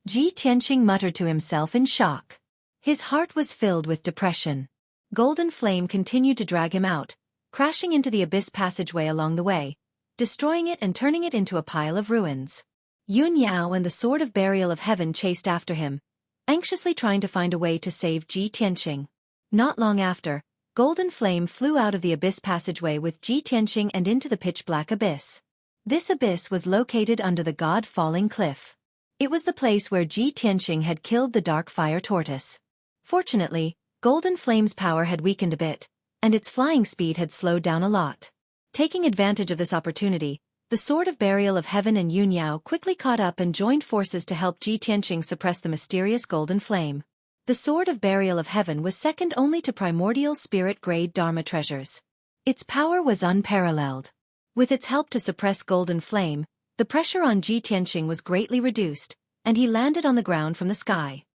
Ji Tianqing muttered to himself in shock. His heart was filled with depression. Golden flame continued to drag him out, crashing into the abyss passageway along the way, destroying it and turning it into a pile of ruins. Yun Yao and the Sword of Burial of Heaven chased after him, anxiously trying to find a way to save Ji Tianqing. Not long after, golden flame flew out of the abyss passageway with Ji Tianqing and into the pitch-black abyss. This abyss was located under the God-falling cliff. It was the place where Ji Tianqing had killed the dark fire tortoise. Fortunately, golden flame's power had weakened a bit, and its flying speed had slowed down a lot. Taking advantage of this opportunity, the Sword of Burial of Heaven and Yun Yao quickly caught up and joined forces to help Ji Tianqing suppress the mysterious golden flame. The Sword of Burial of Heaven was second only to primordial spirit-grade Dharma treasures. Its power was unparalleled. With its help to suppress golden flame, the pressure on Ji Tianqing was greatly reduced, and he landed on the ground from the sky.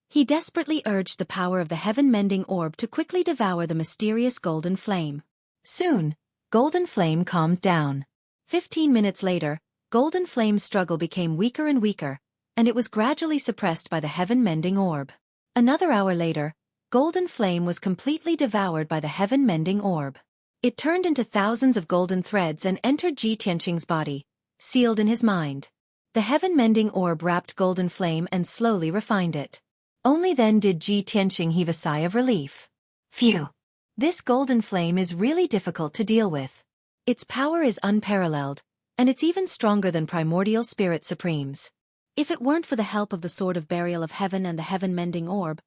He desperately urged the power of the heaven-mending orb to quickly devour the mysterious golden flame. Soon, golden flame calmed down. 15 minutes later, golden flame's struggle became weaker and weaker, and it was gradually suppressed by the heaven-mending orb. Another hour later, golden flame was completely devoured by the heaven-mending orb. It turned into thousands of golden threads and entered Ji Tianqing's body, sealed in his mind. The heaven-mending orb wrapped golden flame and slowly refined it. Only then did Ji Tianqing heave a sigh of relief. Phew! This golden flame is really difficult to deal with. Its power is unparalleled, and it's even stronger than primordial spirit supremes. If it weren't for the help of the Sword of Burial of Heaven and the heaven-mending orb,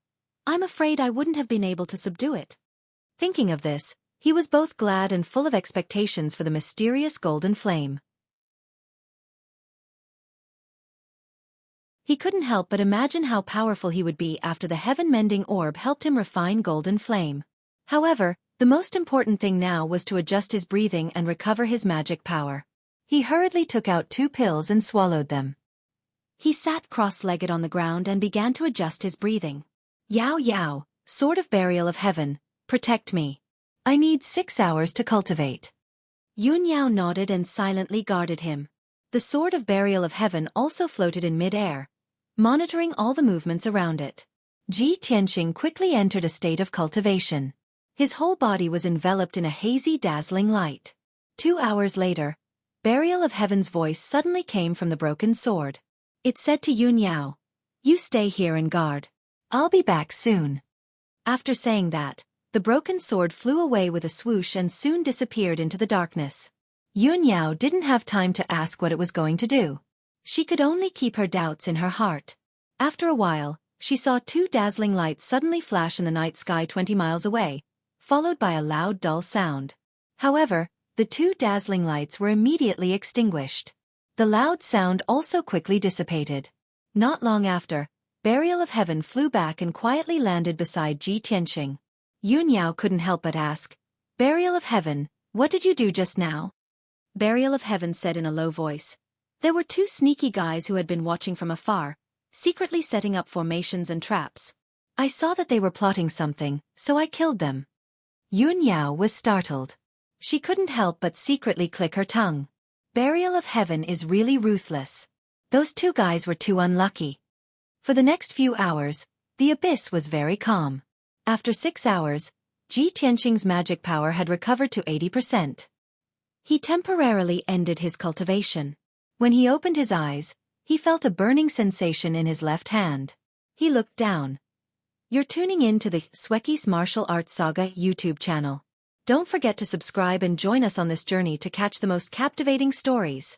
I'm afraid I wouldn't have been able to subdue it. Thinking of this, he was both glad and full of expectations for the mysterious golden flame. He couldn't help but imagine how powerful he would be after the heaven-mending orb helped him refine golden flame. However, the most important thing now was to adjust his breathing and recover his magic power. He hurriedly took out 2 pills and swallowed them. He sat cross-legged on the ground and began to adjust his breathing. Yao Yao, Sword of Burial of Heaven, protect me. I need 6 hours to cultivate. Yun Yao nodded and silently guarded him. The Sword of Burial of Heaven also floated in mid-air, monitoring all the movements around it. Ji Tianqing quickly entered a state of cultivation. His whole body was enveloped in a hazy, dazzling light. 2 hours later, Burial of Heaven's voice suddenly came from the broken sword. It said to Yun Yao, "You stay here and guard. I'll be back soon." After saying that, the broken sword flew away with a swoosh and soon disappeared into the darkness. Yun Yao didn't have time to ask what it was going to do. She could only keep her doubts in her heart. After a while, she saw 2 dazzling lights suddenly flash in the night sky 20 miles away, followed by a loud, dull sound. However, the 2 dazzling lights were immediately extinguished. The loud sound also quickly dissipated. Not long after, Burial of Heaven flew back and quietly landed beside Ji Tianqing. Yun Yao couldn't help but ask, "Burial of Heaven, what did you do just now?" Burial of Heaven said in a low voice, "There were 2 sneaky guys who had been watching from afar, secretly setting up formations and traps. I saw that they were plotting something, so I killed them. Yun Yao was startled. She couldn't help but secretly click her tongue. Burial of Heaven is really ruthless. Those two guys were too unlucky. For the next few hours, the abyss was very calm. After 6 hours, Ji Tianqing's magic power had recovered to 80%. He temporarily ended his cultivation. When he opened his eyes, he felt a burning sensation in his left hand. He looked down. You're tuning in to the Xueqi's Martial Arts Saga YouTube channel. Don't forget to subscribe and join us on this journey to catch the most captivating stories.